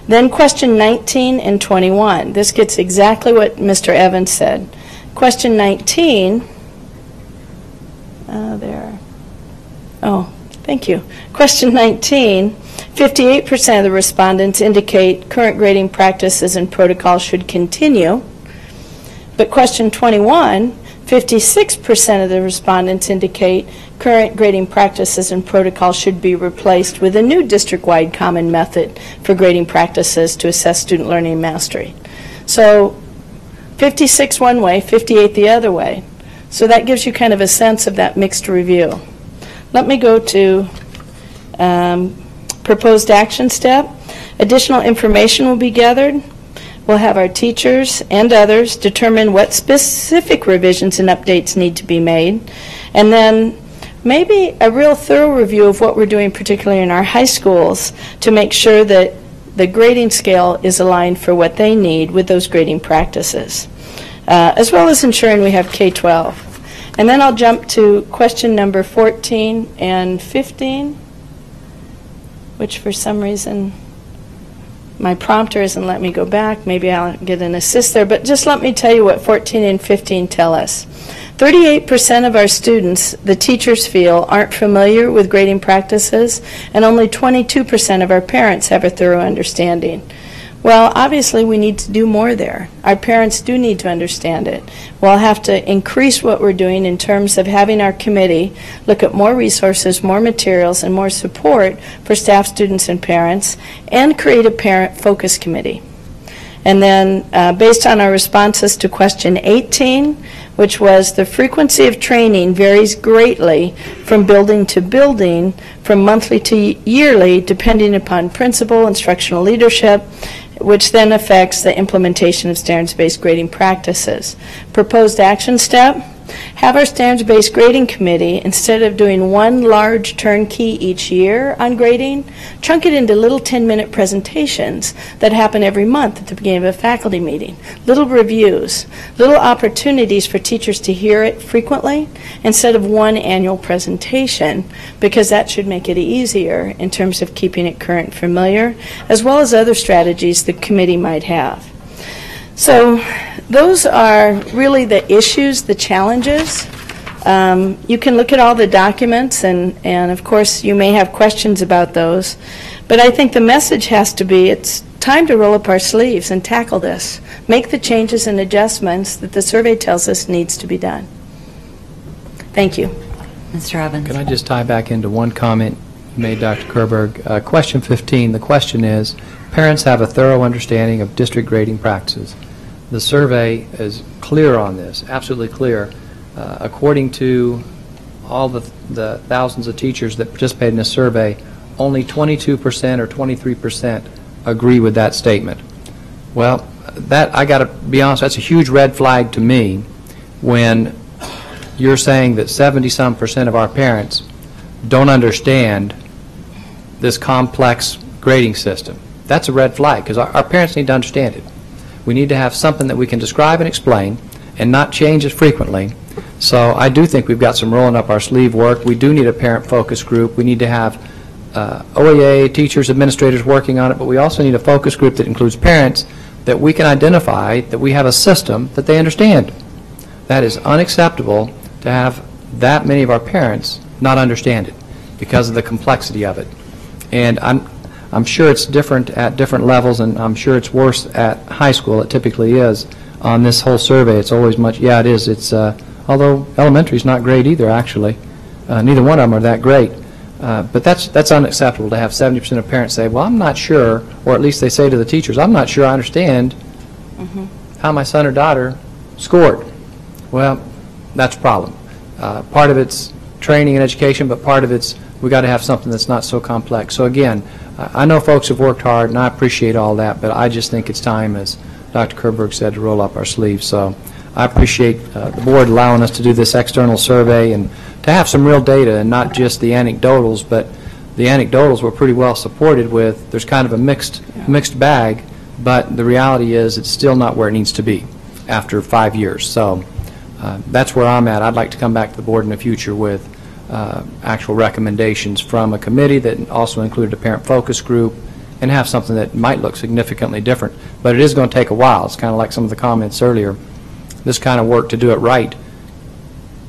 Then question 19 and 21. This gets exactly what Mr. Evans said. Question 19, thank you. Question 19, 58% of the respondents indicate current grading practices and protocols should continue. But question 21, 56% of the respondents indicate current grading practices and protocols should be replaced with a new district-wide common method for grading practices to assess student learning and mastery. So 56 one way, 58 the other way. So that gives you kind of a sense of that mixed review. Let me go to proposed action step. Additional information will be gathered. We'll have our teachers and others determine what specific revisions and updates need to be made. And then maybe a real thorough review of what we're doing, particularly in our high schools, to make sure that the grading scale is aligned for what they need with those grading practices, as well as ensuring we have K-12. And then I'll jump to question number 14 and 15, which for some reason my prompter isn't letting me go back. Maybe I'll get an assist there, but just let me tell you what 14 and 15 tell us. 38% of our students, the teachers feel, aren't familiar with grading practices, and only 22% of our parents have a thorough understanding. Well, obviously we need to do more there. Our parents do need to understand it. We'll have to increase what we're doing in terms of having our committee look at more resources, more materials, and more support for staff, students, and parents, and create a parent focus committee. And then based on our responses to question 18, which was the frequency of training varies greatly from building to building, from monthly to yearly, depending upon principal, instructional leadership, which then affects the implementation of standards-based grading practices. Proposed action step, have our standards-based grading committee, instead of doing one large turnkey each year on grading, chunk it into little 10-minute presentations that happen every month at the beginning of a faculty meeting. Little reviews, little opportunities for teachers to hear it frequently instead of one annual presentation, because that should make it easier in terms of keeping it current and familiar, as well as other strategies the committee might have. So those are really the issues, the challenges. You can look at all the documents, and of course you may have questions about those. But I think the message has to be it's time to roll up our sleeves and tackle this. Make the changes and adjustments that the survey tells us needs to be done. Thank you. Mr. Evans. Can I just tie back into one comment you made, Dr. Kerberg? Question 15, the question is, parents have a thorough understanding of district grading practices. The survey is clear on this, absolutely clear. According to all the thousands of teachers that participated in the survey, only 22% or 23% agree with that statement. Well, that, I got to be honest, that's a huge red flag to me when you're saying that 70-some% of our parents don't understand this complex grading system. That's a red flag, because our parents need to understand it. We need to have something that we can describe and explain and not change as frequently. So I do think we've got some rolling up our sleeve work. We do need a parent focus group. We need to have OEA, teachers, administrators working on it, but we also need a focus group that includes parents that we can identify that we have a system that they understand. That is unacceptable to have that many of our parents not understand it because of the complexity of it. And I'm sure it's different at different levels, and I'm sure it's worse at high school. It typically is. On this whole survey, it's always much, yeah, it is. It's, although elementary is not great either, actually. Neither one of them are that great. But that's unacceptable to have 70% of parents say, well, I'm not sure, or at least they say to the teachers, I'm not sure I understand how my son or daughter scored. Well, that's a problem. Part of it's training and education, but part of it's we got to have something that's not so complex. So again, I know folks have worked hard, and I appreciate all that, but I just think it's time, as Dr. Kerberg said, to roll up our sleeves. So I appreciate the board allowing us to do this external survey and to have some real data and not just the anecdotals, but the anecdotals were pretty well supported with, there's kind of a mixed bag, but the reality is it's still not where it needs to be after 5 years. So that's where I'm at. I'd like to come back to the board in the future with actual recommendations from a committee that also included a parent focus group and have something that might look significantly different. But it is going to take a while. It's kind of like some of the comments earlier. This kind of work, to do it right,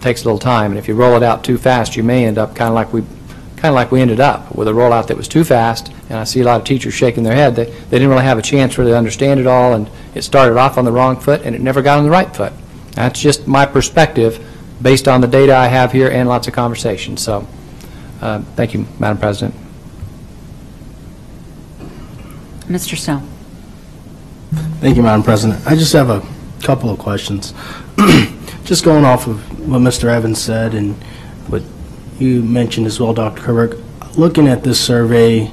takes a little time, and if you roll it out too fast, you may end up kind of like we ended up with a rollout that was too fast. And I see a lot of teachers shaking their head. They didn't really have a chance to really understand it all, and it started off on the wrong foot and it never got on the right foot. That's just my perspective based on the data I have here and lots of conversations. So thank you, Madam President. Mr. Snow. Thank you, Madam President. I just have a couple of questions. Just going off of what Mr. Evans said and what you mentioned as well, Dr. Kerberg, looking at this survey,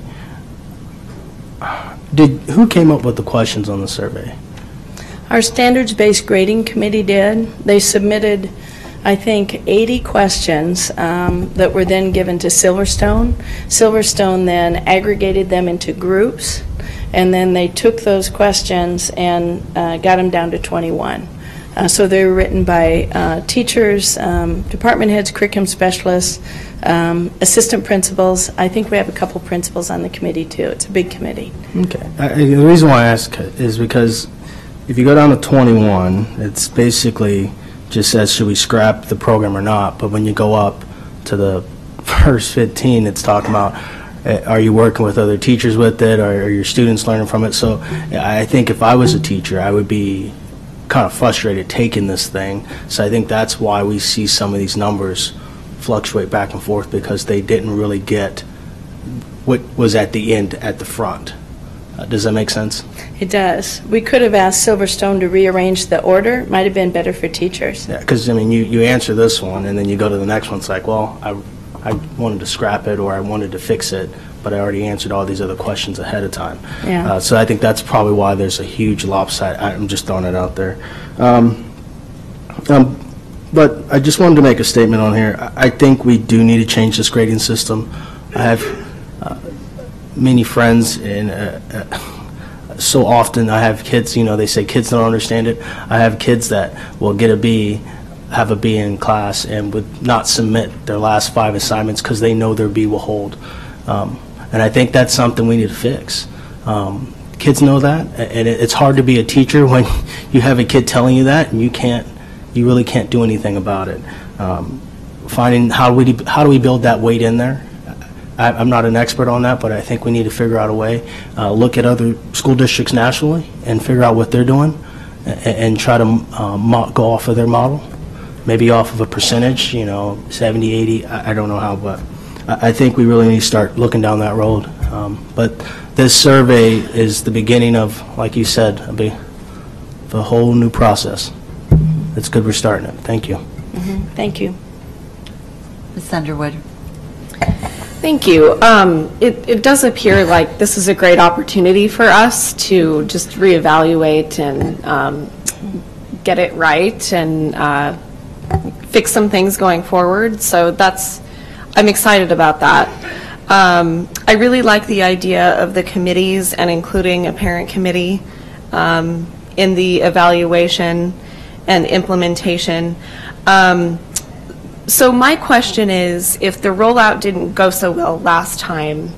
who came up with the questions on the survey? Our standards-based grading committee did. They submitted, I think, 80 questions that were then given to Silverstone. Silverstone then aggregated them into groups, and then they took those questions and got them down to 21. So they were written by teachers, department heads, curriculum specialists, assistant principals. I think we have a couple principals on the committee too. It's a big committee. Okay. The reason why I ask is because if you go down to 21, it's basically just says should we scrap the program or not, but when you go up to the first 15, it's talking about are you working with other teachers with it, or are your students learning from it? So I think if I was a teacher, I would be kind of frustrated taking this thing. So I think that's why we see some of these numbers fluctuate back and forth, because they didn't really get what was at the end at the front. Does that make sense? It does. We could have asked Silverstone to rearrange the order. Might have been better for teachers. Yeah, because I mean, you answer this one and then you go to the next one. It's like, well, I wanted to scrap it or I wanted to fix it, but I already answered all these other questions ahead of time. Yeah. So I think that's probably why there's a huge lopsided. I'm just throwing it out there. But I just wanted to make a statement on here. I think we do need to change this grading system. I have many friends, and so often I have kids, they say kids don't understand it. I have kids that will get a B, have a B in class, and would not submit their last 5 assignments because they know their B will hold. And I think that's something we need to fix. Kids know that, and it's hard to be a teacher when you have a kid telling you that, and you really can't do anything about it. Finding how do we build that weight in there? I'm not an expert on that, but I think we need to figure out a way, look at other school districts nationally and figure out what they're doing and try to go off of their model, maybe off of a percentage, 70, 80, I don't know how, but I think we really need to start looking down that road. But this survey is the beginning of, like you said, the whole new process. It's good we're starting it. Thank you. Thank you. Ms. Underwood. Thank you. It does appear like this is a great opportunity for us to just reevaluate and get it right and fix some things going forward. So I'm excited about that. I really like the idea of the committees and including a parent committee in the evaluation and implementation. So my question is, if the rollout didn't go so well last time,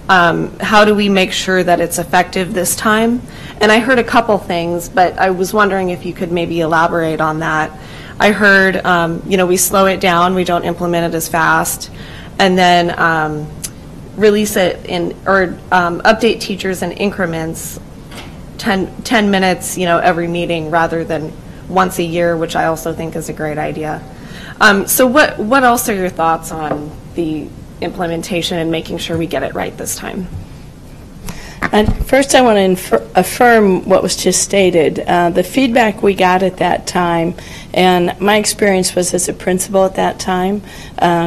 how do we make sure that it's effective this time? And I heard a couple things, but I was wondering if you could maybe elaborate on that. I heard, we slow it down, we don't implement it as fast, and then release it or update teachers in increments, 10 minutes, every meeting rather than once a year, which I also think is a great idea. So what else are your thoughts on the implementation and making sure we get it right this time? And first, I want to affirm what was just stated. The feedback we got at that time, and my experience was as a principal at that time,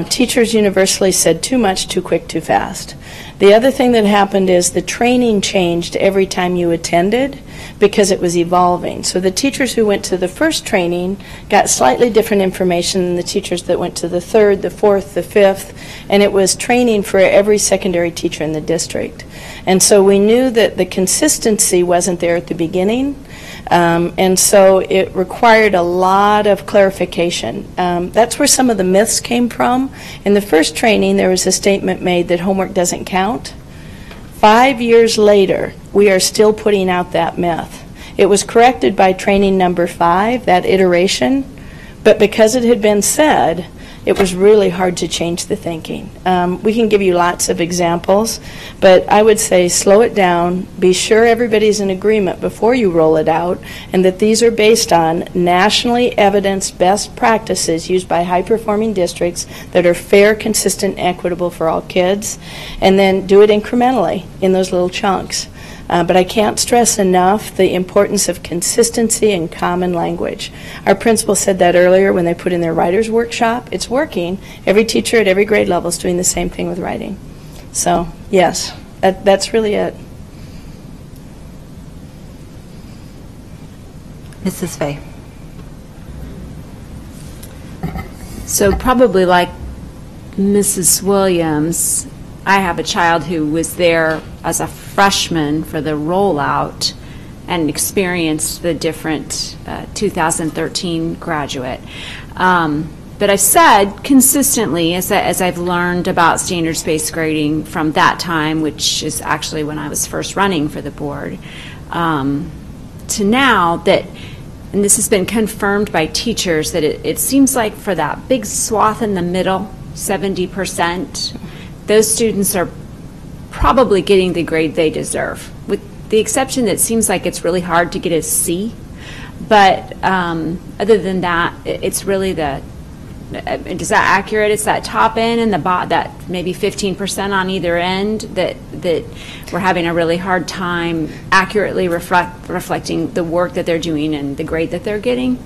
teachers universally said too much, too quick, too fast. The other thing that happened is the training changed every time you attended because it was evolving. So the teachers who went to the first training got slightly different information than the teachers that went to the third, the fourth, the fifth, and it was training for every secondary teacher in the district. And so we knew that the consistency wasn't there at the beginning, and so it required a lot of clarification. That's where some of the myths came from. In the first training, there was a statement made that homework doesn't count. 5 years later, we are still putting out that myth. It was corrected by training number 5, that iteration, but because it had been said, it was really hard to change the thinking. We can give you lots of examples, but I would say slow it down, be sure everybody's in agreement before you roll it out, and that these are based on nationally evidenced best practices used by high-performing districts that are fair, consistent, equitable for all kids, and then do it incrementally in those little chunks. But I can't stress enough the importance of consistency and common language. Our principal said that earlier when they put in their writers workshop. It's working. Every teacher at every grade level is doing the same thing with writing. So, yes, that's really it. Mrs. Fay. So probably like Mrs. Williams, I have a child who was there as a freshman for the rollout and experienced the different 2013 graduate. But I've said consistently, as I've learned about standards-based grading from that time, which is actually when I was first running for the board, to now that, and this has been confirmed by teachers, that it seems like for that big swath in the middle, 70%, those students are probably getting the grade they deserve, with the exception that it seems like it's really hard to get a C. But other than that, it's really the, is that accurate? It's that top end and the that maybe 15% on either end that we're having a really hard time accurately reflecting the work that they're doing and the grade that they're getting.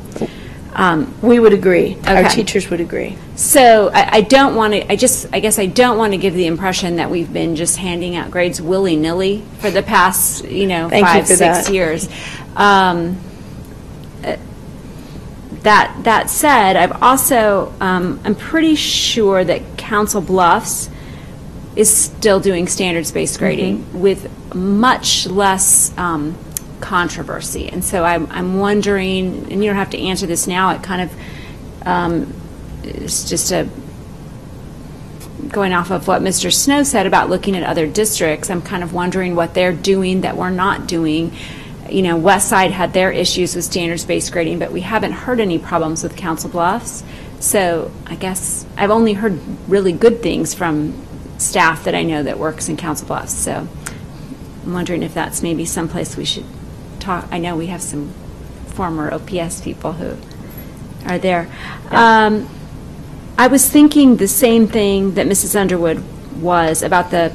We would agree. Okay. Our teachers would agree. So I don't want to, I guess I don't want to give the impression that we've been just handing out grades willy-nilly for the past, 5, 6 years. That said, I've also, I'm pretty sure that Council Bluffs is still doing standards-based grading with much less controversy. And so I'm wondering, and you don't have to answer this now, it kind of, it's just going off of what Mr. Snow said about looking at other districts, I'm kind of wondering what they're doing that we're not doing. West Side had their issues with standards-based grading, but we haven't heard any problems with Council Bluffs. So I guess I've only heard really good things from staff that I know that works in Council Bluffs. So I'm wondering if that's maybe someplace we should talk. I know we have some former OPS people who are there. Yeah. I was thinking the same thing that Mrs. Underwood was about the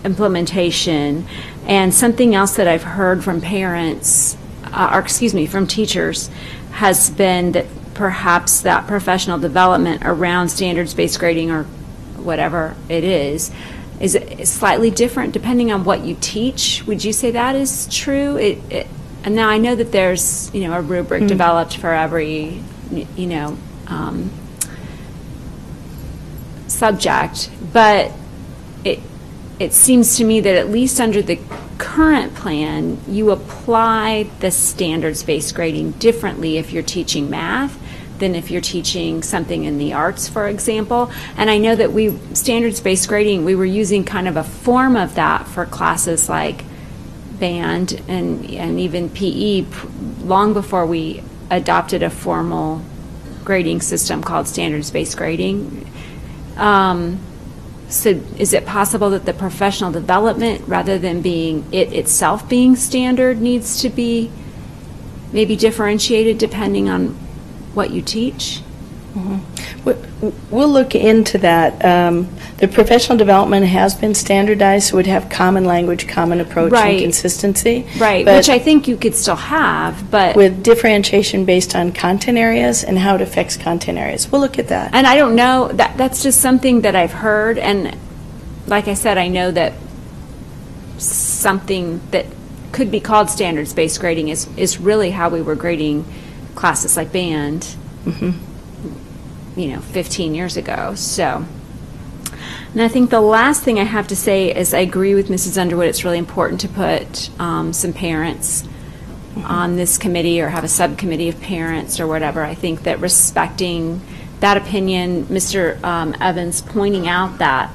implementation, and something else that I've heard from parents, from teachers, has been that perhaps that professional development around standards-based grading or whatever it is slightly different depending on what you teach. Would you say that is true? And now I know that there's a rubric developed for every subject, but it seems to me that at least under the current plan, you apply the standards-based grading differently if you're teaching math than if you're teaching something in the arts, for example. And I know that standards-based grading, we were using kind of a form of that for classes like band and even PE long before we adopted a formal grading system called standards-based grading. So is it possible that the professional development, rather than being it itself being standard, needs to be maybe differentiated depending on what you teach? We'll look into that. The professional development has been standardized, so we'd have common language, common approach, and consistency. Right, but which I think you could still have, but... with differentiation based on content areas and how it affects content areas. We'll look at that. And I don't know, that's just something that I've heard, and like I said, I know that something that could be called standards-based grading is really how we were grading classes like band. 15 years ago. So, and I think the last thing I have to say is I agree with Mrs. Underwood. It's really important to put some parents on this committee or have a subcommittee of parents or whatever. I think that respecting that opinion, Mr. Evans pointing out that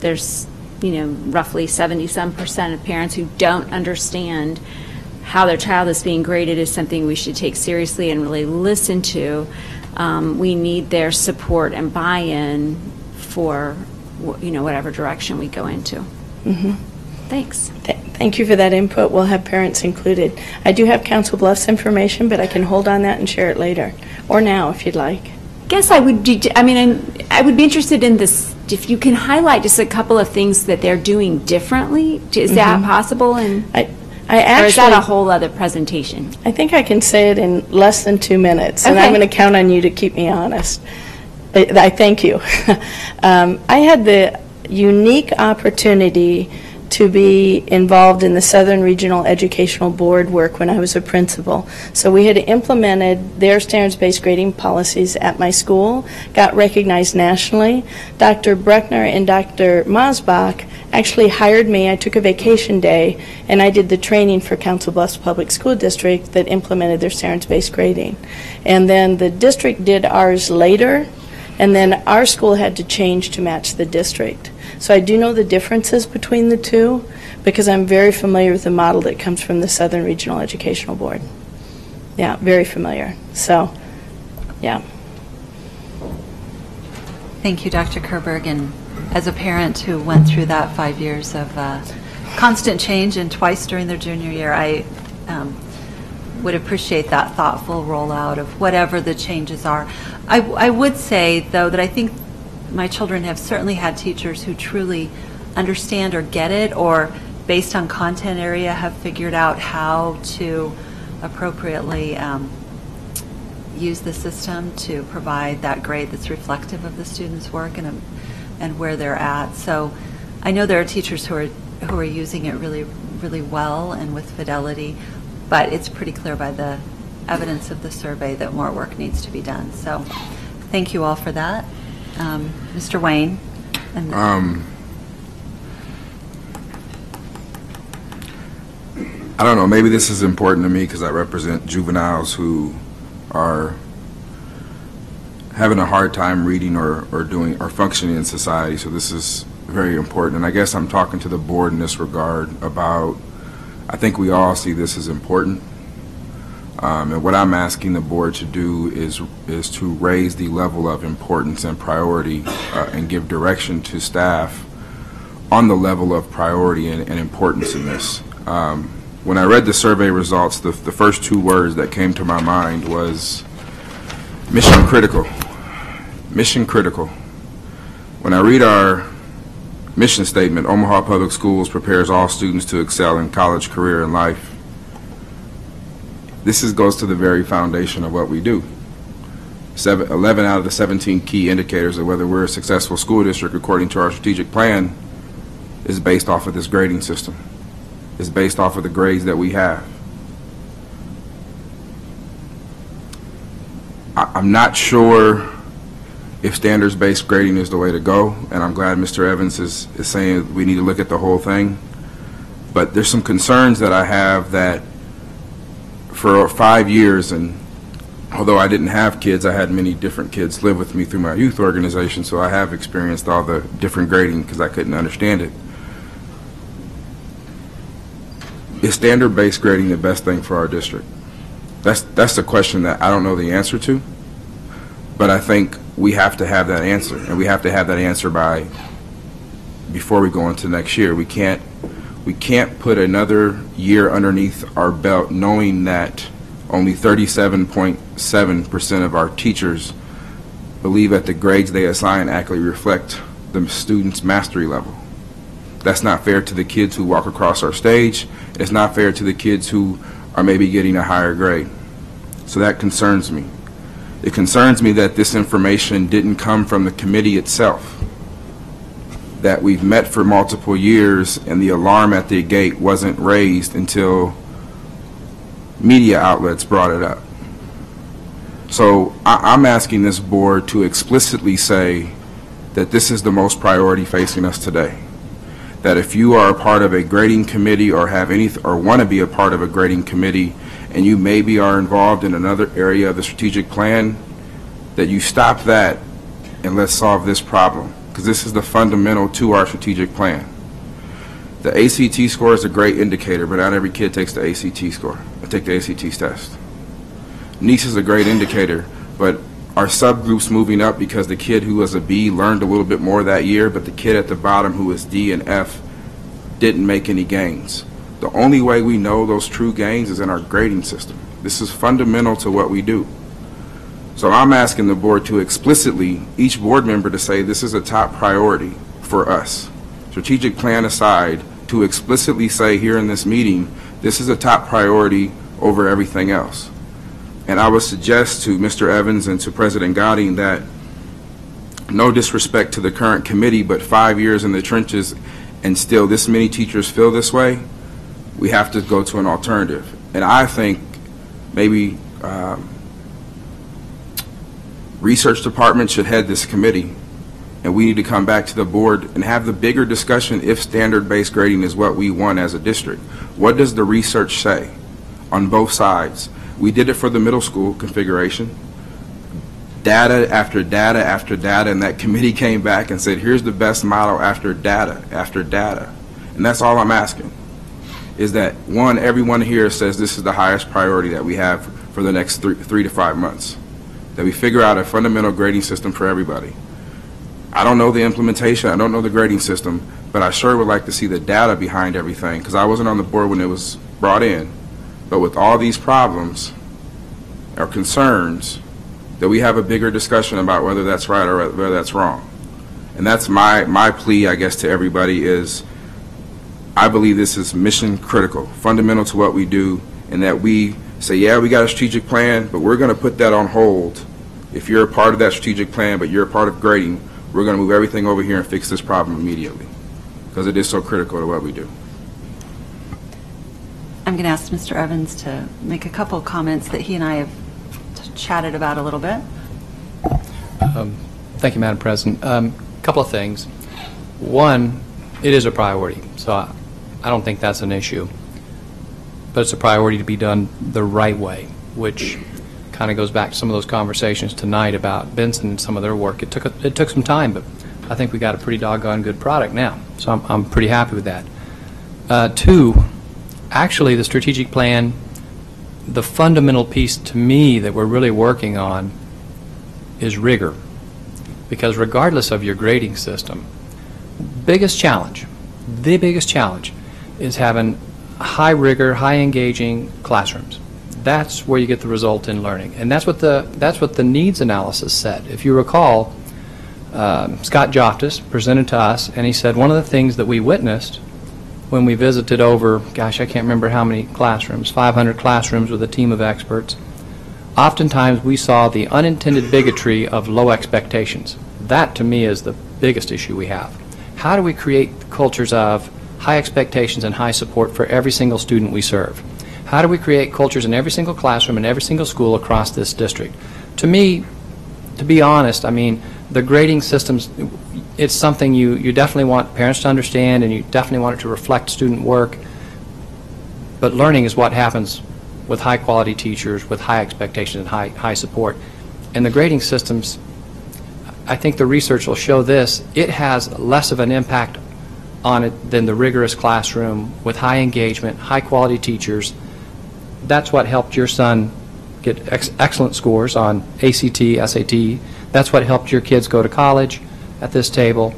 there's roughly 70-some% of parents who don't understand how their child is being graded is something we should take seriously and really listen to. We need their support and buy-in for whatever direction we go into. Thanks. Thank you for that input. We'll have parents included. I do have Council Bluffs information, but I can hold on that and share it later, or now if you'd like. I guess I would be interested in this, if you can highlight just a couple of things that they're doing differently. Is that possible? And or is that a whole other presentation? I think I can say it in less than 2 minutes, and I'm going to count on you to keep me honest. I thank you. I had the unique opportunity to be involved in the Southern Regional Educational Board work when I was a principal. So we had implemented their standards-based grading policies at my school, got recognized nationally. Dr. Bruckner and Dr. Masbach actually hired me. I took a vacation day, and I did the training for Council Bluffs Public School District that implemented their standards-based grading. And then the district did ours later, and then our school had to change to match the district. So I do know the differences between the two because I'm very familiar with the model that comes from the Southern Regional Educational Board. Yeah, very familiar. So, yeah. Thank you, Dr. Kerberg. And as a parent who went through that 5 years of constant change and twice during their junior year, I would appreciate that thoughtful rollout of whatever the changes are. I would say, though, that I think my children have certainly had teachers who truly understand or get it, or based on content area have figured out how to appropriately use the system to provide that grade that's reflective of the student's work and where they're at. So I know there are teachers who are using it really, really well and with fidelity, but it's pretty clear by the evidence of the survey that more work needs to be done. So thank you all for that. Mr. Wayne. I don't know, maybe this is important to me because I represent juveniles who are having a hard time reading or functioning in society, so this is very important. And I guess I'm talking to the board in this regard about, I think we all see this as important. And what I'm asking the board to do is to raise the level of importance and priority and give direction to staff on the level of priority and importance in this. When I read the survey results, the first two words that came to my mind was mission critical. Mission critical. When I read our mission statement, Omaha Public Schools prepares all students to excel in college, career, and life. This goes to the very foundation of what we do. 11 out of the 17 key indicators of whether we're a successful school district according to our strategic plan is based off of this grading system. It's based off of the grades that we have. I'm not sure if standards-based grading is the way to go, and I'm glad Mr. Evans is saying we need to look at the whole thing. But there's some concerns that I have that for 5 years, and although I didn't have kids, I had many different kids live with me through my youth organization, so I have experienced all the different grading because I couldn't understand it. Is standard-based grading the best thing for our district? That's the question that I don't know the answer to, but I think we have to have that answer, and we have to have that answer before we go into next year. We can't put another year underneath our belt knowing that only 37.7% of our teachers believe that the grades they assign accurately reflect the student's mastery level. That's not fair to the kids who walk across our stage. It's not fair to the kids who are maybe getting a higher grade. So that concerns me. It concerns me that this information didn't come from the committee itself, that we've met for multiple years and the alarm at the gate wasn't raised until media outlets brought it up. So I'm asking this board to explicitly say that this is the most priority facing us today. That if you are a part of a grading committee or have or want to be a part of a grading committee and you maybe are involved in another area of the strategic plan, that you stop that and let's solve this problem, because this is the fundamental to our strategic plan. The ACT score is a great indicator, but not every kid takes the ACT score, take the ACT test. NEAS is a great indicator, but our subgroups moving up because the kid who was a B learned a little bit more that year, but the kid at the bottom who was D and F didn't make any gains. The only way we know those true gains is in our grading system. This is fundamental to what we do. So I'm asking the board to explicitly, each board member to say this is a top priority for us. Strategic plan aside, to explicitly say here in this meeting, this is a top priority over everything else. And I would suggest to Mr. Evans and to President Godding that, no disrespect to the current committee, but 5 years in the trenches and still this many teachers feel this way, we have to go to an alternative. And I think maybe research department should head this committee, and we need to come back to the board and have the bigger discussion if standard-based grading is what we want as a district. What does the research say on both sides? We did it for the middle school configuration. Data after data after data, and that committee came back and said, here's the best model after data after data. And that's all I'm asking, is that, one, everyone here says this is the highest priority that we have for the next 3 to 5 months, that we figure out a fundamental grading system for everybody. I don't know the implementation, I don't know the grading system, but I sure would like to see the data behind everything, because I wasn't on the board when it was brought in. But with all these problems or concerns, that we have a bigger discussion about whether that's right or whether that's wrong. And that's my plea, I guess, to everybody is, I believe this is mission critical, fundamental to what we do, and that we say, yeah, we got a strategic plan, but we're going to put that on hold. If you're a part of that strategic plan, but you're a part of grading, we're going to move everything over here and fix this problem immediately, because it is so critical to what we do. I'm going to ask Mr. Evans to make a couple of comments that he and I have chatted about a little bit. Thank you, Madam President. A couple of things. One, it is a priority, so I don't think that's an issue. But it's a priority to be done the right way, which kind of goes back to some of those conversations tonight about Benson and some of their work. It took some time, but I think we got a pretty doggone good product now, so I'm pretty happy with that. Two, actually, the strategic plan, the fundamental piece to me that we're really working on is rigor. Because regardless of your grading system, the biggest challenge is having high rigor, high engaging classrooms. That's where you get the result in learning. And that's what the needs analysis said. If you recall, Scott Joftis presented to us, and he said one of the things that we witnessed when we visited over, gosh, I can't remember how many classrooms, 500 classrooms with a team of experts, oftentimes we saw the unintended bigotry of low expectations. That, to me, is the biggest issue we have. How do we create cultures of high expectations and high support for every single student we serve? How do we create cultures in every single classroom and every single school across this district? To me, to be honest, I mean, the grading systems, it's something you definitely want parents to understand, and you definitely want it to reflect student work. But learning is what happens with high-quality teachers, with high expectations and high support. And the grading systems, I think the research will show this, it has less of an impact on it than the rigorous classroom with high engagement, high-quality teachers. That's what helped your son get excellent scores on ACT, SAT. That's what helped your kids go to college at this table.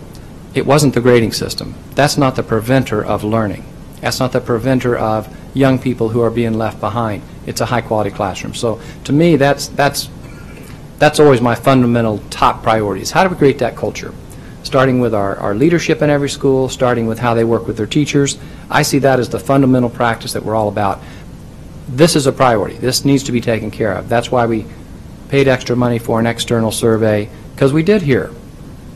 It wasn't the grading system. That's not the preventer of learning. That's not the preventer of young people who are being left behind. It's a high-quality classroom. So to me, that's always my fundamental top priority, is how do we create that culture? Starting with our leadership in every school, starting with how they work with their teachers. I see that as the fundamental practice that we're all about. This is a priority. This needs to be taken care of. That's why we paid extra money for an external survey, because we did hear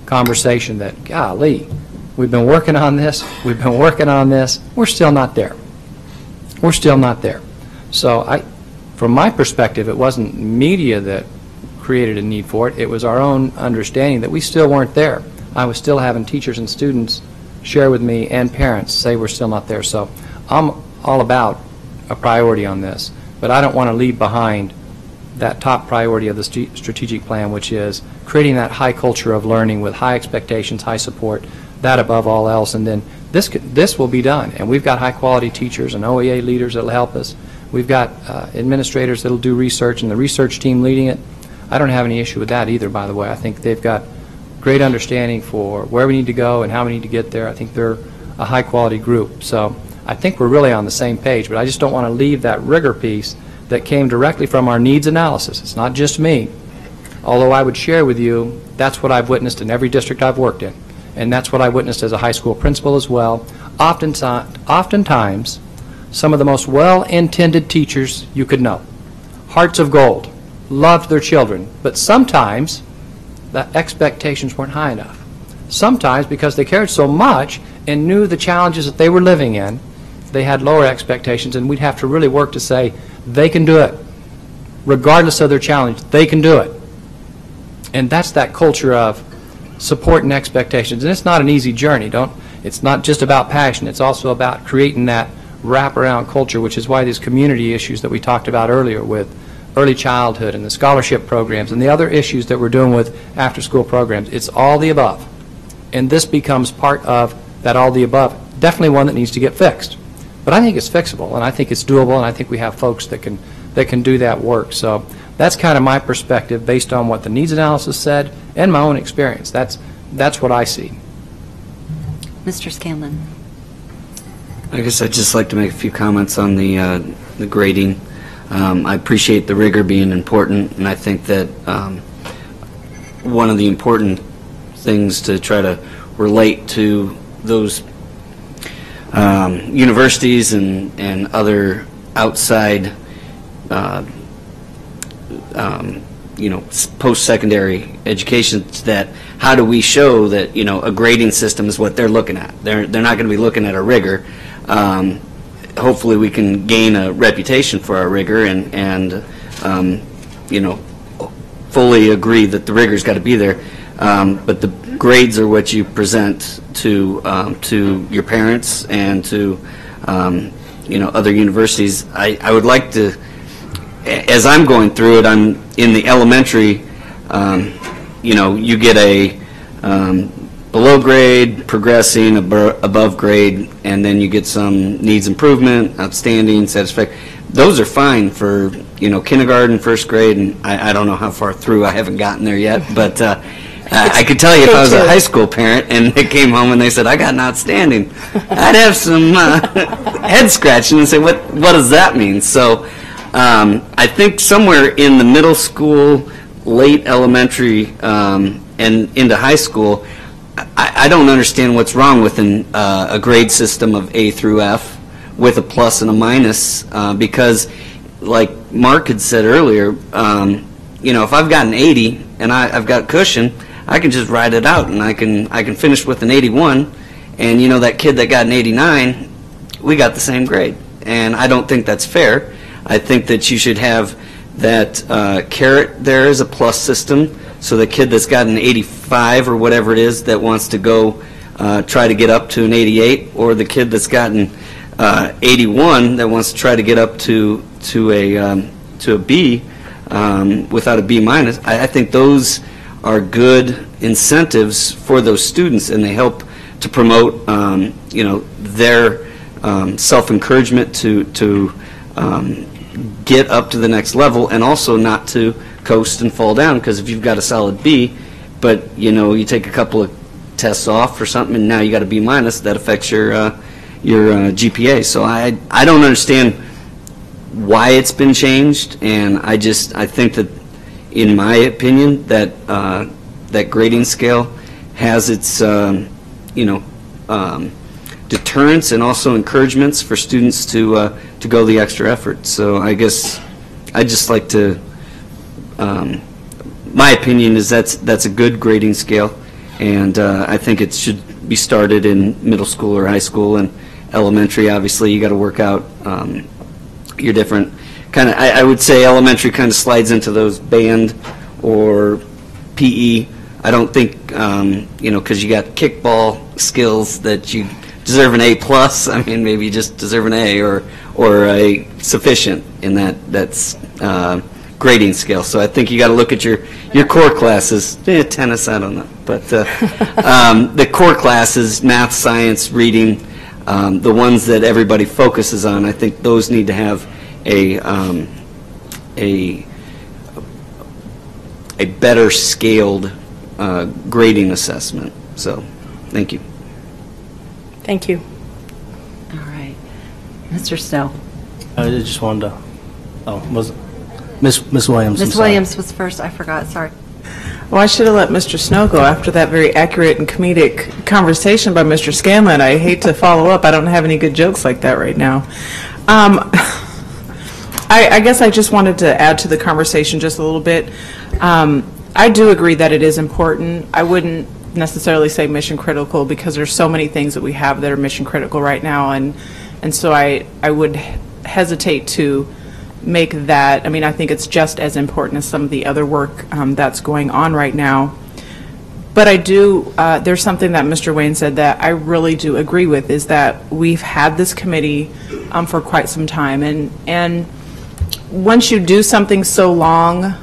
conversation that, golly, we've been working on this, we're still not there. We're still not there. So from my perspective, it wasn't media that created a need for it. It was our own understanding that we still weren't there. I was still having teachers and students share with me, and parents say we're still not there. So I'm all about a priority on this, but I don't want to leave behind that top priority of the strategic plan, which is creating that high culture of learning with high expectations, high support, that above all else. And then this will be done. And we've got high-quality teachers and OEA leaders that will help us. We've got administrators that will do research, and the research team leading it. I don't have any issue with that either, by the way. I think they've got great understanding for where we need to go and how we need to get there. I think they're a high-quality group. So I think we're really on the same page, but I just don't want to leave that rigor piece that came directly from our needs analysis. It's not just me, although I would share with you that's what I've witnessed in every district I've worked in, and that's what I witnessed as a high school principal as well. Oftentimes, some of the most well-intended teachers you could know, hearts of gold, loved their children, but sometimes the expectations weren't high enough. Sometimes because they cared so much and knew the challenges that they were living in, they had lower expectations, and we'd have to really work to say, they can do it. Regardless of their challenge, they can do it. And that's that culture of support and expectations. And it's not an easy journey. It's not just about passion. It's also about creating that wraparound culture, which is why these community issues that we talked about earlier with early childhood and the scholarship programs and the other issues that we're doing with after-school programs, it's all the above. And this becomes part of that all the above. Definitely one that needs to get fixed. But I think it's fixable, and I think it's doable, and I think we have folks that can do that work. So that's kind of my perspective based on what the needs analysis said and my own experience. That's what I see. Mr. Scanlon. I guess I'd just like to make a few comments on the grading. I appreciate the rigor being important, and I think that one of the important things to try to relate to those universities and other outside post-secondary education, that how do we show that a grading system is what they're looking at. They're not going to be looking at a rigor. Hopefully we can gain a reputation for our rigor and fully agree that the rigor's got to be there. But the grades are what you present to your parents and to other universities. I would like to, as I'm going through it, I'm in the elementary. You get a below grade, progressing, above grade, and then you get some needs improvement, outstanding, satisfactory. Those are fine for kindergarten, first grade, and I don't know how far through. I haven't gotten there yet, but I could tell you if I was a high school parent and they came home and they said, I got an outstanding, I'd have some head scratching and say, what does that mean? So I think somewhere in the middle school, late elementary, and into high school, I don't understand what's wrong with a grade system of A through F with a plus and a minus, because like Mark had said earlier, if I've got an 80 and I've got cushion, I can just ride it out and I can finish with an 81, and that kid that got an 89, we got the same grade. And I don't think that's fair. I think that you should have that carrot there as a plus system So the kid that's got an 85 or whatever it is that wants to go try to get up to an 88, or the kid that's gotten 81 that wants to try to get up to a B without a B minus, I think those are good incentives for those students, and they help to promote their self-encouragement to get up to the next level, and also not to coast and fall down, because if you've got a solid B, but you take a couple of tests off or something and now you got a B minus, that affects your GPA. So I don't understand why it's been changed, and I think that, in my opinion, that that grading scale has its deterrence and also encouragements for students to go the extra effort. So I guess I just like to, my opinion is that's a good grading scale, and I think it should be started in middle school or high school. And elementary, obviously, you got to work out your different kind of, I would say elementary kind of slides into those band or PE. I don't think, because you got kickball skills that you deserve an A+. I mean, maybe you just deserve an A or a sufficient in that's grading scale. So I think you got to look at your core classes. Tennis, I don't know. But the core classes, math, science, reading, the ones that everybody focuses on, I think those need to have a better scaled grading assessment. So, thank you. Thank you. All right. Mr. Snow. I just wanted to, was Ms. Williams. Ms. Williams was first. I forgot. Sorry. Well, I should have let Mr. Snow go after that very accurate and comedic conversation by Mr. Scanlon. I hate to follow up. I don't have any good jokes like that right now. I guess I just wanted to add to the conversation just a little bit. I do agree that it is important. I wouldn't necessarily say mission critical, because there's so many things that we have that are mission critical right now, and so I would hesitate to make that, I think it's just as important as some of the other work that's going on right now. But I do, there's something that Mr. Wayne said that I really do agree with, is that we've had this committee for quite some time, and once you do something so long,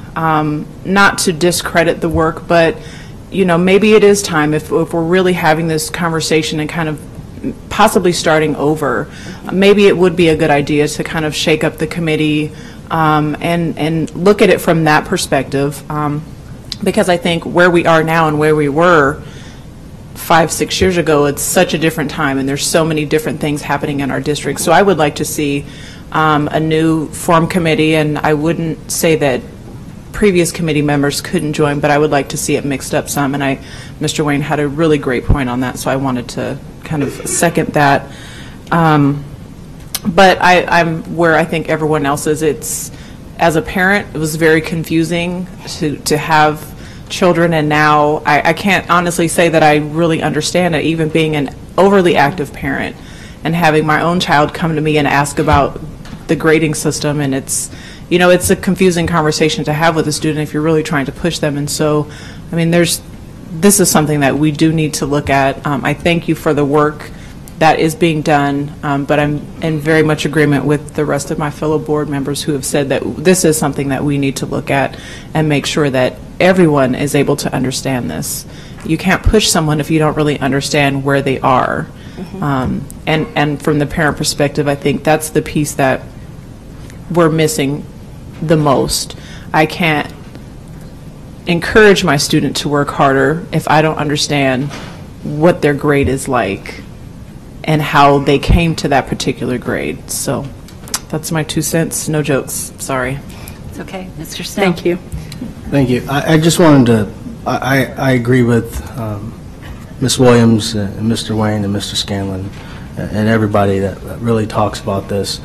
not to discredit the work, but maybe it is time, if we're really having this conversation and kind of possibly starting over, maybe it would be a good idea to kind of shake up the committee and look at it from that perspective, because I think where we are now and where we were 5-6 years ago, it's such a different time, and there's so many different things happening in our district. So I would like to see a new form committee, and I wouldn't say that previous committee members couldn't join, but I would like to see it mixed up some, and Mr. Wayne had a really great point on that, so I wanted to kind of second that. But I'm where I think everyone else is. It's, as a parent, it was very confusing to have children, and now I can't honestly say that I really understand it, even being an overly active parent and having my own child come to me and ask about the grading system, and it's a confusing conversation to have with a student if you're really trying to push them. And so, this is something that we do need to look at. I thank you for the work that is being done, but I'm in very much agreement with the rest of my fellow board members who have said that this is something that we need to look at and make sure that everyone is able to understand this. You can't push someone if you don't really understand where they are. And from the parent perspective, I think that's the piece that we're missing the most. I can't encourage my student to work harder if I don't understand what their grade is like and how they came to that particular grade. So that's my 2 cents. No jokes. Sorry. It's okay. Mr. Snow. Thank you. Thank you. I just wanted to, I agree with Ms. Williams and Mr. Wayne and Mr. Scanlon and everybody that really talks about this.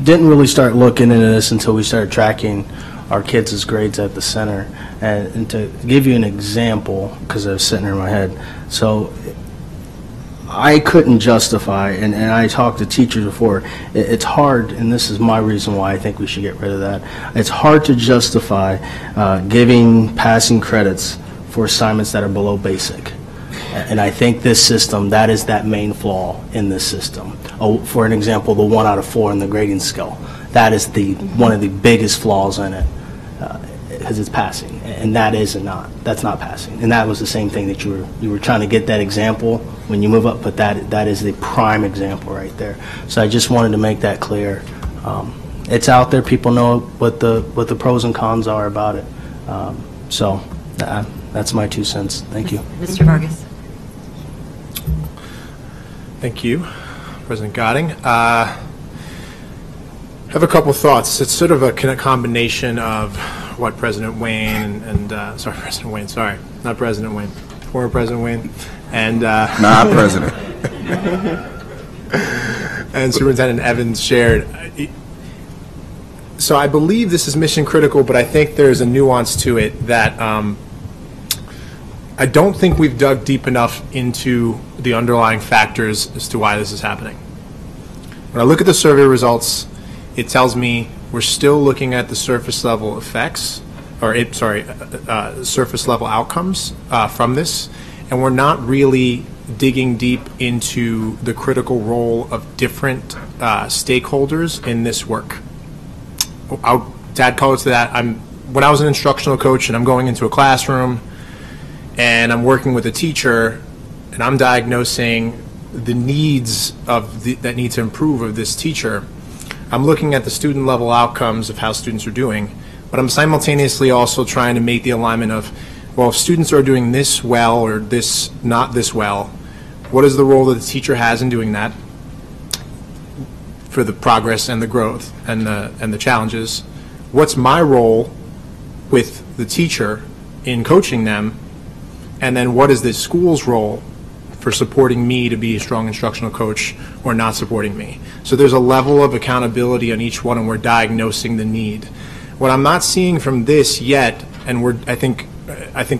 Didn't really start looking into this until we started tracking our kids' grades at the center. And to give you an example, because I was sitting there in my head, so I couldn't justify, and I talked to teachers before, it's hard, and this is my reason why I think we should get rid of that. It's hard to justify giving passing credits for assignments that are below basic. And I think this system, that is that main flaw in this system. Oh, for an example, the 1 out of 4 in the grading scale. That is one of the biggest flaws in it, because it's passing, and that's not passing. And that was the same thing that you were trying to get that example when you move up, but that is the prime example right there. So I just wanted to make that clear. It's out there. People know what the pros and cons are about it. So that's my 2 cents. Thank you. Mr. Vargas. Thank you, President Gotting. I have a couple thoughts. It's sort of a combination of what President Wayne not President Wayne, former President Wayne, and not President, and Superintendent Evans shared. So I believe this is mission critical, but I think there's a nuance to it that I don't think we've dug deep enough into the underlying factors as to why this is happening. When I look at the survey results, it tells me we're still looking at the surface level effects, surface level outcomes from this, and we're not really digging deep into the critical role of different stakeholders in this work. I'll add color to that. When I was an instructional coach and I'm going into a classroom and I'm working with a teacher and I'm diagnosing the needs that need to improve of this teacher, I'm looking at the student level outcomes of how students are doing, but I'm simultaneously also trying to make the alignment of, well, if students are doing this well or this not this well, what is the role that the teacher has in doing that for the progress and the growth and the challenges? What's my role with the teacher in coaching them? And then what is the school's role for supporting me to be a strong instructional coach or not supporting me? So there's a level of accountability on each one, and we're diagnosing the need. What I'm not seeing from this yet, and I think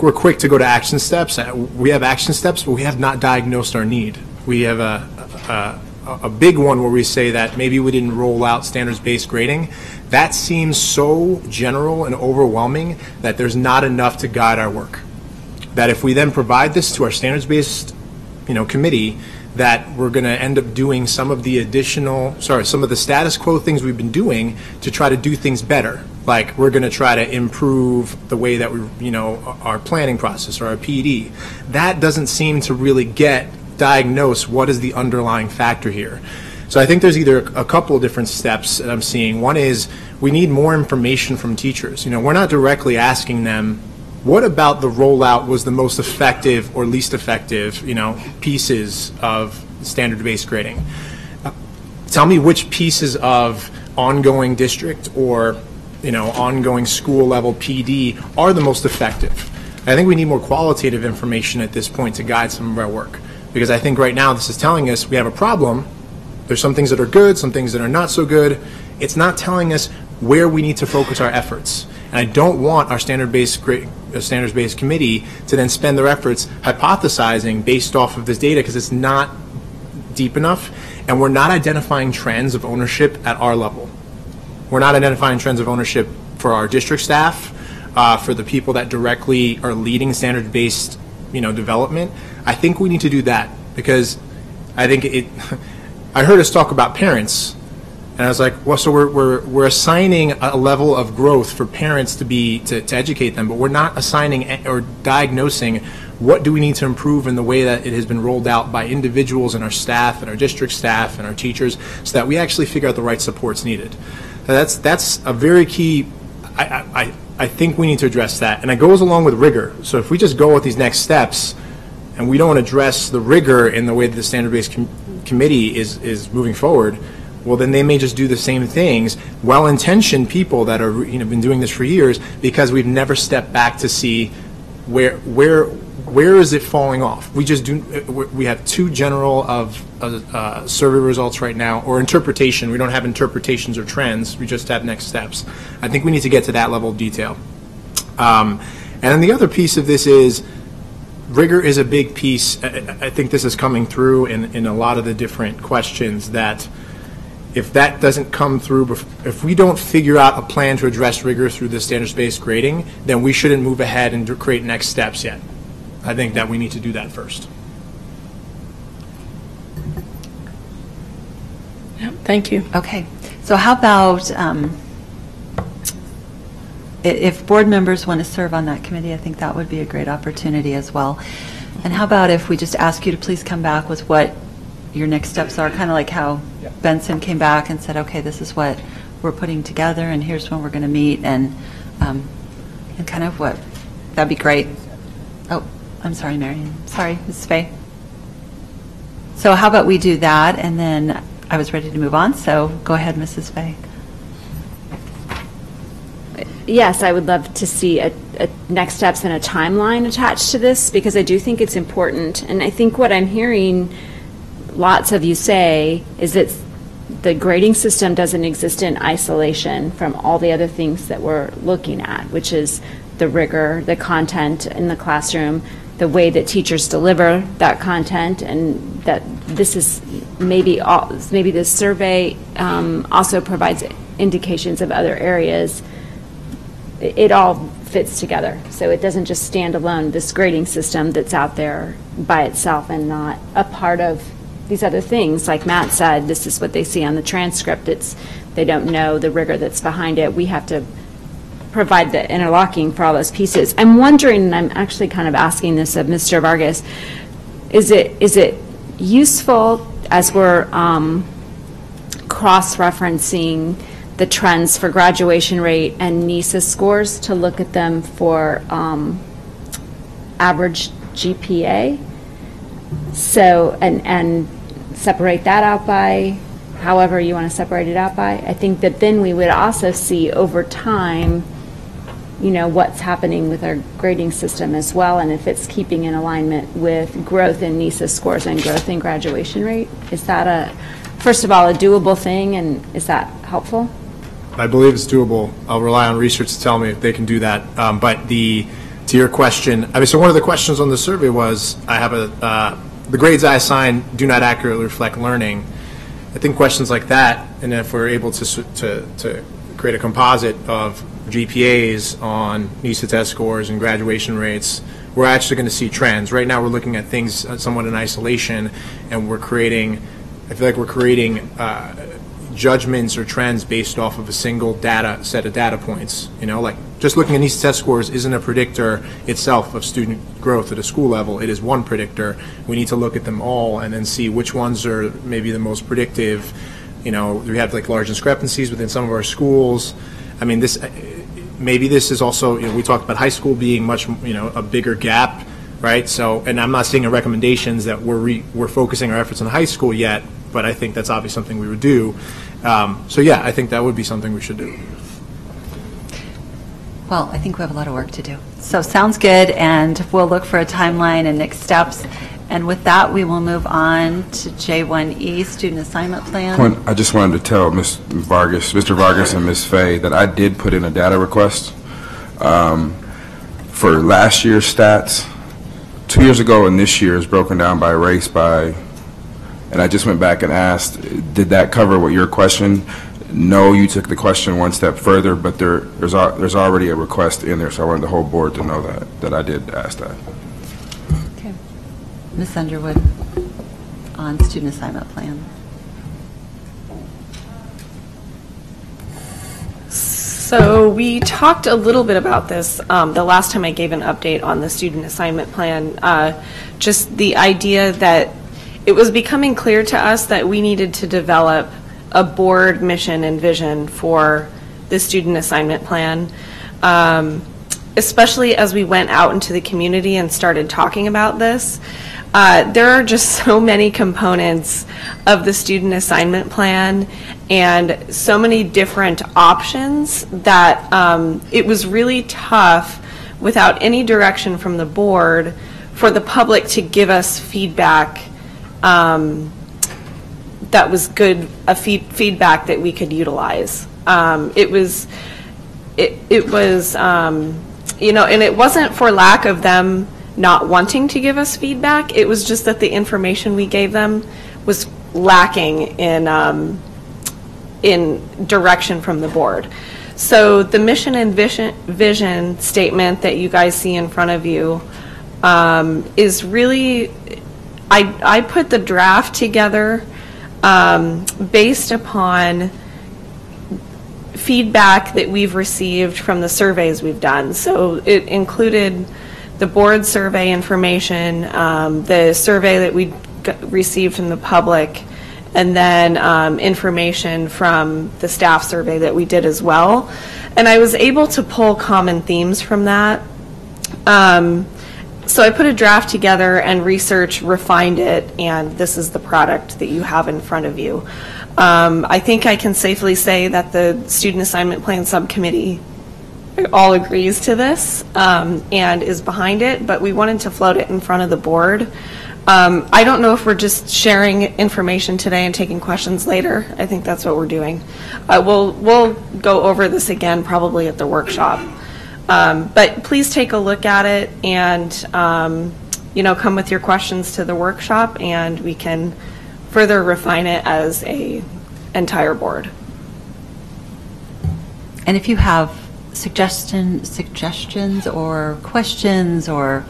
we're quick to go to action steps. We have action steps, but we have not diagnosed our need. We have a big one where we say that maybe we didn't roll out standards-based grading. That seems so general and overwhelming that there's not enough to guide our work. That if we then provide this to our standards-based committee, that we're going to end up doing some of the status quo things we've been doing to try to do things better. Like we're going to try to improve the way that our planning process or our PD. That doesn't seem to really diagnose what is the underlying factor here. So I think there's either a couple of different steps that I'm seeing. One is we need more information from teachers. We're not directly asking them, what about the rollout was the most effective or least effective, pieces of standard-based grading? Tell me which pieces of ongoing district or, ongoing school-level PD are the most effective. I think we need more qualitative information at this point to guide some of our work, because I think right now this is telling us we have a problem. There's some things that are good, some things that are not so good. It's not telling us where we need to focus our efforts. And I don't want our standards-based committee to then spend their efforts hypothesizing based off of this data, because it's not deep enough, and we're not identifying trends of ownership at our level. We're not identifying trends of ownership for our district staff, for the people that directly are leading standards-based development. I think we need to do that, because I think I heard us talk about parents. And I was like, well, so we're assigning a level of growth for parents to educate them, but we're not assigning or diagnosing what do we need to improve in the way that it has been rolled out by individuals and our staff and our district staff and our teachers, so that we actually figure out the right supports needed. So that's a very key. I think we need to address that, and it goes along with rigor. So if we just go with these next steps and we don't address the rigor in the way that the standard-based committee is moving forward, well, then they may just do the same things, well-intentioned people that are been doing this for years, because we've never stepped back to see where is it falling off. We have too general of survey results right now, or interpretation. We don't have interpretations or trends. We just have next steps. I think we need to get to that level of detail. And then the other piece of this is rigor is a big piece. I think this is coming through in a lot of the different questions, that if that doesn't come through, if we don't figure out a plan to address rigor through the standards-based grading, then we shouldn't move ahead and create next steps yet. I think that we need to do that first. Thank you. Okay. So how about if board members want to serve on that committee, I think that would be a great opportunity as well. And how about if we just ask you to please come back with what your next steps are, kind of like how Benson came back and said, okay, this is what we're putting together, and here's when we're going to meet, and kind of what, that'd be great. Oh, I'm sorry, Marion. Sorry, Mrs. Fay. So how about we do that, and then I was ready to move on, so go ahead, Mrs. Fay. Yes, I would love to see a next steps and a timeline attached to this, because I do think it's important. And I think what I'm hearing lots of you say is that the grading system doesn't exist in isolation from all the other things that we're looking at, which is the rigor, the content in the classroom, the way that teachers deliver that content, and that this is maybe this survey also provides indications of other areas. It all fits together, so it doesn't just stand alone, this grading system that's out there by itself and not a part of these other things. Like Matt said, this is what they see on the transcript. They don't know the rigor that's behind it. We have to provide the interlocking for all those pieces. I'm wondering, and I'm actually kind of asking this of Mr. Vargas, is it useful as we're cross-referencing the trends for graduation rate and NISA scores to look at them for average GPA? So, and separate that out by however you want to separate it out by. I think that then we would also see over time, you know, what's happening with our grading system as well, and if it's keeping in alignment with growth in NISA scores and growth in graduation rate. Is that first of all, a doable thing, and is that helpful? I believe it's doable. I'll rely on research to tell me if they can do that. But to your question, I mean, so one of the questions on the survey was, I have the grades I assign do not accurately reflect learning. I think questions like that, and if we're able to create a composite of GPAs on NISA test scores and graduation rates, we're actually going to see trends. Right now we're looking at things somewhat in isolation, and I feel like we're creating judgments or trends based off of a single set of data points. You know, like just looking at NISA test scores isn't a predictor itself of student growth at a school level. It is one predictor. We need to look at them all and then see which ones are maybe the most predictive. You know, we have like large discrepancies within some of our schools. I mean, maybe this is also, you know, we talked about high school being much, you know, a bigger gap, right? So, and I'm not seeing in recommendations that we're focusing our efforts on high school yet, but I think that's obviously something we would do. So yeah, I think that would be something we should do. Well, I think we have a lot of work to do. So sounds good, and we'll look for a timeline and next steps. And with that, we will move on to J1E, Student Assignment Plan. I just wanted to tell Mr. Vargas and Ms. Fay that I did put in a data request for last year's stats. 2 years ago and this year is broken down by race, and I just went back and asked, did that cover what your question? No, you took the question one step further, but there's already a request in there, so I wanted the whole board to know that I did ask that. Okay. Ms. Underwood, on Student Assignment Plan. So we talked a little bit about this the last time I gave an update on the Student Assignment Plan, just the idea that it was becoming clear to us that we needed to develop a board mission and vision for the Student Assignment Plan, especially as we went out into the community and started talking about this. There are just so many components of the Student Assignment Plan and so many different options that it was really tough without any direction from the board for the public to give us feedback that was good, feedback that we could utilize. It was, you know, and it wasn't for lack of them not wanting to give us feedback. It was just that the information we gave them was lacking in direction from the board. So the mission and vision statement that you guys see in front of you is really, I put the draft together based upon feedback that we've received from the surveys we've done. So it included the board survey information, the survey that we received from the public, and then information from the staff survey that we did as well. And I was able to pull common themes from that. So I put a draft together and refined it, and this is the product that you have in front of you. I think I can safely say that the Student Assignment Plan Subcommittee all agrees to this and is behind it, but we wanted to float it in front of the board. I don't know if we're just sharing information today and taking questions later. I think that's what we're doing. We'll go over this again probably at the workshop. But please take a look at it and come with your questions to the workshop, and we can further refine it as a entire board. And if you have suggestions or questions or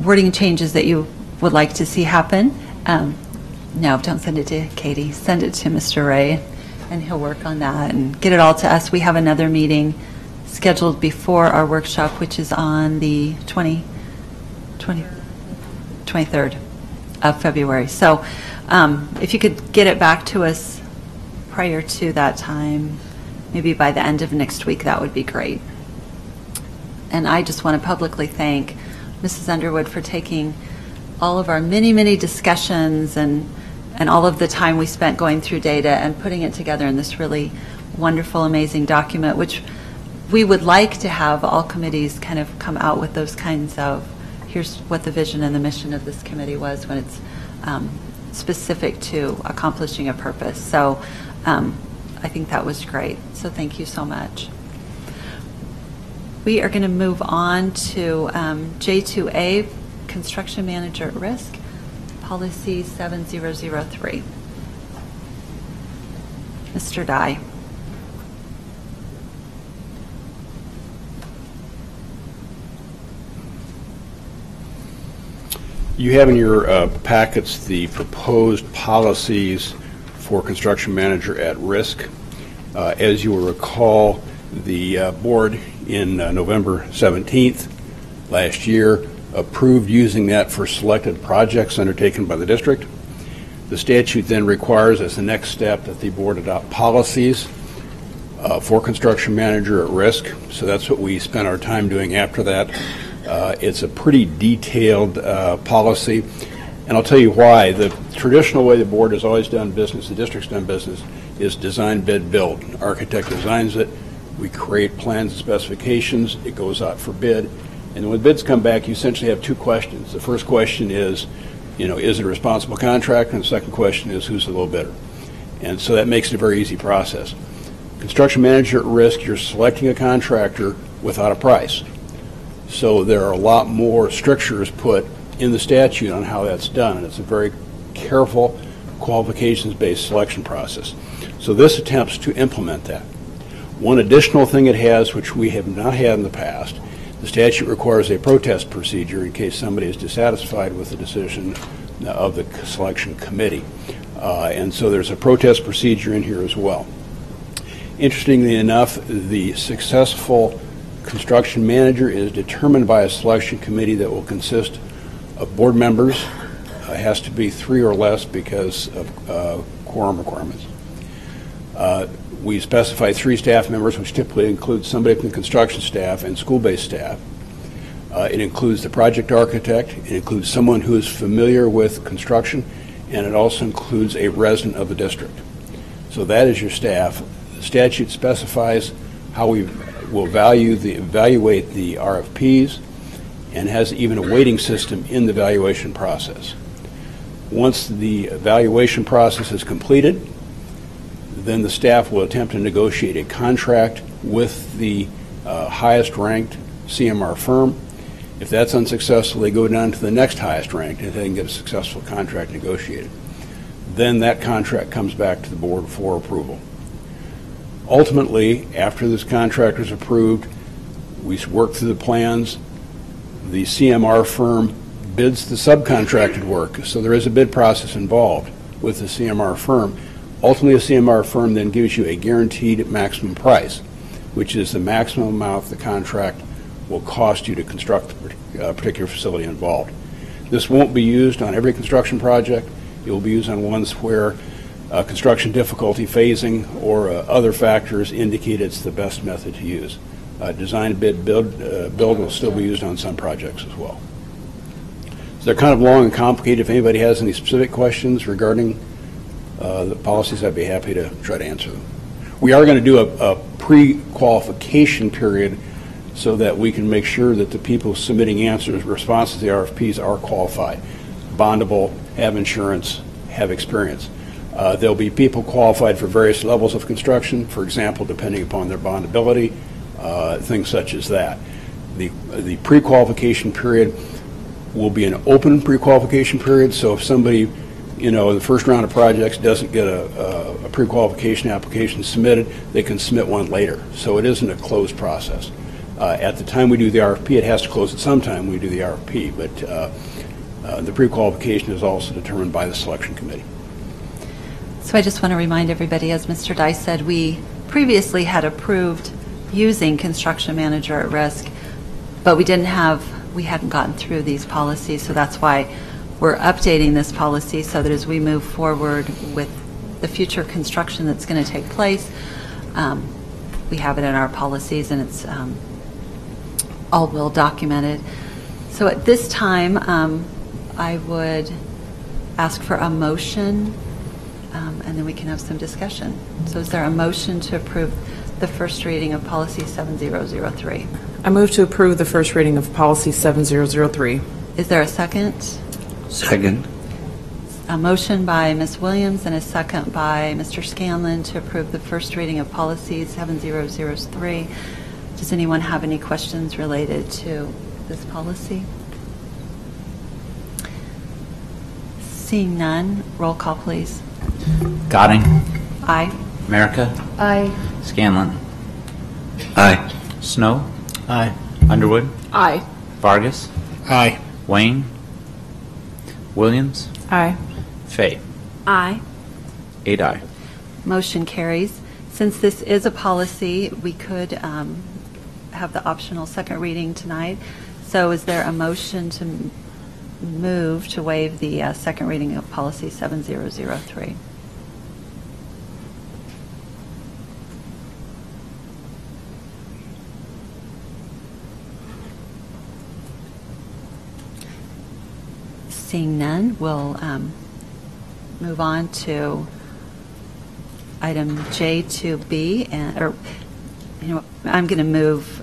wording changes that you would like to see happen, no, don't send it to Katie. Send it to Mr. Ray, and he'll work on that and get it all to us. We have another meeting scheduled before our workshop, which is on the 23rd of February. So if you could get it back to us prior to that time, maybe by the end of next week, that would be great. And I just want to publicly thank Mrs. Underwood for taking all of our many, many discussions and all of the time we spent going through data and putting it together in this really wonderful, amazing document, which we would like to have all committees kind of come out with those kinds of, here's what the vision and the mission of this committee was when it's specific to accomplishing a purpose. So I think that was great. So thank you so much. We are going to move on to J2A, Construction Manager at Risk, Policy 7003. Mr. Dye. You have in your packets the proposed policies for construction manager at risk. As you will recall, the board in November 17th last year approved using that for selected projects undertaken by the district. The statute then requires as the next step that the board adopt policies for construction manager at risk. So that's what we spent our time doing after that. It's a pretty detailed policy, and I'll tell you why. The traditional way the board has always done business, the district's done business, is design, bid, build. An architect designs it, we create plans and specifications, it goes out for bid, and when bids come back, you essentially have two questions. The first question is, is it a responsible contract? And the second question is, who's the low bidder? And so that makes it a very easy process. Construction manager at risk, you're selecting a contractor without a price. So there are a lot more strictures put in the statute on how that's done, and it's a very careful qualifications-based selection process. So this attempts to implement that. One additional thing it has, which we have not had in the past, the statute requires a protest procedure in case somebody is dissatisfied with the decision of the selection committee. And so there's a protest procedure in here as well. Interestingly enough, the successful construction manager is determined by a selection committee that will consist of board members. It has to be 3 or less because of quorum requirements. We specify 3 staff members, which typically includes somebody from the construction staff and school-based staff. It includes the project architect. It includes someone who is familiar with construction, and it also includes a resident of the district. So that is your staff. The statute specifies how we will evaluate the RFPs and has even a weighting system in the evaluation process. Once the evaluation process is completed, then the staff will attempt to negotiate a contract with the highest ranked CMR firm, If that's unsuccessful, they go down to the next highest ranked and they can get a successful contract negotiated. Then that contract comes back to the board for approval. Ultimately, after this contract is approved, we work through the plans. The CMR firm bids the subcontracted work, so there is a bid process involved with the CMR firm. Ultimately, a CMR firm then gives you a guaranteed maximum price, which is the maximum amount the contract will cost you to construct the particular facility involved. This won't be used on every construction project. It will be used on ones where construction difficulty, phasing, or other factors indicate it's the best method to use. Design, bid, build will still be used on some projects as well. So they're kind of long and complicated. If anybody has any specific questions regarding the policies, I'd be happy to try to answer them. We are going to do a pre-qualification period so that we can make sure that the people submitting answers, responses to the RFPs are qualified, bondable, have insurance, have experience. There'll be people qualified for various levels of construction, for example, depending upon their bondability, things such as that. The pre-qualification period will be an open pre-qualification period, so if somebody, in the first round of projects doesn't get a pre-qualification application submitted, they can submit one later. So it isn't a closed process. At the time we do the RFP, it has to close at some time when we do the RFP, but the pre-qualification is also determined by the selection committee. So I just want to remind everybody, as Mr. Dice said, we previously had approved using construction manager at risk, but we hadn't gotten through these policies, so that's why we're updating this policy so that as we move forward with the future construction that's going to take place, we have it in our policies and it's all well documented. So at this time, I would ask for a motion, and then we can have some discussion. So is there a motion to approve the first reading of policy 7003? I move to approve the first reading of policy 7003. Is there a second? Second. A motion by Ms. Williams and a second by Mr. Scanlon to approve the first reading of policy 7003. Does anyone have any questions related to this policy? Seeing none, roll call, please. Goding. Aye. America. Aye. Scanlon. Aye. Snow. Aye. Underwood. Aye. Vargas. Aye. Wayne. Williams. Aye. Fay. Aye. 8 aye. Motion carries. Since this is a policy, we could have the optional second reading tonight. So is there a motion to move to waive the second reading of policy 7003? Seeing none, we'll move on to item J2B, I'm going to move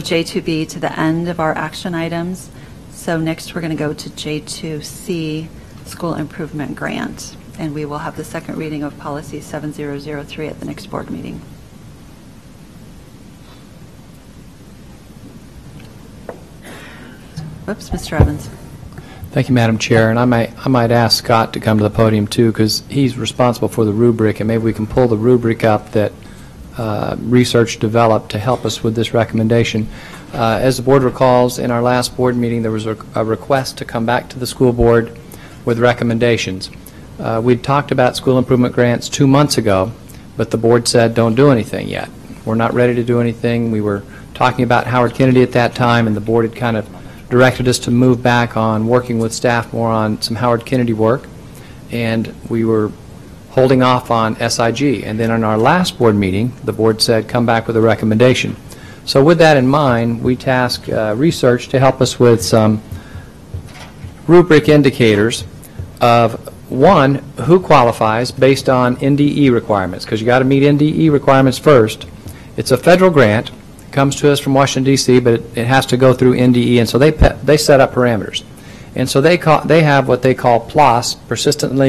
J2B to the end of our action items. So next we're going to go to J2C, School Improvement Grant, and we will have the second reading of policy 7003 at the next board meeting. Whoops, Mr. Evans. Thank you, Madam Chair. And I might ask Scott to come to the podium, too, because he's responsible for the rubric, and maybe we can pull the rubric up that research developed to help us with this recommendation. As the board recalls, in our last board meeting, there was a request to come back to the school board with recommendations. We'd talked about school improvement grants 2 months ago, but the board said, don't do anything yet. We're not ready to do anything. We were talking about Howard Kennedy at that time, and the board had kind of directed us to move back on working with staff more on some Howard Kennedy work, and we were holding off on SIG. And then in our last board meeting, the board said, come back with a recommendation. So with that in mind, we tasked research to help us with some rubric indicators of, one, who qualifies based on NDE requirements, because you got to meet NDE requirements first. It's a federal grant. Comes to us from Washington, D.C., but it has to go through NDE, and so they set up parameters. And so they have what they call PLOS, persistently